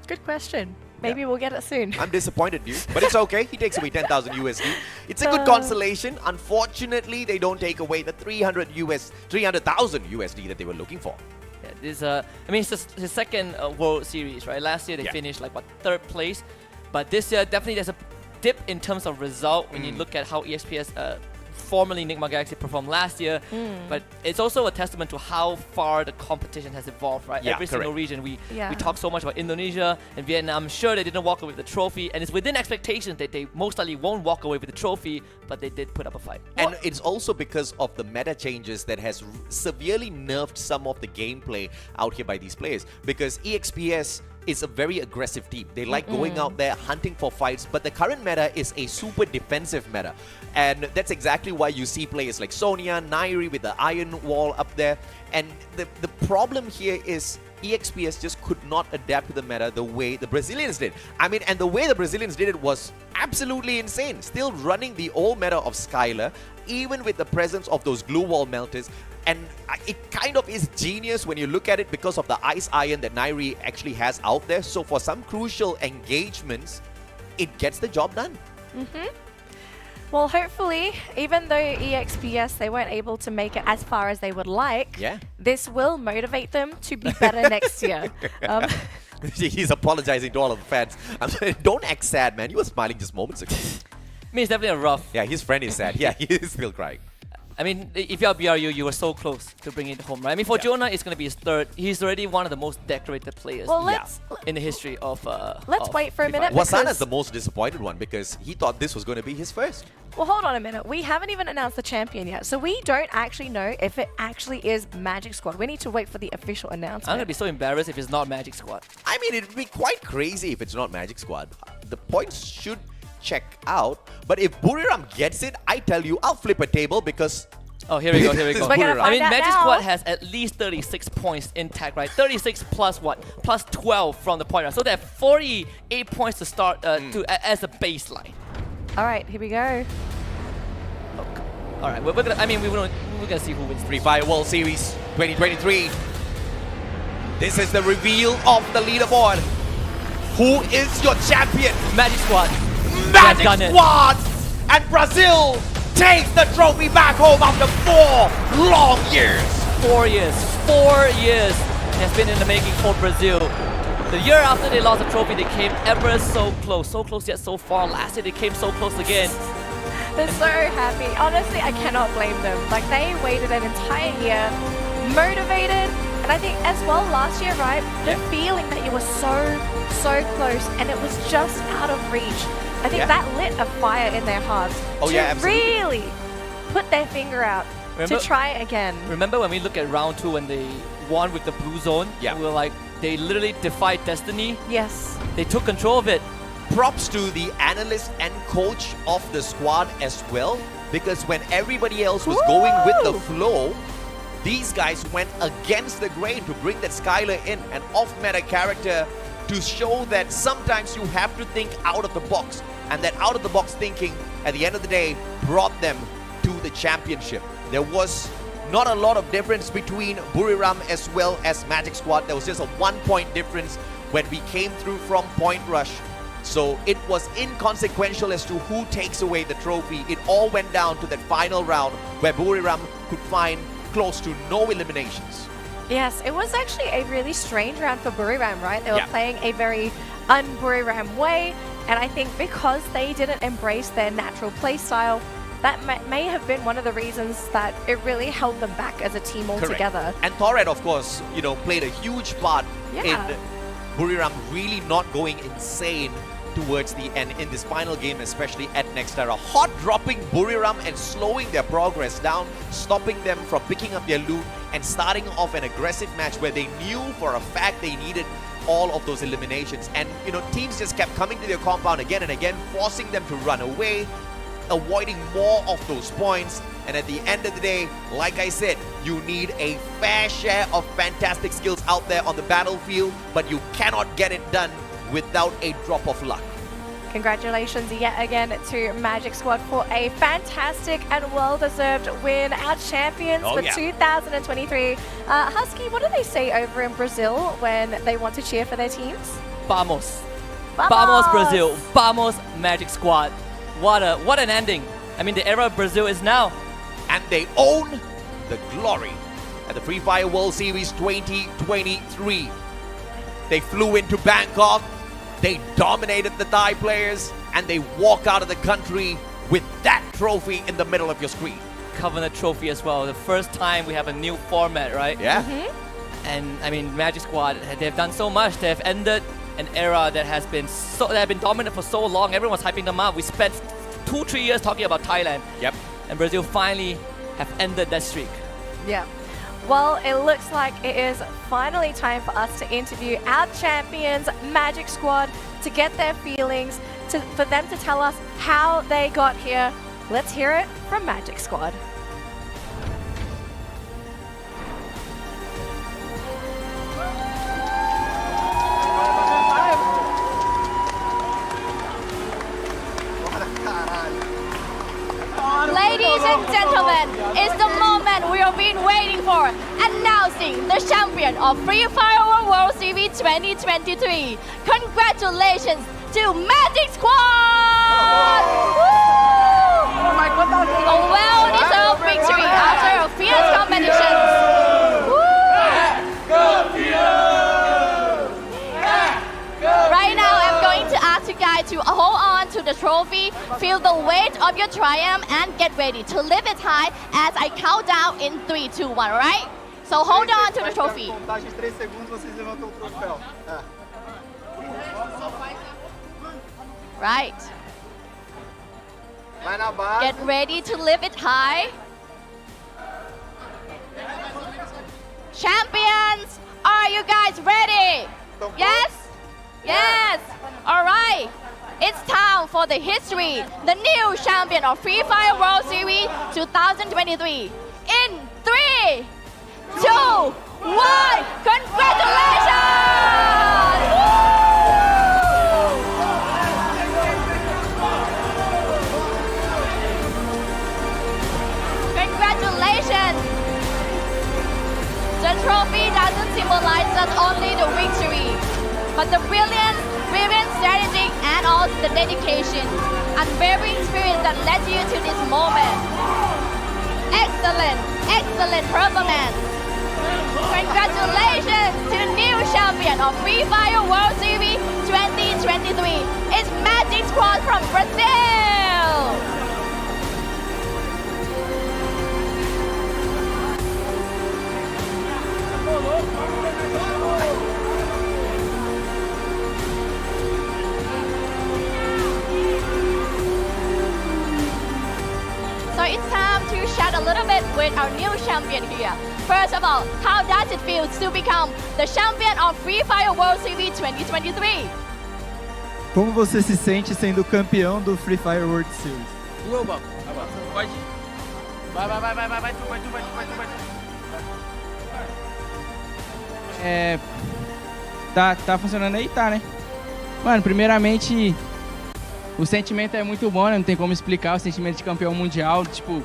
Good question. Maybe we'll get it soon. I'm disappointed, dude. But it's okay. He takes away 10,000 USD. It's a good consolation. Unfortunately, they don't take away the 300,000 USD that they were looking for. Yeah, It's his second World Series, right? Last year they finished like third place, but this year definitely there's a dip in terms of result when you look at how ESPS formerly Nigma Galaxy performed last year, but it's also a testament to how far the competition has evolved, right? Every single region, we talk so much about Indonesia and Vietnam. I'm sure they didn't walk away with the trophy, and it's within expectations that they most likely won't walk away with the trophy, but they did put up a fight. And it's also because of the meta changes that has severely nerfed some of the gameplay out here by these players, because EXPS is a very aggressive team. They like going out there hunting for fights, but the current meta is a super defensive meta. And that's exactly why you see players like Sonya, Nairi with the iron wall up there. And the problem here is EXPS just could not adapt to the meta the way the Brazilians did. I mean, and the way the Brazilians did it was absolutely insane. Still running the old meta of Skylar, even with the presence of those glue wall melters. And it kind of is genius when you look at it because of the ice iron that Nairi actually has out there. So for some crucial engagements, it gets the job done. Well, hopefully, even though EXPS, they weren't able to make it as far as they would like, this will motivate them to be better next year. He's apologizing to all of the fans. I'm saying, don't act sad, man. You were smiling just moments ago. I mean, it's definitely a rough. Yeah, his friend is sad. Yeah, he is still crying. I mean, if you're BRU, you were so close to bringing it home, right? I mean, for Jonah, it's going to be his third. He's already one of the most decorated players in the history of let's wait for a minute. Wasana's the most disappointed one because he thought this was going to be his first. Well, hold on a minute. We haven't even announced the champion yet, so we don't actually know if it actually is Magic Squad. We need to wait for the official announcement. I'm going to be so embarrassed if it's not Magic Squad. I mean, it'd be quite crazy if it's not Magic Squad. The points should check out, but if Buriram gets it, I tell you, I'll flip a table because... Oh, here we go, here we go. I mean, Magic Squad has at least 36 points intact, right? 36 plus what? Plus 12 from the point round. So they have 48 points to start as a baseline. All right, here we go. All right, we're gonna see who wins. Free Fire World Series 2023. This is the reveal of the leaderboard. Who is your champion? Magic Squad. Magic Squad! And Brazil takes the trophy back home after 4 long years. 4 years. 4 years it has been in the making for Brazil. The year after they lost the trophy, they came ever so close yet so far. Last year they came so close again. They're so happy. Honestly, I cannot blame them. Like, they waited an entire year, motivated, and I think as well last year, right? The feeling that you were so close and it was just out of reach. I think that lit a fire in their hearts to really put their finger out to try again. Remember when we look at round 2 when they won with the blue zone? Yeah. We were like, they literally defied destiny. Yes. They took control of it. Props to the analyst and coach of the squad as well, because when everybody else was going with the flow, these guys went against the grain to bring that Skylar in, an off-meta character, to show that sometimes you have to think out of the box, and that out of the box thinking at the end of the day brought them to the championship. There was not a lot of difference between Buriram as well as Magic Squad. There was just a 1-point difference when we came through from Point Rush. So it was inconsequential as to who takes away the trophy. It all went down to that final round where Buriram could find close to no eliminations. Yes, it was actually a really strange round for Buriram, right? They were playing a very un-Buriram way, and I think because they didn't embrace their natural play style, that may have been one of the reasons that it really held them back as a team altogether. Correct. And Thoret, of course, played a huge part in Buriram really not going insane towards the end in this final game, especially at Nextera. Hot dropping Buriram and slowing their progress down, stopping them from picking up their loot and starting off an aggressive match where they knew for a fact they needed all of those eliminations. And, teams just kept coming to their compound again and again, forcing them to run away, avoiding more of those points. And at the end of the day, like I said, you need a fair share of fantastic skills out there on the battlefield, but you cannot get it done without a drop of luck. Congratulations yet again to Magic Squad for a fantastic and well-deserved win. Our champions for 2023. Husky, what do they say over in Brazil when they want to cheer for their teams? Vamos. Vamos Brazil. Vamos Magic Squad. What an ending. I mean, the era of Brazil is now. And they own the glory at the Free Fire World Series 2023. They flew into Bangkok, they dominated the Thai players, and they walk out of the country with that trophy in the middle of your screen. Coveted trophy as well. The first time we have a new format, right? Yeah. And I mean, Magic Squad, they've done so much. They've ended an era that has been dominant for so long. Everyone was hyping them up. We spent 2-3 years talking about Thailand. Yep. And Brazil finally have ended that streak. Yeah. Well, it looks like it is finally time for us to interview our champions, Magic Squad, to get their feelings, for them to tell us how they got here. Let's hear it from Magic Squad. Ladies and gentlemen, it's the moment we have been waiting for. Announcing the champion of Free Fire World Series 2023. Congratulations to Magic Squad! A well-deserved victory after a fierce competition. Right now, I'm going to ask you guys to hold on to the trophy, feel the weight of your triumph, and get ready to lift it high as I count down in 3, 2, 1, alright? So hold on to the trophy. Right. Get ready to lift it high. Champions, are you guys ready? Yes? Yes. All right. It's time for the history, the new champion of Free Fire World Series 2023. In 3, 2, 1, congratulations! Congratulations! The trophy doesn't symbolize not only the victory, but the brilliant strategy and also the dedication, unwavering spirit that led you to this moment. Excellent performance. Congratulations to the new champion of Free Fire World Series 2023. It's Magic Squad from Brazil. So it's time to chat a little bit with our new champion here. First of all, how does it feel to become the champion of Free Fire World Series 2023? Como você se sente sendo campeão do Free Fire World Series? Pode. Vai, tu. Tá funcionando aí? Tá, né? Mano, primeiramente, o sentimento é muito bom, né? Não tem como explicar o sentimento de campeão mundial. Tipo,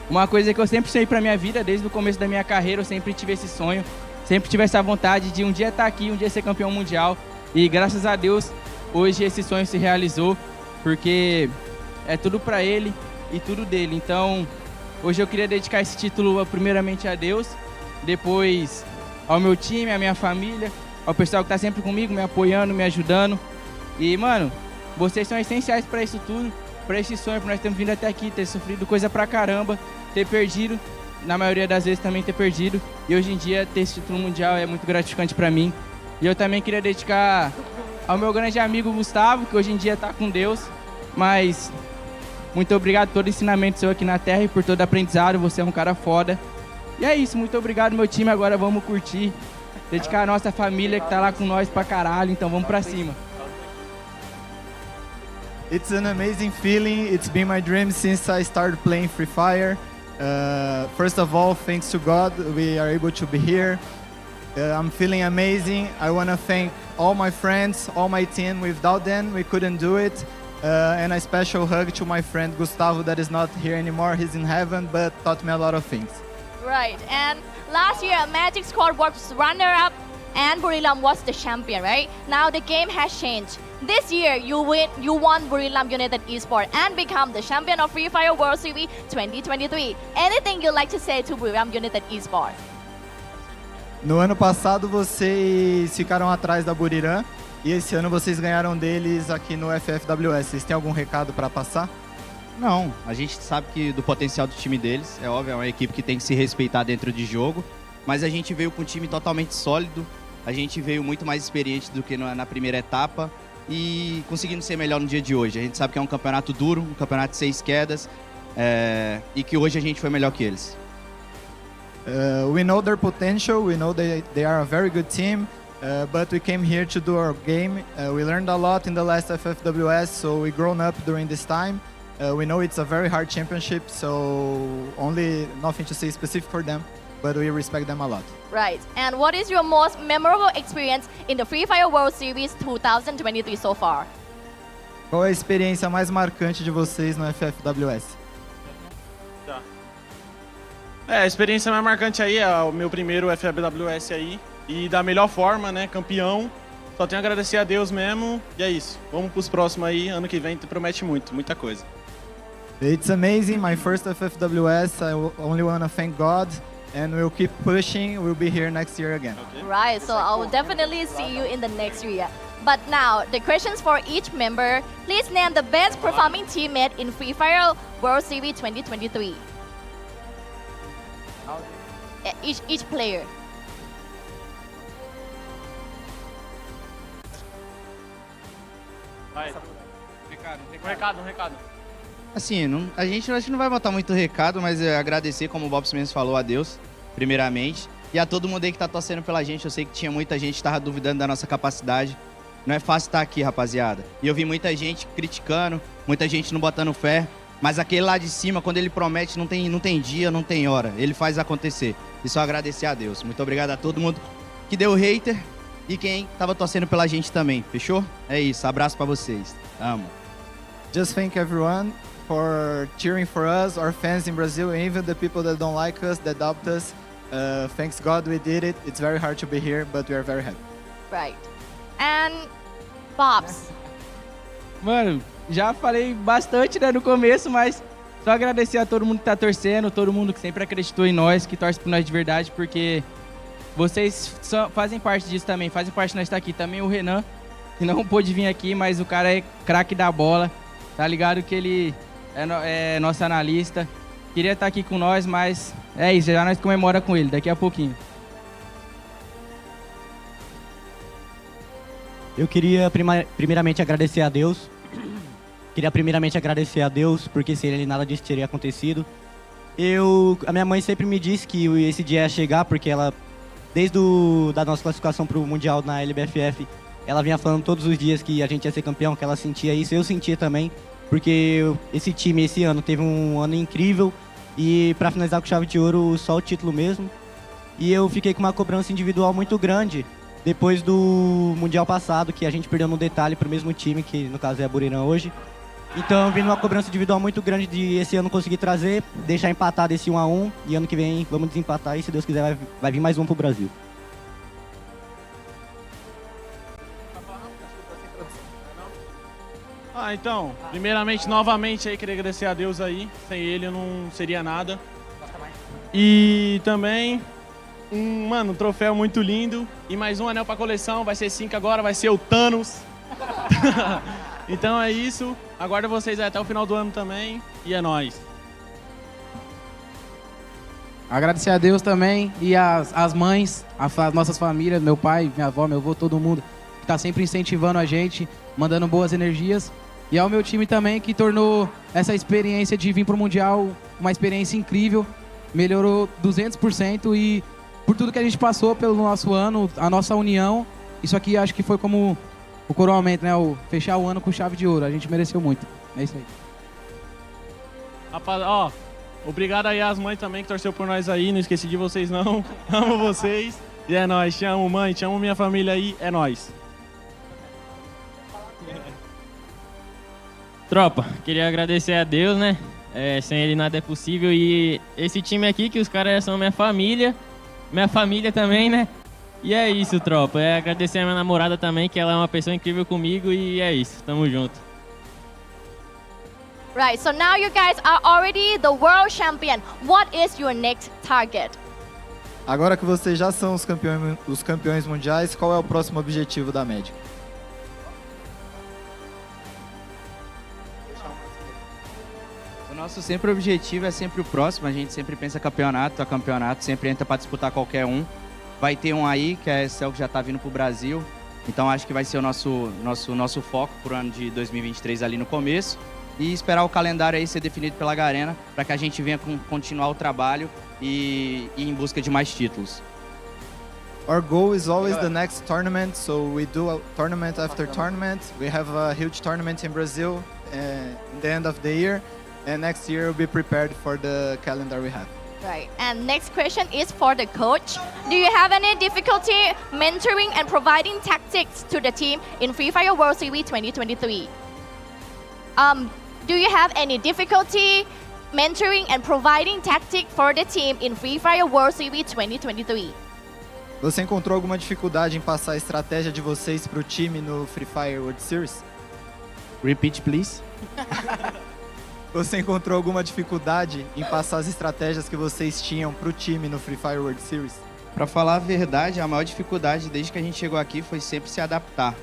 uma coisa que eu sempre sonhei pra minha vida, desde o começo da minha carreira, eu sempre tive esse sonho, sempre tive essa vontade de um dia estar aqui, um dia ser campeão mundial. E graças a Deus, hoje esse sonho se realizou, porque é tudo pra ele e tudo dele. Então, hoje eu queria dedicar esse título primeiramente a Deus, depois ao meu time, à minha família, ao pessoal que tá sempre comigo, me apoiando, me ajudando. E, mano, vocês são essenciais pra isso tudo, pra esse sonho, pra nós termos vindo até aqui, ter sofrido coisa pra caramba, ter perdido, na maioria das vezes também ter perdido. E hoje em dia ter esse título mundial é muito gratificante pra mim. E eu também queria dedicar ao meu grande amigo Gustavo, que hoje em dia tá com Deus, mas muito obrigado por todo o ensinamento seu aqui na Terra e por todo o aprendizado, você é um cara foda. E é isso, muito obrigado meu time, agora vamos curtir, dedicar a nossa família que tá lá com nós pra caralho, então vamos pra cima. It's an amazing feeling. It's been my dream since I started playing Free Fire. First of all, thanks to God, we are able to be here. I'm feeling amazing. I want to thank all my friends, all my team. Without them, we couldn't do it. And a special hug to my friend Gustavo that is not here anymore. He's in heaven, but taught me a lot of things. Right, and last year Magic Squad was runner-up and Buriram was the champion, right? Now the game has changed. This year you won Buriram United Esports and become the champion of Free Fire World Series 2023. Anything you'd like to say to Buriram United Esports? No ano passado vocês ficaram atrás da Buriram e esse ano vocês ganharam deles aqui no FFWS. Vocês têm algum recado para passar? Não, a gente sabe que do potencial do time deles, é óbvio, é uma equipe que tem que se respeitar dentro de jogo, mas a gente veio com um time totalmente sólido, a gente veio muito mais experiente do que na primeira etapa e conseguindo ser melhor no dia de hoje. A gente sabe que é um campeonato duro, um campeonato de 6 quedas, e que hoje a gente foi melhor que eles. We know their potential, we know they are a very good team, but we came here to do our game. We learned a lot in the last FFWS, so we grown up during this time. We know it's a very hard championship, so only nothing to say specific for them, but we respect them a lot. Right. And what is your most memorable experience in the Free Fire World Series 2023 so far? Qual é a experiência mais marcante de vocês no FFWS? A experiência mais marcante aí é o meu primeiro FFWS aí. E da melhor forma, né? Campeão. Só tenho a agradecer a Deus mesmo. E é isso. Vamos pros próximos aí. Ano que vem promete muita coisa. It's amazing, my first FFWS. I only want to thank God. And we'll keep pushing. We'll be here next year again. Okay. Right, so I will definitely see you in the next year. But now, the questions for each member. Please name the best performing teammate in Free Fire World Series 2023. Each player. Vai. Recado. Assim, a gente não vai botar muito recado, mas agradecer, como o Bobs mesmo falou, a Deus, primeiramente. E a todo mundo aí que tá torcendo pela gente. Eu sei que tinha muita gente que tava duvidando da nossa capacidade. Não é fácil estar aqui, rapaziada. E eu vi muita gente criticando, muita gente não botando fé. Mas aquele lá de cima, quando ele promete, não tem dia, não tem hora. Ele faz acontecer. E só agradecer a Deus. Muito obrigado a todo mundo que deu hater e quem tava torcendo pela gente também. Fechou? É isso. Abraço pra vocês. Amo. Just thank everyone for cheering for us, our fans in Brazil, and even the people that don't like us, that doubt us. Thanks God we did it. It's very hard to be here, but we are very happy. Right. And Bobs. Mano, já falei bastante, né, no começo, mas só agradecer a todo mundo que tá torcendo, todo mundo que sempre acreditou em nós, que torce por nós de verdade, porque vocês fazem parte disso também, fazem parte de nós estar aqui. Também o Renan, que não pôde vir aqui, mas o cara é craque da bola, tá ligado que ele é nosso analista. Queria estar aqui com nós, mas é isso, já nós comemora com ele daqui a pouquinho. Eu queria primeiramente agradecer a Deus. Porque sem ele nada disso teria acontecido. A minha mãe sempre me disse que esse dia ia chegar, porque ela, desde da nossa classificação para o Mundial na LBFF, ela vinha falando todos os dias que a gente ia ser campeão, que ela sentia isso, eu sentia também, porque esse time esse ano teve um ano incrível e para finalizar com chave de ouro, só o título mesmo. E eu fiquei com uma cobrança individual muito grande depois do Mundial passado, que a gente perdeu no detalhe para o mesmo time, que no caso é a Buriram hoje. Então eu vim numa cobrança individual muito grande de esse ano conseguir trazer, deixar empatado esse 1-1 e ano que vem vamos desempatar e se Deus quiser vai vir mais um pro Brasil. Então, primeiramente, novamente aí, queria agradecer a Deus aí. Sem ele eu não seria nada. E também, um troféu muito lindo. E mais um anel pra coleção, vai ser 5 agora, vai ser o Thanos. Então é isso. Aguardo vocês até o final do ano também. E é nóis. Agradecer a Deus também e as mães, as nossas famílias, meu pai, minha avó, meu avô, todo mundo que tá sempre incentivando a gente, mandando boas energias. E ao meu time também, que tornou essa experiência de vir pro Mundial uma experiência incrível. Melhorou 200% e por tudo que a gente passou pelo nosso ano, a nossa união, isso aqui acho que foi como o coroamento, né? O fechar o ano com chave de ouro. A gente mereceu muito. É isso aí. Rapaz, obrigado aí às mães também que torceu por nós aí. Não esqueci de vocês não. Amo vocês. E é nóis. Te amo, mãe. Te amo minha família aí. É nóis. Tropa, queria agradecer a Deus, né? Sem ele nada é possível. E esse time aqui, que os caras são minha família também, né? E é isso, tropa. Agradecer a minha namorada também, que ela é uma pessoa incrível comigo. E é isso, tamo junto. Right, so now you guys are already the world champion. What is your next target? Agora que vocês já são os campeões mundiais, qual é o próximo objetivo da Magic? O nosso sempre objetivo é sempre o próximo, a gente sempre pensa campeonato a campeonato, sempre entra para disputar qualquer um. Vai ter um aí, que é esse que já está vindo para o Brasil, então acho que vai ser o nosso foco para o ano de 2023 ali no começo e esperar o calendário aí ser definido pela Garena para que a gente venha continuar o trabalho e ir em busca de mais títulos. Our goal is always the next tournament, so we do a tournament after tournament. We have a huge tournament in Brazil in the end of the year, and next year we'll be prepared for the calendar we have. Right. And next question is for the coach. Do you have any difficulty mentoring and providing tactics to the team in Free Fire World Series 2023? Do you have any difficulty mentoring and providing tactics for the team in Free Fire World Series 2023? Você encontrou alguma dificuldade em passar a estratégia de vocês para o time no Free Fire World Series? Repeat, please. Você encontrou alguma dificuldade em passar as estratégias que vocês tinham para o time no Free Fire World Series? Para falar a verdade, a maior dificuldade desde que a gente chegou aqui foi sempre se adaptar.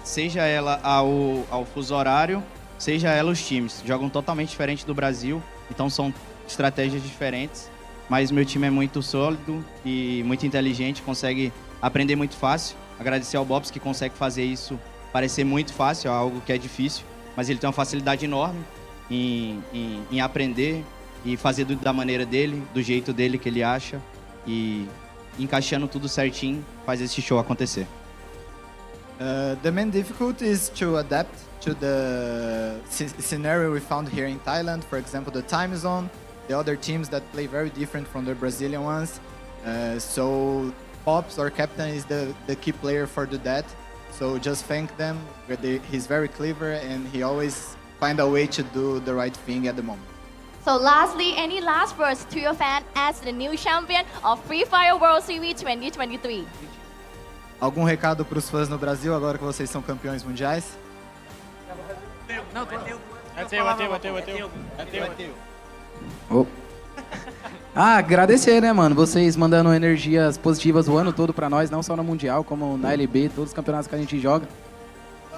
Seja ela ao fuso horário, seja ela os times. Jogam totalmente diferente do Brasil, então são estratégias diferentes. Mas meu time é muito sólido e muito inteligente, consegue aprender muito fácil. Agradecer ao Bobs que consegue fazer isso parecer muito fácil, algo que é difícil. Mas ele tem uma facilidade enorme em aprender e fazer da maneira dele, do jeito dele que ele acha. E encaixando tudo certinho, faz esse show acontecer. The main difficulty is to adapt to the scenario we found here in Thailand. For example, the time zone. The other teams that play very different from the Brazilian ones. So Pops, our captain, is the key player for that. So just thank them. He's very clever and he always find a way to do the right thing at the moment. So lastly, any last words to your fan as the new champion of Free Fire World Series 2023? Algum recado para os fãs no Brasil agora que vocês são campeões mundiais? Bateu. Oh. Agradecer, né, mano? Vocês mandando energias positivas o ano todo pra nós, não só no Mundial, como na LB, todos os campeonatos que a gente joga.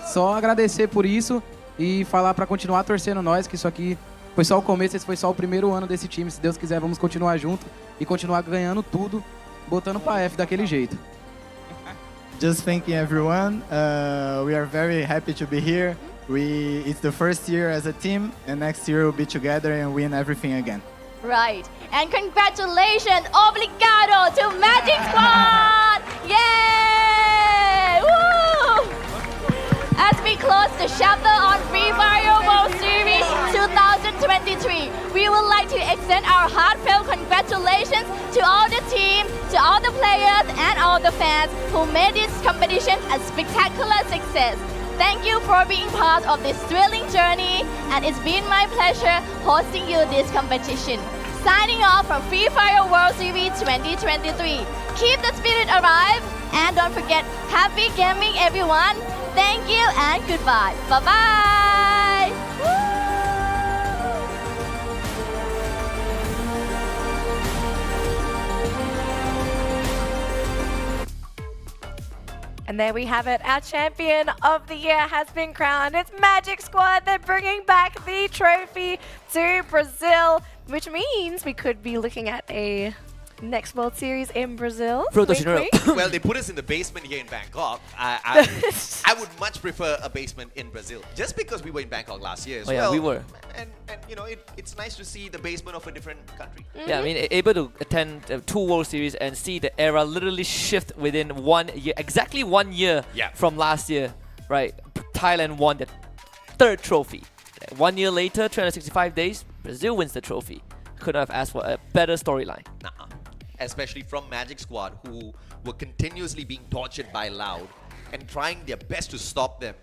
Só agradecer por isso e falar pra continuar torcendo nós, que isso aqui foi só o começo, esse foi só o primeiro ano desse time. Se Deus quiser, vamos continuar junto e continuar ganhando tudo, botando pra F daquele jeito. Just thanking everyone. We are very happy to be here. It's the first year as a team, and next year we'll be together and win everything again. Right. And congratulations, obrigado to Magic Squad! Yay! Woo! As we close the chapter on Free Fire World Series 2023, we would like to extend our heartfelt congratulations to all the team, to all the players, and all the fans who made this competition a spectacular success. Thank you for being part of this thrilling journey, and it's been my pleasure hosting you this competition. Signing off from Free Fire World Series 2023. Keep the spirit alive, and don't forget, happy gaming everyone. Thank you and goodbye. Bye-bye. And there we have it. Our champion of the year has been crowned. It's Magic Squad. They're bringing back the trophy to Brazil, which means we could be looking at a next World Series in Brazil. Well, they put us in the basement here in Bangkok. I would much prefer a basement in Brazil, just because we were in Bangkok last year as well. Yeah, we were. And you know, it's nice to see the basement of a different country. Yeah, I mean, able to attend 2 World Series and see the era literally shift within 1 year, exactly 1 year from last year, right? Thailand won the 3rd trophy. 1 year later, 365 days, Brazil wins the trophy. Couldn't have asked for a better storyline. Nuh-uh. Especially from Magic Squad, who were continuously being tortured by Loud and trying their best to stop them.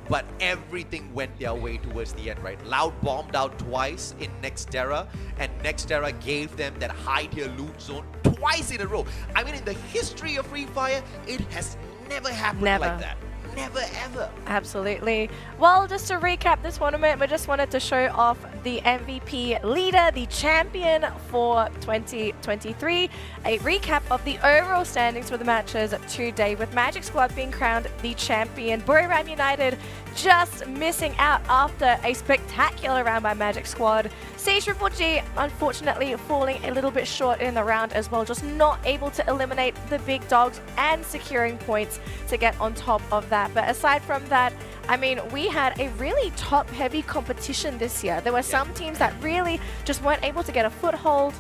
But everything went their way towards the end, right? Loud bombed out twice in Nextera, and Nextera gave them that high-tier loot zone twice in a row. I mean, in the history of Free Fire, it has never happened like that. Never ever. Absolutely. Well, just to recap this tournament, we just wanted to show off the MVP leader, the champion for 2023. A recap of the overall standings for the matches today, with Magic Squad being crowned the champion. Buriram United just missing out after a spectacular round by Magic Squad. C-Triple-G unfortunately falling a little bit short in the round as well, just not able to eliminate the big dogs and securing points to get on top of that. But aside from that, I mean, we had a really top-heavy competition this year. There were some teams that really just weren't able to get a foothold.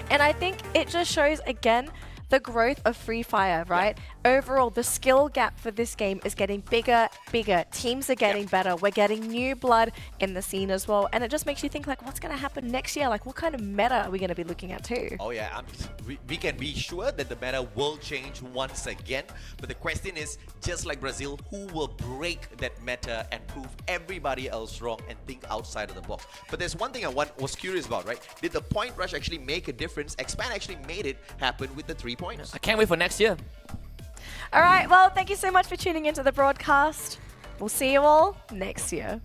And I think it just shows, again, the growth of Free Fire, right? Overall, the skill gap for this game is getting bigger. Teams are getting better. We're getting new blood in the scene as well. And it just makes you think, like, what's going to happen next year? Like, what kind of meta are we going to be looking at too? Oh yeah, we can be sure that the meta will change once again. But the question is, just like Brazil, who will break that meta and prove everybody else wrong and think outside of the box? But there's one thing I was curious about, right? Did the point rush actually make a difference? Expand actually made it happen with the 3 points. I can't wait for next year. All right, well, thank you so much for tuning into the broadcast. We'll see you all next year.